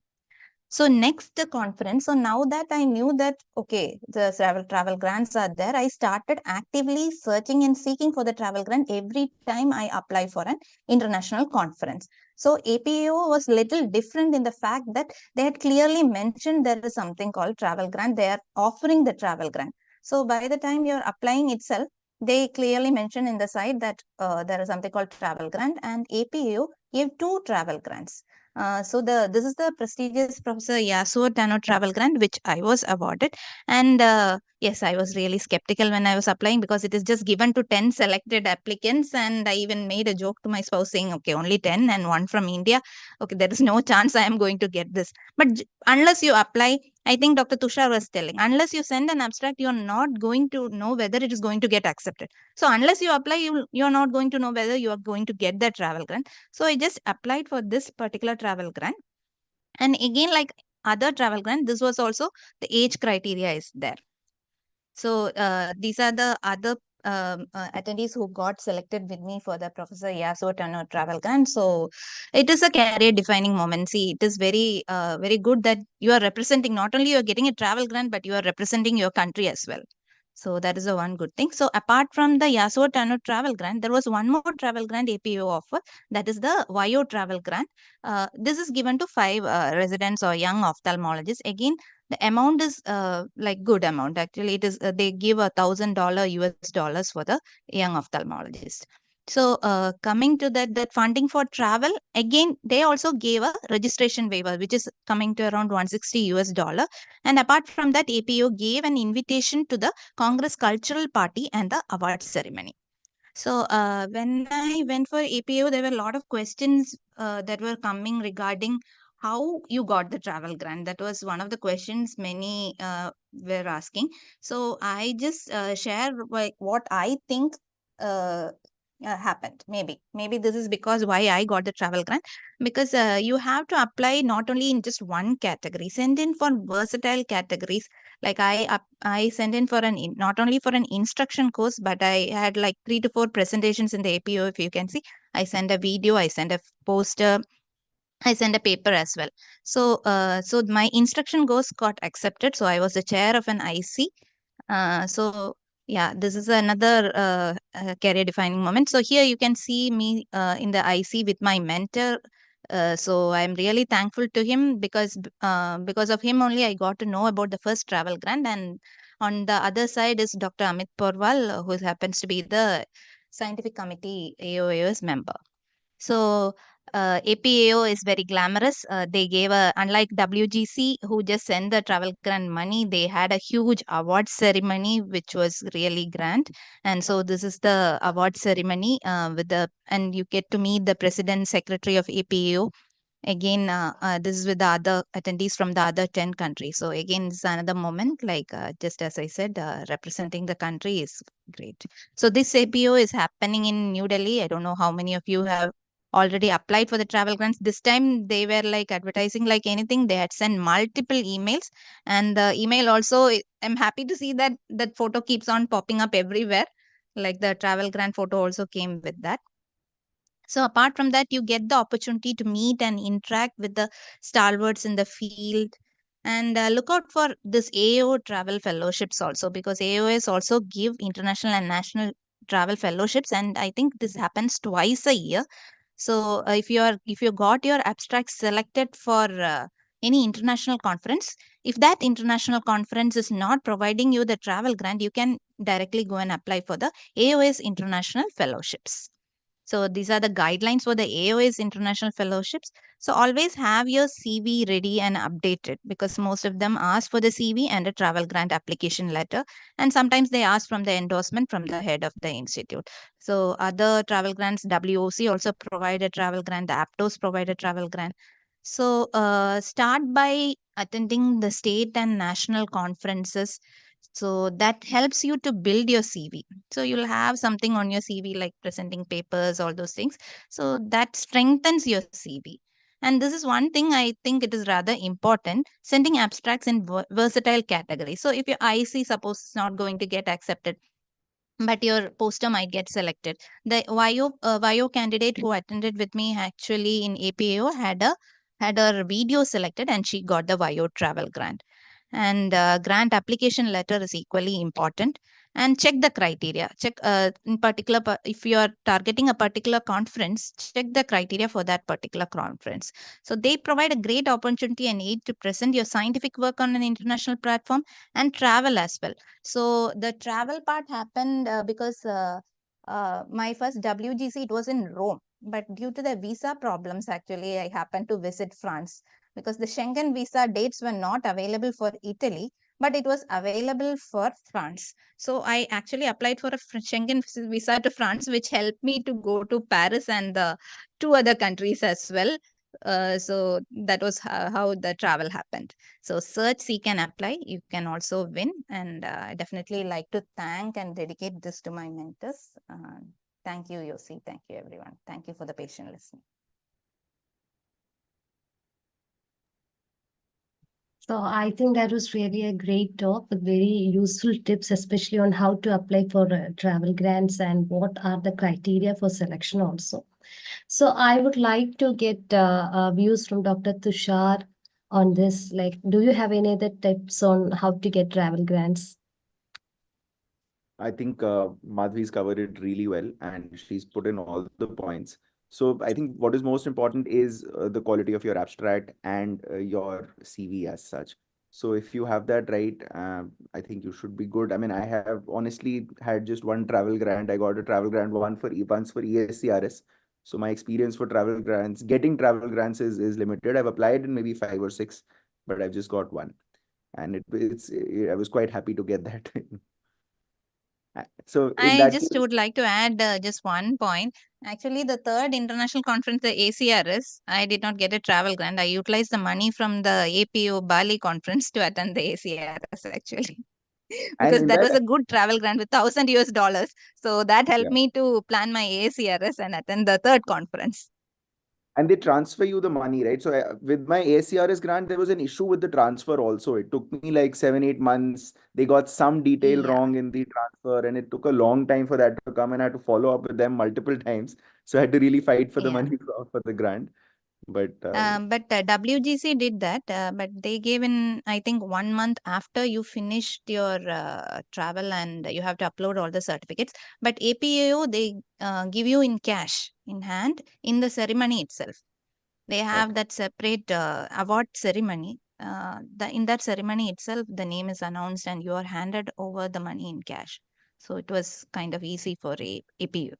So next the conference. So now that I knew that, okay, the travel grants are there, I started actively searching and seeking for the travel grant every time I apply for an international conference. So APAO was little different in the fact that they had clearly mentioned there is something called travel grant. They are offering the travel grant. So by the time you're applying itself, they clearly mentioned in the site that there is something called travel grant, and APAO gave 2 travel grants. So this is the prestigious Professor Yasuo Tano travel grant, which I was awarded. And yes, I was really skeptical when I was applying because it is just given to 10 selected applicants. And I even made a joke to my spouse saying, okay, only 10 and one from India. Okay, there is no chance I am going to get this. But unless you apply, I think Dr. Tushar was telling, unless you send an abstract, you're not going to know whether it is going to get accepted. So unless you apply, you're not going to know whether you are going to get that travel grant. So I just applied for this particular travel grant. And again, like other travel grant, this was also the age criteria is there. So these are the other attendees who got selected with me for the Professor Yasuo Tano travel grant. So it is a career defining moment. See, it is very, very good that you are representing, not only you're getting a travel grant, but you are representing your country as well. So that is a one good thing. So apart from the Yasuo Tano travel grant, there was one more travel grant APO offer. That is the YO travel grant. This is given to 5 residents or young ophthalmologists. Again, the amount is like good amount. Actually, it is they give $1,000 US for the young ophthalmologist. So coming to that funding for travel, again, they also gave a registration waiver, which is coming to around $160 US. And apart from that, APO gave an invitation to the Congress Cultural Party and the award ceremony. So when I went for APO, there were a lot of questions that were coming regarding how you got the travel grant. That was one of the questions many were asking. So I just share like what I think happened. Maybe this is because why I got the travel grant, because you have to apply not only in just one category, send in for versatile categories. Like I sent in for not only for an instruction course, but I had like 3 to 4 presentations in the APO. If you can see, I sent a video, I sent a poster, I sent a paper as well. So so my instruction course got accepted. So I was the chair of an IC. So yeah, this is another career defining moment. So here you can see me in the IC with my mentor. So I'm really thankful to him because of him only I got to know about the first travel grant. And on the other side is Dr. Amit Porwal, who happens to be the scientific committee AOAS member. So APAO is very glamorous. They gave unlike WGC, who just sent the travel grant money, they had a huge award ceremony, which was really grand. And so this is the award ceremony and you get to meet the president, secretary of APAO. Again, this is with the other attendees from the other 10 countries. So again, it's another moment, like just as I said, representing the country is great. So this APO is happening in New Delhi. I don't know how many of you have already applied for the travel grants. This time they were like advertising like anything. They had sent multiple emails, and the email also, I'm happy to see that that photo keeps on popping up everywhere. Like the travel grant photo also came with that. So apart from that, you get the opportunity to meet and interact with the stalwarts in the field. And look out for this AO travel fellowships also, because AOS also give international and national travel fellowships, and I think this happens twice a year. So if you got your abstract selected for any international conference, if that international conference is not providing you the travel grant, you can directly go and apply for the AOS international fellowships. So these are the guidelines for the AOS international fellowships. So always have your CV ready and updated, because most of them ask for the CV and a travel grant application letter. And sometimes they ask from the endorsement from the head of the institute. So other travel grants, WOC also provide a travel grant, the APTOS provide a travel grant. So start by attending the state and national conferences. So that helps you to build your CV. So you'll have something on your CV like presenting papers, all those things. So that strengthens your CV. And this is one thing I think it is rather important, sending abstracts in versatile categories. So if your IC suppose is not going to get accepted, but your poster might get selected. The YO candidate who attended with me actually in APAO had her video selected, and she got the YO travel grant. And grant application letter is equally important. And check the criteria. Check in particular if you are targeting a particular conference, check the criteria for that particular conference. So they provide a great opportunity and aid to present your scientific work on an international platform and travel as well. So the travel part happened because my first WGC, it was in Rome, but due to the visa problems, actually, I happened to visit France, because the Schengen visa dates were not available for Italy, but it was available for France. So I actually applied for a Schengen visa to France, which helped me to go to Paris and the two other countries as well. So that was how the travel happened. So search, seek, and apply. You can also win. And I definitely like to thank and dedicate this to my mentors. Thank you, YOSI. Thank you, everyone. Thank you for the patient listening. So I think that was really a great talk with very useful tips, especially on how to apply for travel grants and what are the criteria for selection also. So I would like to get views from Dr. Tushar on this. Like, do you have any other tips on how to get travel grants? I think Madhvi's covered it really well, and she's put in all the points. So I think what is most important is the quality of your abstract and your CV as such. So if you have that right, I think you should be good. I mean, I have honestly had just one travel grant. I got a travel grant once for ESCRS. So my experience for travel grants, getting travel grants is limited. I've applied in maybe 5 or 6, but I've just got one, and I was quite happy to get that. So in I that just case, would like to add just one point. Actually, the third international conference, the ACRS, I did not get a travel grant. I utilized the money from the APO Bali conference to attend the ACRS actually, and because in that that, was a good travel grant with $1,000 US. So that helped yeah, me to plan my ACRS and attend the third conference. and they transfer you the money, right? So with my ACRS grant, there was an issue with the transfer also. It took me like 7, 8 months. They got some detail Yeah. wrong in the transfer, and it took a long time for that to come, and I had to follow up with them multiple times. So I had to really fight for the Yeah. money for the grant. But But WGC did that, but they gave in, I think, 1 month after you finished your travel, and you have to upload all the certificates. But APAO, they give you in cash in hand in the ceremony itself. They have okay. that separate award ceremony. In that ceremony itself, the name is announced and you are handed over the money in cash. So it was kind of easy for APU.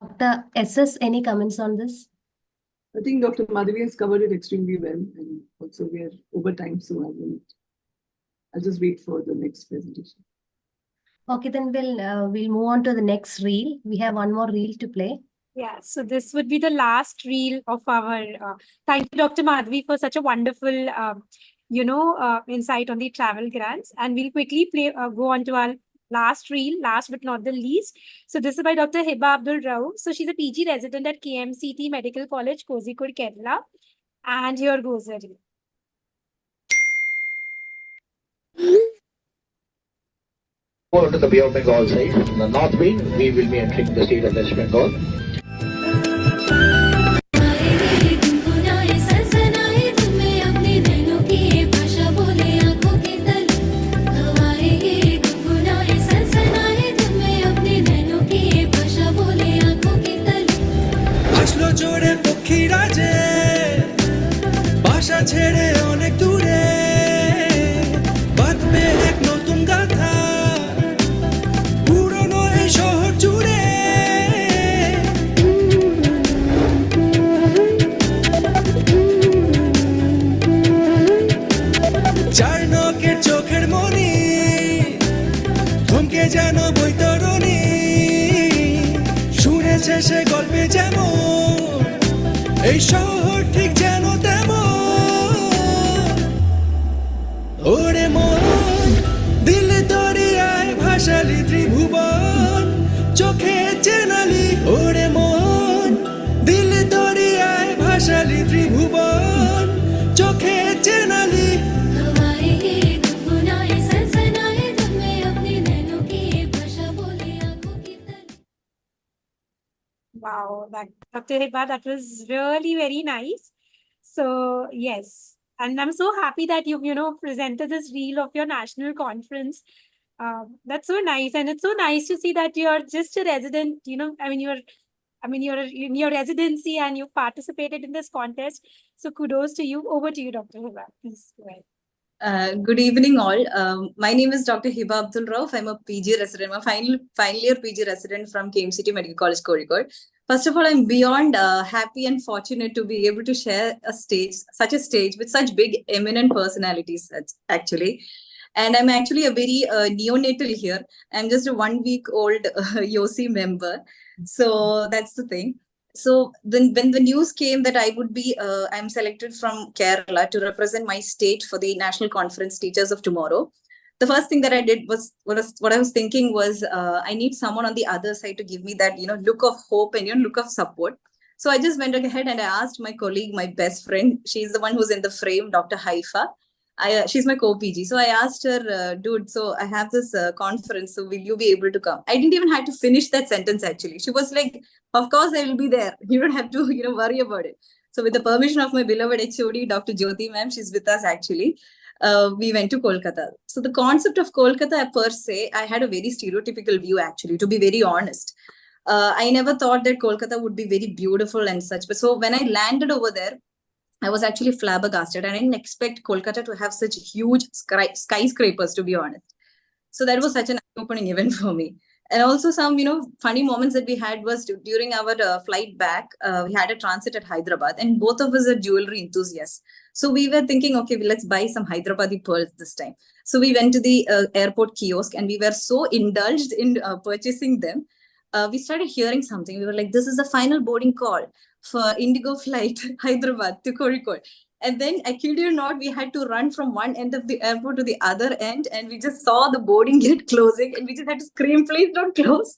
Dr. SS, any comments on this? I think Dr. Madhavi has covered it extremely well, and also we are over time, so I'll just wait for the next presentation. Okay, then we'll move on to the next reel. We have one more reel to play. Yeah, so this would be the last reel of our. Thank you, Dr. Madhvi, for such a wonderful, insight on the travel grants. And we'll quickly go on to our last reel, last but not the least. So this is by Dr. Hiba Abdul Rao. So she's a PG resident at KMCT Medical College, Kozhikode, Kerala. And here goes the reel. Over to the Bay of Bengal side. In the north wind, we will be entering the state of West Bengal. আসলো জোরে পক্ষীরা যে বাসা ছেড়ে অনেক দূরে বাঁধবে এক নতুন গাথা পুরনো এই শহর জুড়ে চার নকের চোখের মনি থমকে যেন বৈতরণী শুনেছে সে গল্পে যেমন এই শহর ঠিক যেন তেমন ওরে মন দিল দরিয়ায় ভাসালি ত্রিভুবন চোখে চেনালি ওরে মন দিল দরিয়ায় ভাসালি ত্রিভুবন চোখে চেনালি Wow, Dr. Hiba, that was really very nice. So yes, and I'm so happy that you presented this reel of your national conference. That's so nice, and it's so nice to see that you're just a resident. You're in your residency and you've participated in this contest. So kudos to you. Over to you, Dr. Hiba. Please go ahead. Good evening, all. My name is Dr. Hiba Abdul Rauf. I'm a PG resident, a final year PG resident from KMCT Medical College, Kozhikode. First of all, I'm beyond happy and fortunate to be able to share such a stage with such big, eminent personalities, actually. And I'm actually a very neonatal here. I'm just a 1 week old YOSI member. So that's the thing. So when the news came that I would be, I'm selected from Kerala to represent my state for the National Conference Teachers of Tomorrow. The first thing that I did was what I was thinking was I need someone on the other side to give me that look of hope and look of support. So I just went ahead and I asked my colleague, my best friend, she's the one who's in the frame, Dr. Haifa. She's my co-PG. So I asked her, dude, so I have this conference, so will you be able to come? I didn't even have to finish that sentence, actually. She was like, of course I will be there. You don't have to, worry about it. So with the permission of my beloved HOD, Dr. Jyoti ma'am, she's with us actually. We went to Kolkata. So the concept of Kolkata per se, I had a very stereotypical view actually, to be very honest. I never thought that Kolkata would be very beautiful and such. But so when I landed over there, I was actually flabbergasted. And I didn't expect Kolkata to have such huge skyscrapers, to be honest. So that was such an eye-opening event for me. And also some, funny moments that we had was during our flight back, we had a transit at Hyderabad and both of us are jewelry enthusiasts. So we were thinking, okay, let's buy some Hyderabadi pearls this time. So we went to the airport kiosk and we were so indulged in purchasing them. We started hearing something. We were like, this is the final boarding call for Indigo flight, Hyderabad to Kozhikode. And then, I kid you not, we had to run from one end of the airport to the other end. And we just saw the boarding gate closing. And we just had to scream, please don't close.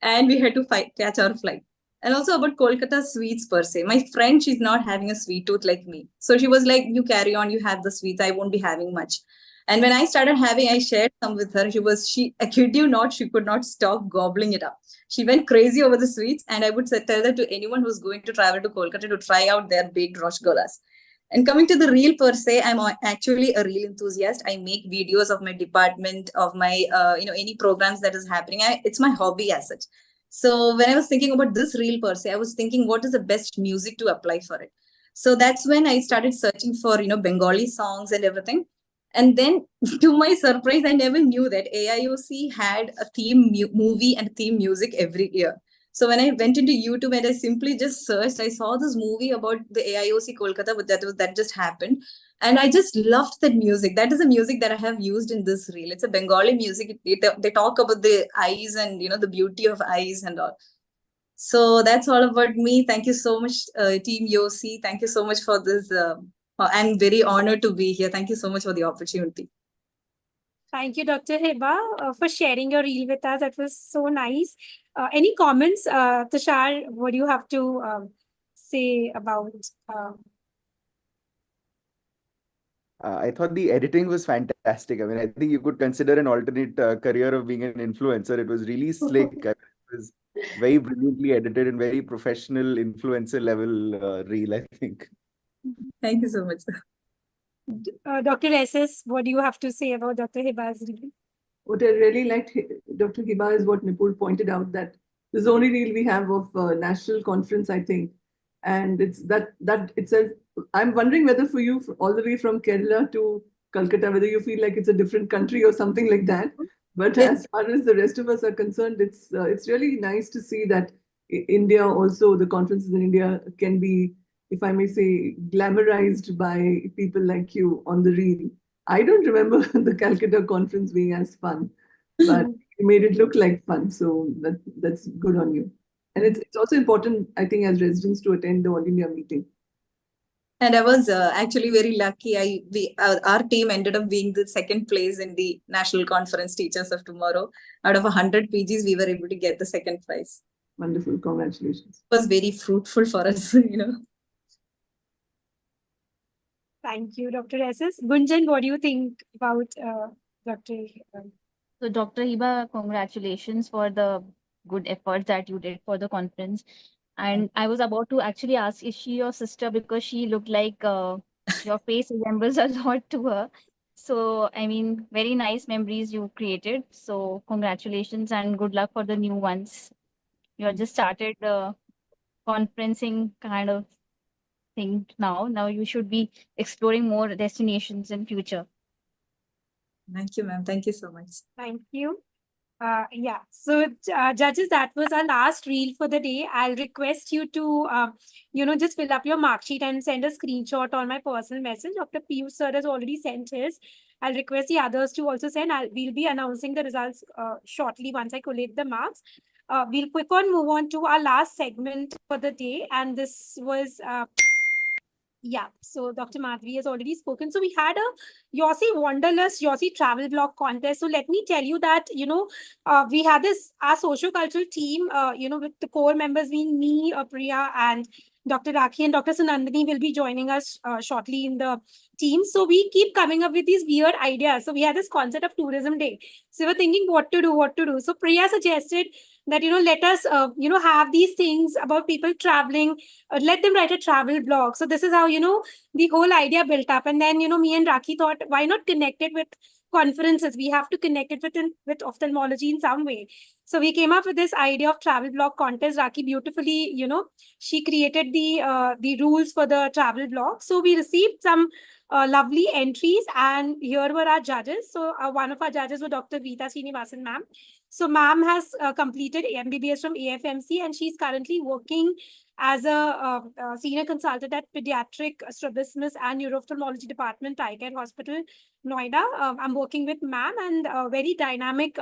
And we had to catch our flight. And also about Kolkata sweets per se. My friend, she's not having a sweet tooth like me. So she was like, you carry on, you have the sweets. I won't be having much. And when I started having, I shared some with her. I kid you not, she could not stop gobbling it up. She went crazy over the sweets. And I would tell that to anyone who's going to travel to Kolkata to try out their baked rasgullas. And coming to the reel per se, I'm actually a reel enthusiast. I make videos of my department, of my, any programs that is happening. It's my hobby as such. So when I was thinking about this reel per se, I was thinking, what is the best music to apply for it? So that's when I started searching for, Bengali songs and everything. And then, to my surprise, I never knew that AIOC had a theme movie and theme music every year. So when I went into YouTube and I simply just searched, I saw this movie about the AIOC Kolkata, but that just happened. And I just loved that music. That is the music that I have used in this reel. It's a Bengali music. They talk about the eyes and, the beauty of eyes and all. So that's all about me. Thank you so much, Team YOSI. Thank you so much for this. I'm very honored to be here. Thank you so much for the opportunity. Thank you, Dr. Heba, for sharing your reel with us. That was so nice. Any comments, Tushar? What do you have to say about? I thought the editing was fantastic. I mean, I think you could consider an alternate career of being an influencer. It was really slick. It was very brilliantly edited and very professional influencer level reel, I think. Thank you so much. Dr. SS, what do you have to say about Dr. Heba's reel? What I really liked, Dr. Hiba, is what Nipul pointed out, that this is the only reel we have of national conference, I think. And it's that itself, I'm wondering whether for you, all the way from Kerala to Calcutta, whether you feel like it's a different country or something like that. But as far as the rest of us are concerned, it's really nice to see that India also, the conferences in India can be, if I may say, glamorized by people like you on the reel. I don't remember the Calcutta conference being as fun, but you made it look like fun. So that's good on you. And it's also important, I think, as residents to attend the All India meeting. And I was actually very lucky. Our team ended up being the second place in the National Conference Teachers of Tomorrow. Out of 100 PGs, we were able to get the second prize. Wonderful. Congratulations. It was very fruitful for us, Thank you, Dr. SS. Gunjan, what do you think about Dr. So, Dr. Hiba, congratulations for the good efforts that you did for the conference. And I was about to actually ask, is she your sister? Because she looked like your face resembles a lot to her. So, I mean, very nice memories you created. So, congratulations and good luck for the new ones. You have just started the conferencing kind of thing now. Now you should be exploring more destinations in future. Thank you, ma'am. Thank you so much. Thank you. Yeah, so judges, that was our last reel for the day. I'll request you to, just fill up your mark sheet and send a screenshot on my personal message. Dr. Piyush sir has already sent his. I'll request the others to also send. We'll be announcing the results shortly once I collate the marks. We'll quick on move on to our last segment for the day, and this was yeah, so Dr. Madhvi has already spoken. So we had a YOSI Wanderlust YOSI travel blog contest. So let me tell you that, we had this, our socio-cultural team, with the core members being me, Priya, and Dr. Rakhi and Dr. Sunandini will be joining us shortly in the team. So we keep coming up with these weird ideas. So we had this concept of tourism day. So we were thinking what to do. So Priya suggested that, let us, have these things about people traveling, let them write a travel blog. So this is how, the whole idea built up. And then, me and Rakhi thought, why not connect it with conferences? We have to connect it with ophthalmology in some way. So we came up with this idea of travel blog contest. Rakhi beautifully, she created the rules for the travel blog. So we received some lovely entries, and here were our judges. So one of our judges was Dr. Veeta Srinivasan ma'am. So ma'am has completed MBBS from AFMC, and she's currently working as a senior consultant at Pediatric Strabismus and Neuro-Ophthalmology Department, Tiger Hospital, Noida. I'm working with ma'am, and very dynamic.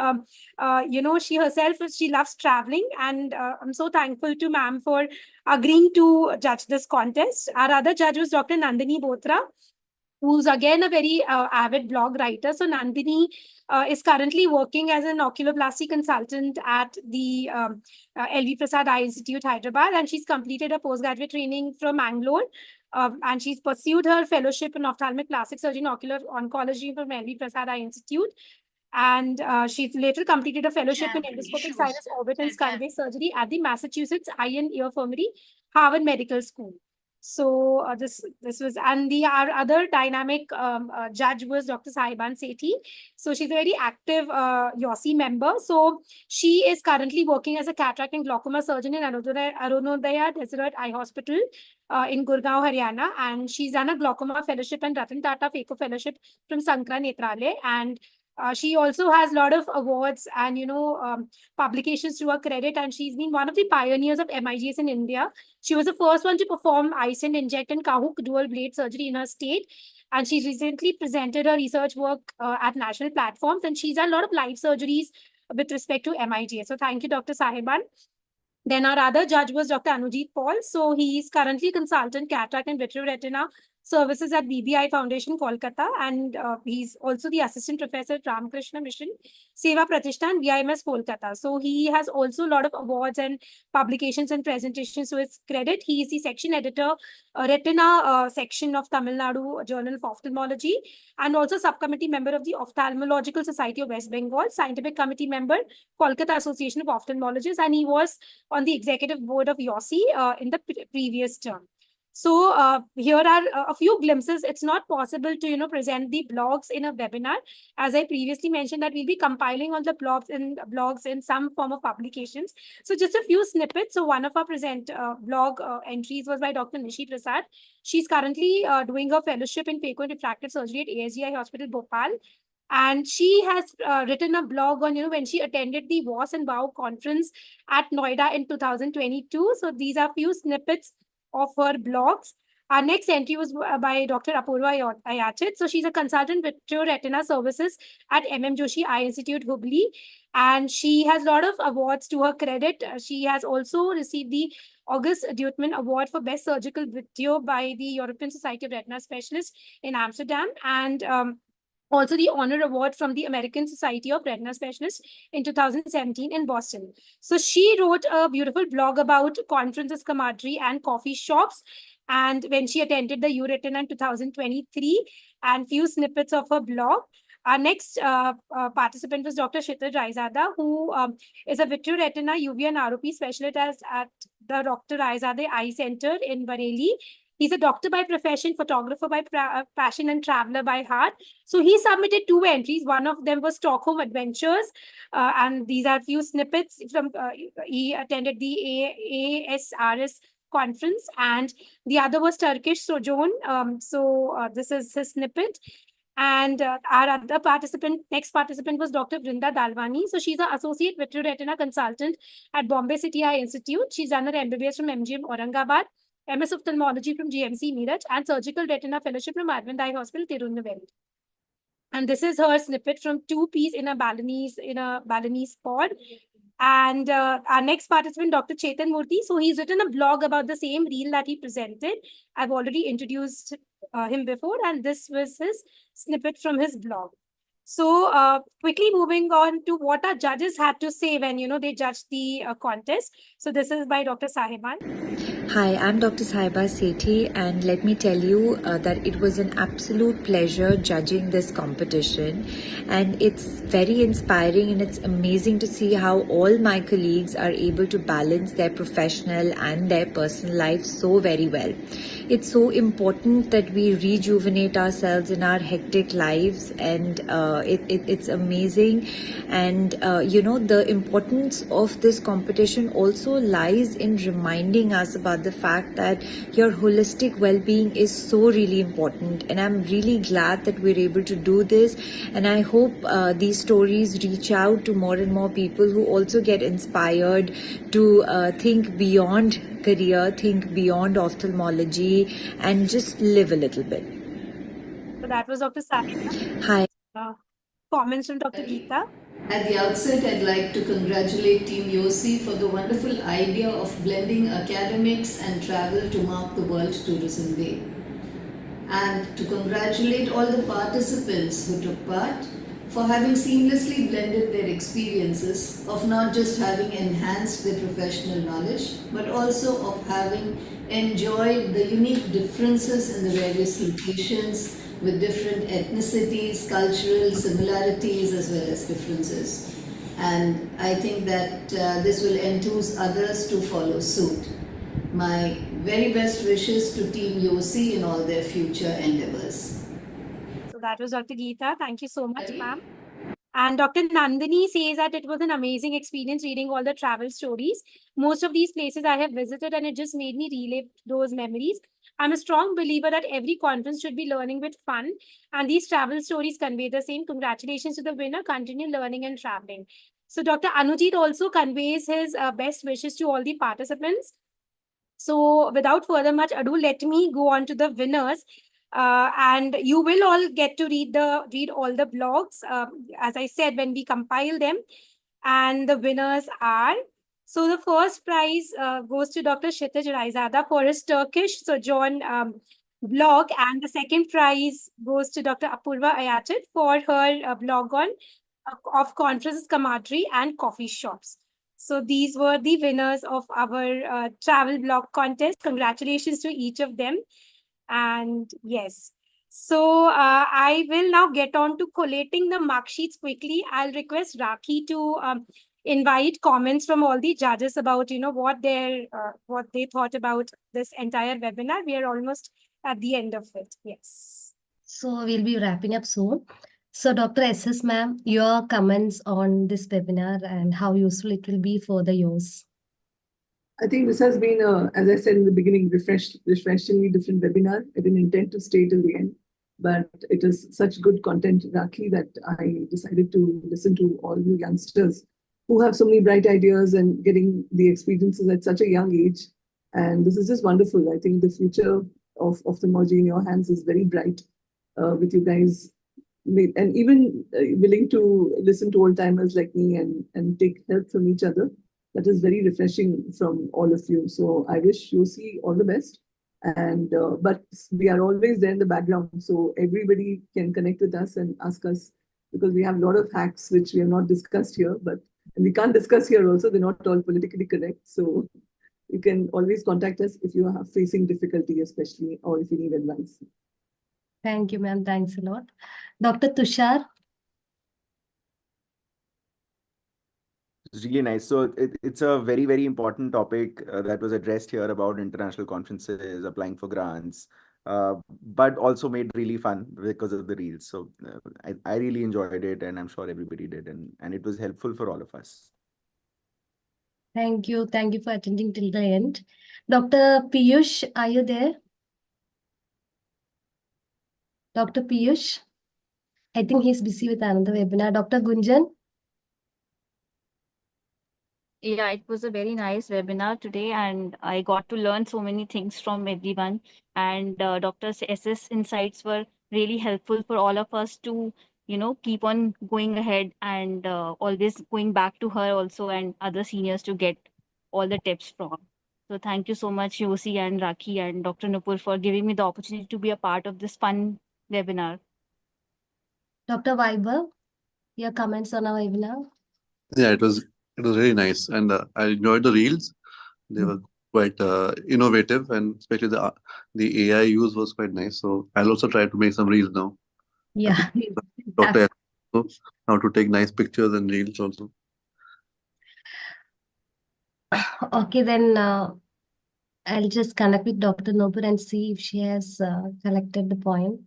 She herself, she loves traveling, and I'm so thankful to ma'am for agreeing to judge this contest. Our other judge was Dr. Nandini Botra, who's again a very avid blog writer. So Nandini is currently working as an oculoplasty consultant at the LV Prasad Eye Institute, Hyderabad, and she's completed a postgraduate training from Mangalore. And she's pursued her fellowship in ophthalmic plastic surgery and ocular oncology from LV Prasad Eye Institute. And she's later completed a fellowship in endoscopic sinus orbit and skull-base surgery at the Massachusetts Eye and Ear Infirmary, Harvard Medical School. So this was, and our other dynamic judge was Dr. Sahiban Sethi. So she's a very active YOSI member. So she is currently working as a cataract and glaucoma surgeon in Arunodaya Desert Eye Hospital in Gurgaon, Haryana. And she's done a glaucoma fellowship and Ratan Tata Phaco fellowship from Sankara Netralaya. And She also has a lot of awards and publications to her credit, and she's been one of the pioneers of MIGS in India. She was the first one to perform iStent inject and Kahuk dual blade surgery in her state, and she recently presented her research work at national platforms, and she's done a lot of live surgeries with respect to MIGS. So thank you, Dr. Sahiban. Then our other judge was Dr. Anujit Paul. So he is currently consultant cataract and vitreoretina services at BBI Foundation, Kolkata. And he's also the assistant professor at Ramakrishna Mission, Seva Pratishthan, VIMS, Kolkata. So he has also a lot of awards and publications and presentations to his credit. He is the section editor, retina section of Tamil Nadu Journal of Ophthalmology, and also subcommittee member of the Ophthalmological Society of West Bengal, scientific committee member, Kolkata Association of Ophthalmologists, and he was on the executive board of YOSI in the previous term. So here are a few glimpses. It's not possible to present the blogs in a webinar. As I previously mentioned, that we'll be compiling all the blogs in some form of publications. So just a few snippets. So one of our blog entries was by Dr. Nishi Prasad. She's currently doing her fellowship in phaco and refractive surgery at ASGI Hospital, Bhopal. And she has written a blog on, when she attended the WAS and WOW conference at Noida in 2022. So these are few snippets of her blogs. Our next entry was by Dr. Apurva Ayachit. So she's a consultant with retina services at MM Joshi Eye Institute, Hubli. And she has a lot of awards to her credit. She has also received the August Deutman Award for Best Surgical Video by the European Society of Retina Specialists in Amsterdam. And also the honor award from the American Society of Retina Specialists in 2017 in Boston. So she wrote a beautiful blog about conferences, camaraderie, and coffee shops. And when she attended the URetina in 2023, and few snippets of her blog. Our next participant was Dr. Kshitij Raizada, who is a vitreoretina UV and ROP specialist at the Dr. Raizade Eye Center in Bareilly. He's a doctor by profession, photographer by passion, and traveler by heart. So he submitted 2 entries. One of them was Stockholm Adventures. And these are few snippets from, he attended the ASRS conference, and the other was Turkish Sojourn. This is his snippet. And our other next participant was Dr. Vrinda Dalwani. So she's an associate vitreoretina consultant at Bombay City Eye Institute. She's done her MBBS from MGM Aurangabad, MS Ophthalmology from GMC Meerut, and Surgical Retina Fellowship from Arvind Eye Hospital, Tirunelveli. And this is her snippet from 2 piece in a Balinese pod. And our next participant, Dr. Chetan Murthy. So he's written a blog about the same reel that he presented. I've already introduced him before, and this was his snippet from his blog. So quickly moving on to what our judges had to say when, they judged the contest. So this is by Dr. Sahiban. Hi, I'm Dr. Sahiba Sethi, and let me tell you that it was an absolute pleasure judging this competition, and it's very inspiring, and it's amazing to see how all my colleagues are able to balance their professional and their personal life so very well. It's so important that we rejuvenate ourselves in our hectic lives, and it's amazing. And the importance of this competition also lies in reminding us about the fact that your holistic well-being is so really important, and I'm really glad that we're able to do this, and I hope these stories reach out to more and more people who also get inspired to think beyond career, think beyond ophthalmology, and just live a little bit. So that was Dr. Sahiba. Hi. Comments from Dr. Geeta. At the outset, I'd like to congratulate Team YOSI for the wonderful idea of blending academics and travel to mark the World Tourism Day. And to congratulate all the participants who took part for having seamlessly blended their experiences of not just having enhanced their professional knowledge, but also of having enjoyed the unique differences in the various locations with different ethnicities, cultural similarities, as well as differences. And I think that this will enthuse others to follow suit. My very best wishes to Team YOSI in all their future endeavors. So that was Dr. Geeta. Thank you so much, ma'am. And Dr. Nandini says that it was an amazing experience reading all the travel stories. Most of these places I have visited, and it just made me relive those memories. I'm a strong believer that every conference should be learning with fun, and these travel stories convey the same. Congratulations to the winner. Continue learning and traveling. So Dr. Anujit also conveys his best wishes to all the participants. So without further much ado, let me go on to the winners. And you will all get to read all the blogs, as I said, when we compile them. And the winners are, so the first prize goes to Dr. Kshitij Raizada for his Turkish sojourn blog, and the second prize goes to Dr. Apurva Ayachit for her blog on of conferences, camaraderie, and coffee shops. So these were the winners of our travel blog contest. Congratulations to each of them. And yes, so I will now get on to collating the mark sheets quickly. I'll request Rakhi to invite comments from all the judges about, what they thought about this entire webinar. We are almost at the end of it. Yes. So we'll be wrapping up soon. So Dr. SS ma'am, your comments on this webinar and how useful it will be for the youth. I think this has been, as I said in the beginning, refreshingly different webinar. I didn't intend to stay till the end, but it is such good content, Rakhi, that I decided to listen to all you youngsters who have so many bright ideas and getting the experiences at such a young age. And this is just wonderful. I think the future of ophthalmology in your hands is very bright with you guys. And even willing to listen to old timers like me and take help from each other. That is very refreshing from all of you. So I wish YOSI all the best. And but we are always there in the background, so everybody can connect with us and ask us, because we have a lot of hacks which we have not discussed here, and we can't discuss here also. They're not all politically correct. So you can always contact us if you are facing difficulty, especially, or if you need advice. Thank you, ma'am. Thanks a lot. Dr. Tushar. It's really nice. So it's a very, very important topic that was addressed here about international conferences, applying for grants, but also made really fun because of the reels. So I really enjoyed it, and I'm sure everybody did, and it was helpful for all of us. Thank you. Thank you for attending till the end. Dr. Piyush, are you there? Dr. Piyush? I think he's busy with another webinar. Dr. Gunjan? Yeah, it was a very nice webinar today, and I got to learn so many things from everyone. And Dr. SS insights were really helpful for all of us to, keep on going ahead and always going back to her also and other seniors to get all the tips from. So thank you so much, YOSI and Rakhi and Dr. Nupur, for giving me the opportunity to be a part of this fun webinar. Dr. Vaibhav, your comments on our webinar? Yeah, it was really nice, and I enjoyed the reels. They were quite innovative, and especially the AI use was quite nice. So I'll also try to make some reels now. Yeah. Dr. how to take nice pictures and reels also. Okay, then I'll just connect with Dr. Nupur and see if she has collected the point.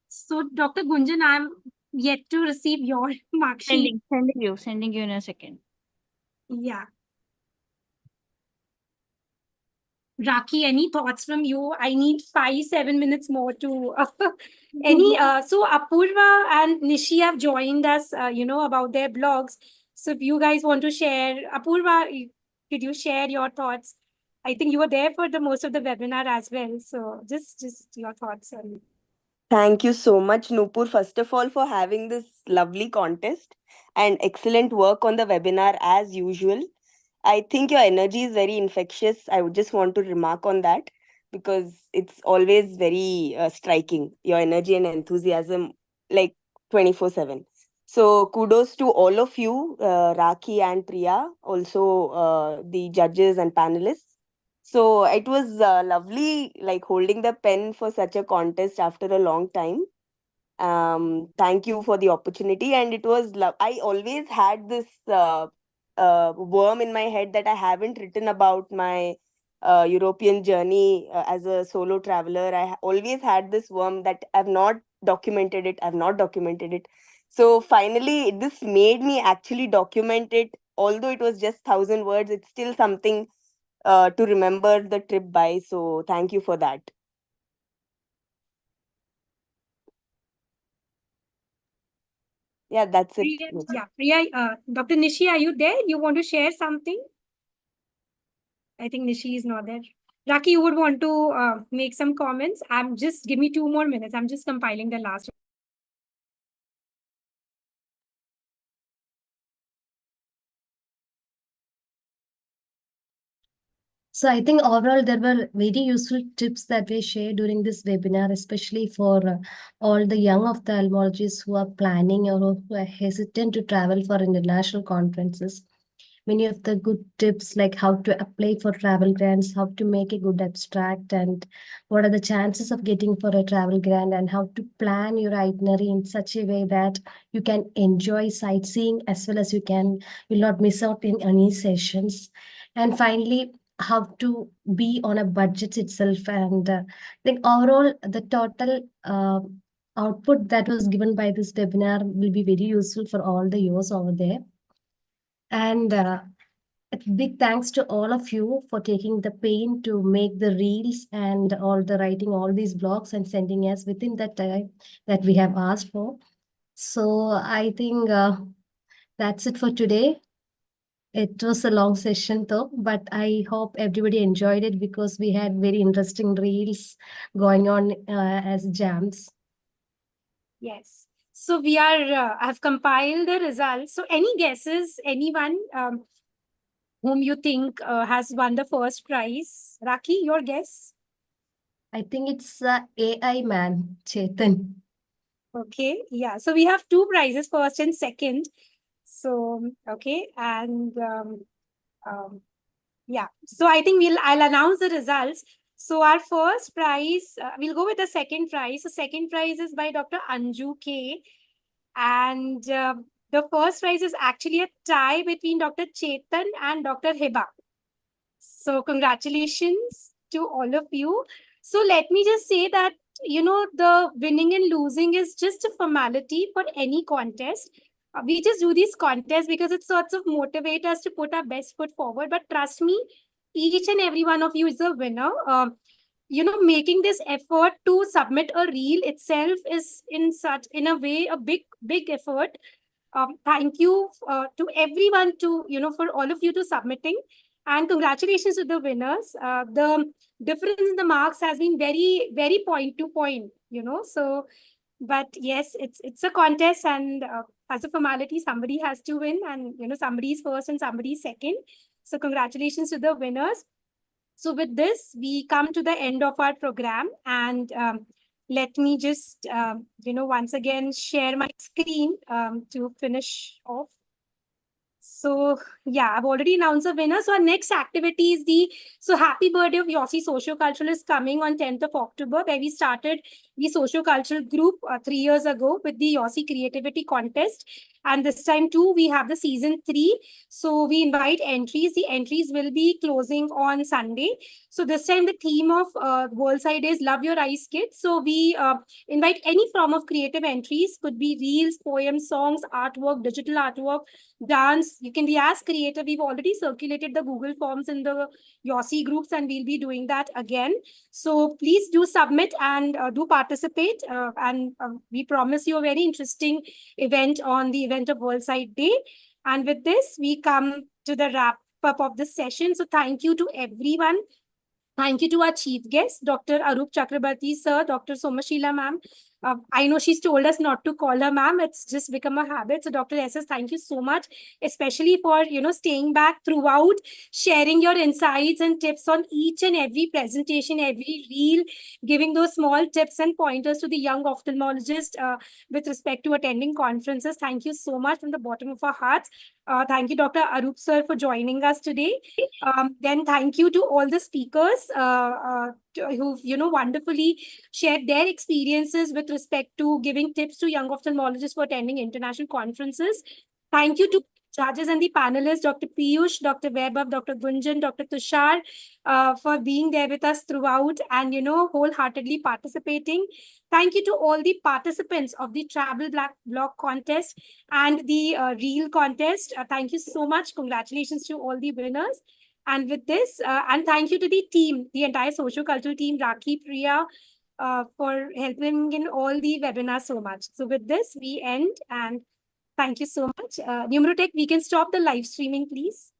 So Dr. Gunjan, I'm yet to receive your mark sheet. Sending you in a second. Yeah. Rakhi, any thoughts from you? I need 5-7 minutes more to so Apurva and Nishi have joined us, about their blogs. So if you guys want to share, Apurva, could you share your thoughts? I think you were there for the most of the webinar as well. So just your thoughts on it. Thank you so much, Nupur, first of all, for having this lovely contest and excellent work on the webinar as usual. I think your energy is very infectious. I would just want to remark on that because it's always very striking, your energy and enthusiasm, like 24/7. So kudos to all of you, Rakhi and Priya, also the judges and panelists. So it was lovely, like holding the pen for such a contest after a long time. Thank you for the opportunity, and it was I always had this worm in my head that I haven't written about my European journey as a solo traveler. I always had this worm that I've not documented it. So finally, this made me actually document it. Although it was just 1,000 words, it's still something to remember the trip by. So thank you for that. Yeah, that's it. Priya, Dr. Nishi, are you there? You want to share something? I think Nishi is not there. Raki, you would want to make some comments? Give me 2 more minutes. I'm just compiling the last. So I think overall there were very useful tips that we shared during this webinar, especially for all the young ophthalmologists who are planning or who are hesitant to travel for international conferences. Many of the good tips like how to apply for travel grants, how to make a good abstract, and what are the chances of getting for a travel grant, and how to plan your itinerary in such a way that you can enjoy sightseeing as well as will not miss out in any sessions. And finally, how to be on a budget itself. And I think overall, the total output that was given by this webinar will be very useful for all the viewers over there. And a big thanks to all of you for taking the pain to make the reels and all the writing all these blogs and sending us within that time that we have asked for. So I think that's it for today. It was a long session though, but I hope everybody enjoyed it because we had very interesting reels going on as jams. Yes. So we are, I've compiled the results. So any guesses, anyone whom you think has won the first prize? Raki, your guess? I think it's AI man, Chetan. Okay, yeah. So we have 2 prizes, first and second. So, okay. And yeah, so I think I'll announce the results. So our first prize, we'll go with the second prize. So second prize is by Dr. Anju K. And the first prize is actually a tie between Dr. Chetan and Dr. Hiba. So congratulations to all of you. So let me just say that, the winning and losing is just a formality for any contest. We just do these contests because it sorts of motivate us to put our best foot forward. But trust me, each and every one of you is a winner. Making this effort to submit a reel itself is in a way a big effort. Thank you to everyone for all of you to submitting, and congratulations to the winners. The difference in the marks has been very, very point to point, so, but yes, it's a contest, and as a formality, somebody has to win, and, somebody's first and somebody's second. So congratulations to the winners. So with this, we come to the end of our program, and let me just, once again, share my screen to finish off. So yeah, I've already announced the winner. So our next activity is Happy Birthday of YOSI Socio-Cultural is coming on 10th of October, where we started the socio-cultural group 3 years ago with the YOSI Creativity Contest. And this time too, we have the season 3. So we invite entries. The entries will be closing on Sunday. So this time the theme of World Side is Love Your Eyes Kids. So we invite any form of creative entries, could be reels, poems, songs, artwork, digital artwork, dance. You can be as creative. We've already circulated the Google Forms in the YOSI groups, and we'll be doing that again. So please do submit and do participate. And we promise you a very interesting event on the event of World Sight Day. And with this, we come to the wrap up of this session. So thank you to everyone. Thank you to our chief guest, Dr. Arup Chakrabarti, sir, Dr. Somashila, ma'am. I know she's told us not to call her ma'am. It's just become a habit. So Dr. SS, thank you so much, especially for, staying back throughout, sharing your insights and tips on each and every presentation, every reel, giving those small tips and pointers to the young ophthalmologist with respect to attending conferences. Thank you so much from the bottom of our hearts. Thank you, Dr. Arup, sir, for joining us today. Then thank you to all the speakers who've, wonderfully shared their experiences with respect to giving tips to young ophthalmologists for attending international conferences. Thank you to judges and the panelists, Dr. Piyush, Dr. Vaibhav, Dr. Gunjan, Dr. Tushar, for being there with us throughout and, wholeheartedly participating. Thank you to all the participants of the Travel Blog contest and the Reel contest. Thank you so much. Congratulations to all the winners. And with this, and thank you to the team, the entire socio-cultural team, Raki, Priya, for helping in all the webinars so much. So with this, we end, and Thank you so much. Numerotech, we can stop the live streaming, please.